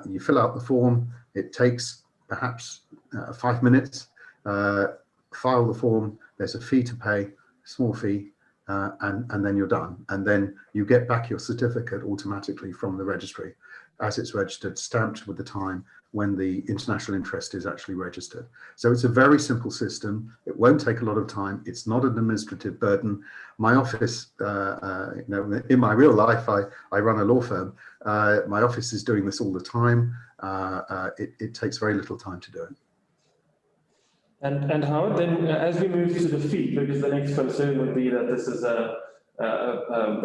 you fill out the form. It takes perhaps 5 minutes. File the form. There's a fee to pay, small fee, and then you're done. And then you get back your certificate automatically from the registry as it's registered, stamped with the time when the international interest is actually registered. So it's a very simple system. It won't take a lot of time. It's not an administrative burden. My office, you know, in my real life, I run a law firm. My office is doing this all the time. It takes very little time to do it. And Howard, then as we move to the fee, because the next concern would be that this is that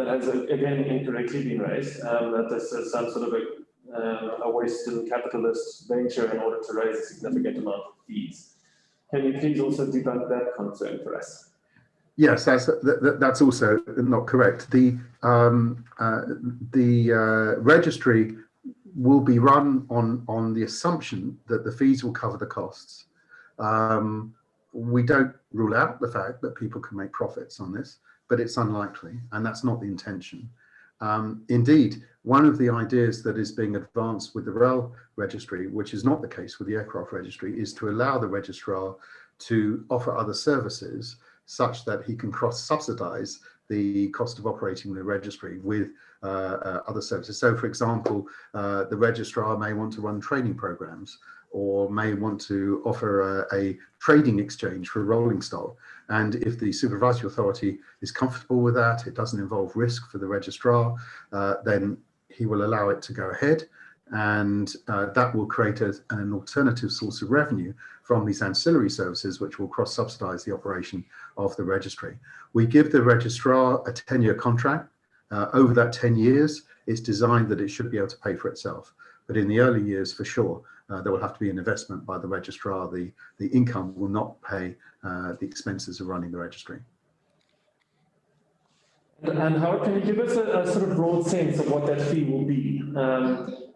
has again incorrectly been raised, that this is some sort of a Western capitalist venture in order to raise a significant amount of fees. Can you please also debunk that concern for us? Yes, that's also not correct. The registry will be run on the assumption that the fees will cover the costs. We don't rule out the fact that people can make profits on this, but it's unlikely, and that's not the intention. Indeed, one of the ideas that is being advanced with the rail registry, which is not the case with the aircraft registry, is to allow the registrar to offer other services such that he can cross-subsidize the cost of operating the registry with other services. So, for example, the registrar may want to run training programs, or may want to offer a trading exchange for rolling stock. And if the supervisory authority is comfortable with that, it doesn't involve risk for the registrar, then he will allow it to go ahead. And that will create an alternative source of revenue from these ancillary services, which will cross-subsidize the operation of the registry. We give the registrar a 10-year contract. Over that 10 years, it's designed that it should be able to pay for itself. But in the early years, for sure, there will have to be an investment by the registrar. The income will not pay the expenses of running the registry. And Howard, can you give us a sort of broad sense of what that fee will be?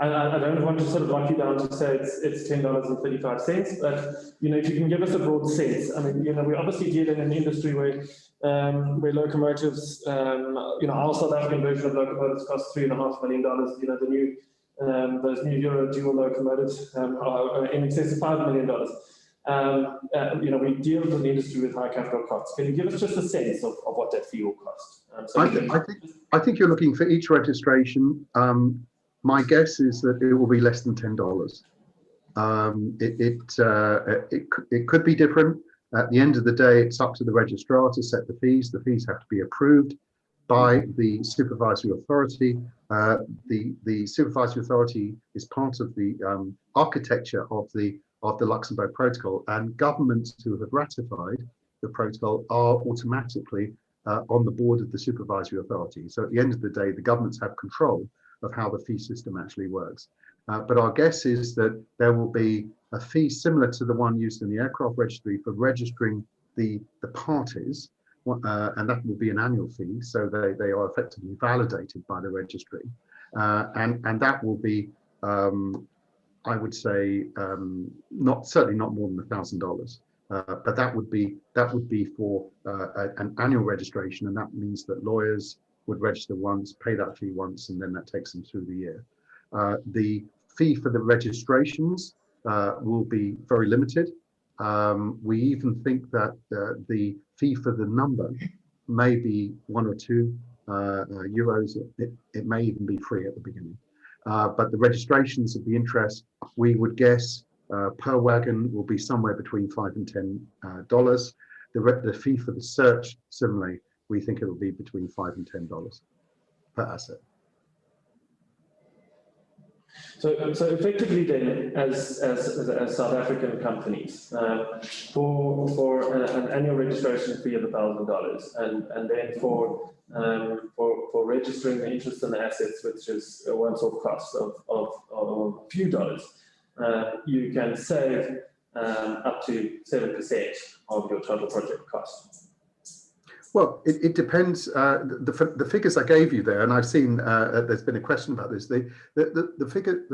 I don't want to sort of lock you down to say it's $10.35, but if you can give us a broad sense. I mean, we obviously deal in an industry where locomotives, our South African version of locomotives costs $3.5 million. The new those new Euro dual locomotives are in excess of $5 million. We deal with an industry with high capital costs. Can you give us just a sense of what that fee will cost? I think you're looking for each registration. My guess is that it will be less than $10. It could be different. At the end of the day, it's up to the registrar to set the fees. The fees have to be approved by the supervisory authority. The supervisory authority is part of the architecture of the Luxembourg Protocol, and governments who have ratified the protocol are automatically on the board of the supervisory authority. So at the end of the day, the governments have control of how the fee system actually works. But our guess is that there will be a fee similar to the one used in the aircraft registry for registering the parties, and that will be an annual fee. So they are effectively validated by the registry, and that will be, I would say, certainly not more than $1,000. But that would be for an annual registration, and that means that lawyers would register once, pay that fee once, and then that takes them through the year. The fee for the registrations will be very limited. We even think that the fee for the number may be €1 or €2. It may even be free at the beginning. But the registrations of the interest, we would guess, per wagon will be somewhere between $5 and $10. The fee for the search, similarly, we think it will be between $5 and $10 per asset. So effectively, then, as South African companies, for an annual registration fee of $1,000, and then for registering the interest in the assets, which is a once-off cost of a few dollars, you can save up to 7% of your total project cost. Well, it depends. The figures I gave you there, and I've seen there's been a question about this. The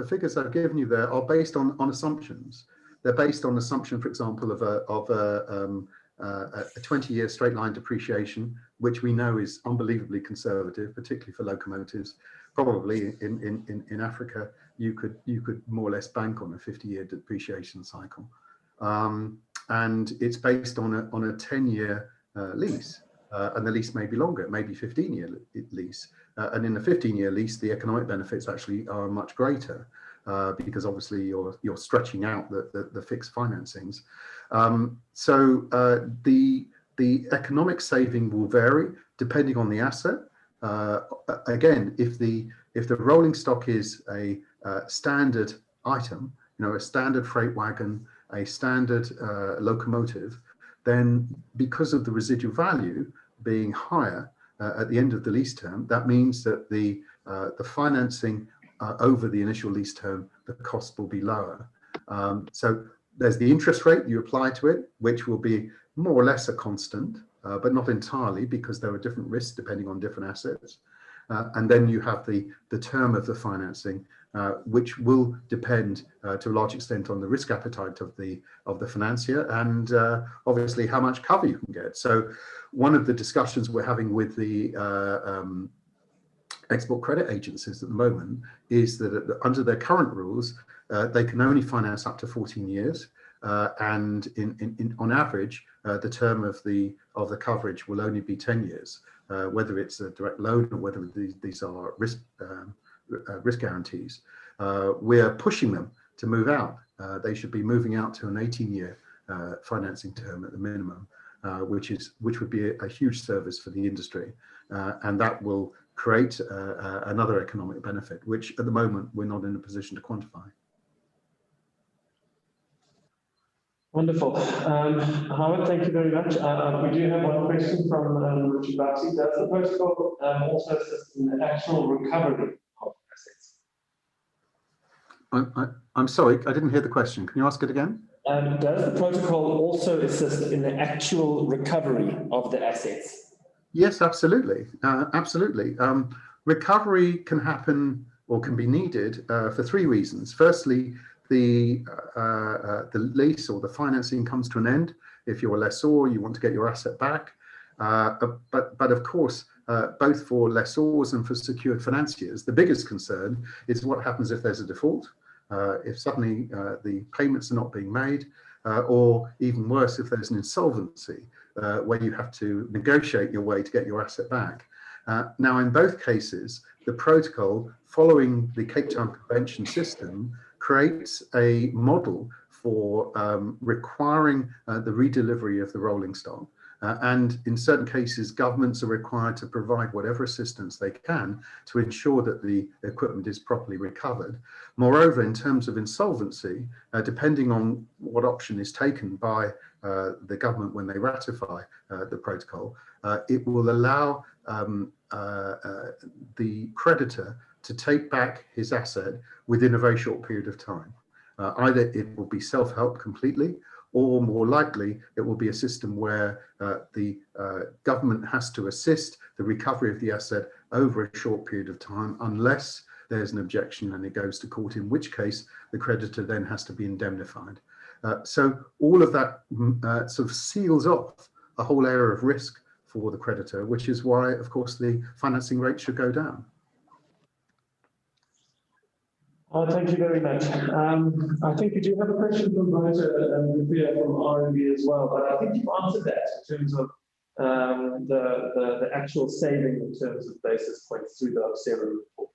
figures I've given you there are based on assumptions. They're based on assumption, for example, of a 20-year straight line depreciation, which we know is unbelievably conservative, particularly for locomotives. Probably in Africa, you could more or less bank on a 50-year depreciation cycle, and it's based on a 10-year lease. And the lease may be longer, it may be 15-year lease. And in a 15-year lease, the economic benefits actually are much greater because obviously you're stretching out the fixed financings. So the economic saving will vary depending on the asset. Again, if the rolling stock is a standard item, a standard freight wagon, a standard locomotive, then because of the residual value being higher at the end of the lease term, that means that the financing over the initial lease term, the cost will be lower. So there's the interest rate you apply to it, which will be more or less a constant, but not entirely, because there are different risks depending on different assets. And then you have the term of the financing, which will depend to a large extent on the risk appetite of the financier, and obviously how much cover you can get. So one of the discussions we're having with the export credit agencies at the moment is that under their current rules, they can only finance up to 14 years. And on average, the term of the coverage will only be 10 years. whether it's a direct loan or whether these are risk guarantees, we're pushing them to move out. They should be moving out to an 18-year financing term at the minimum, which would be a huge service for the industry, and that will create another economic benefit, which at the moment we're not in a position to quantify. Wonderful. Howard, thank you very much. We do have one question from Richard Baxi. Does the protocol also assist in the actual recovery of assets? I'm sorry, I didn't hear the question. Can you ask it again? Does the protocol also assist in the actual recovery of the assets? Yes, absolutely. Absolutely. Recovery can happen or can be needed for three reasons. Firstly, the lease or the financing comes to an end. If you're a lessor, you want to get your asset back. But of course, both for lessors and for secured financiers, the biggest concern is what happens if there's a default, if suddenly the payments are not being made, or even worse, if there's an insolvency where you have to negotiate your way to get your asset back. Now, in both cases, the protocol following the Cape Town Convention system creates a model for requiring the redelivery of the rolling stock. And in certain cases, governments are required to provide whatever assistance they can to ensure that the equipment is properly recovered. Moreover, in terms of insolvency, depending on what option is taken by the government when they ratify the protocol, it will allow the creditor to take back his asset within a very short period of time. Either it will be self-help completely, or more likely, it will be a system where the government has to assist the recovery of the asset over a short period of time, unless there's an objection and it goes to court, in which case the creditor then has to be indemnified. So all of that sort of seals off a whole area of risk for the creditor, which is why, of course, the financing rate should go down. Thank you very much. I think we do have a question from Rosa and from R&B as well, but I think you've answered that in terms of the actual saving in terms of basis points through the Observer report,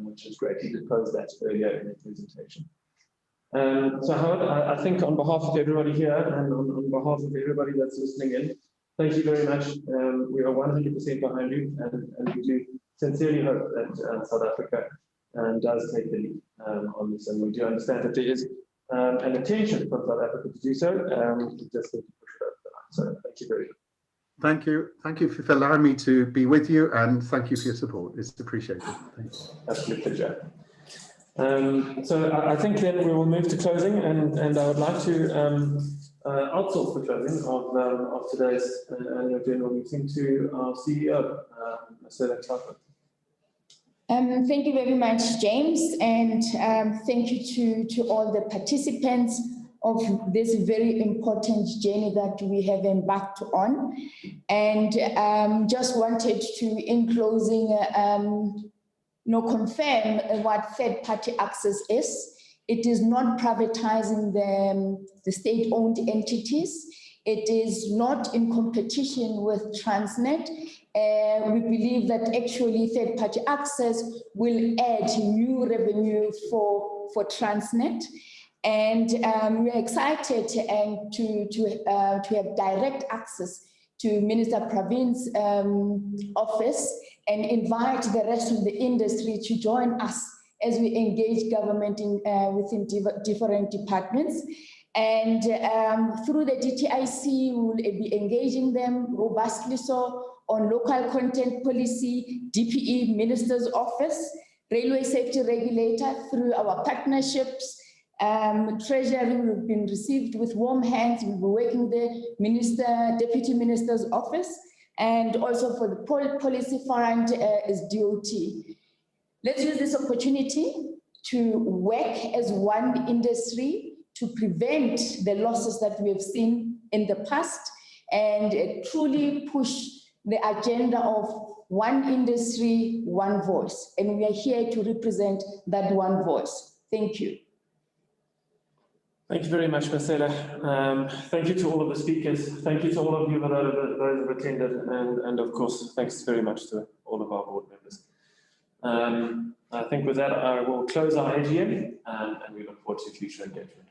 which is great. You proposed that earlier in the presentation. So Howard, I think on behalf of everybody here and on behalf of everybody that's listening in, thank you very much. We are 100% behind you, and we do sincerely hope that South Africa does take the lead on this, and we do understand that there is an intention from South Africa to do so. We just need to push it over the line. So thank you very much. Thank you. Thank you for allowing me to be with you, and thank you for your support. It's appreciated. Thank you. Absolute pleasure. So I think then we will move to closing, and I would like to outsource the closing of today's annual general meeting to our CEO, Mr. Tlhapane. Thank you very much, James, and thank you to all the participants of this very important journey that we have embarked on. And just wanted to, in closing, confirm what third-party access is. It is not privatizing the state-owned entities. It is not in competition with Transnet. We believe that actually third-party access will add new revenue for Transnet. And we're excited to have direct access to Minister Pravin's office and invite the rest of the industry to join us as we engage government within different departments. And through the DTIC, we will be engaging them robustly so on local content policy, DPE Minister's Office, Railway Safety Regulator, through our partnerships. Treasury will have been received with warm hands. We'll be working the Deputy Minister's Office, and also for the policy front is DOT. Let's use this opportunity to work as one industry to prevent the losses that we have seen in the past and truly push the agenda of one industry, one voice. And we are here to represent that one voice. Thank you. Thank you very much, Marcela. Thank you to all of the speakers. Thank you to all of you that have attended. And of course, thanks very much to all of our board members. I think with that, I will close our AGM and we look forward to future engagement.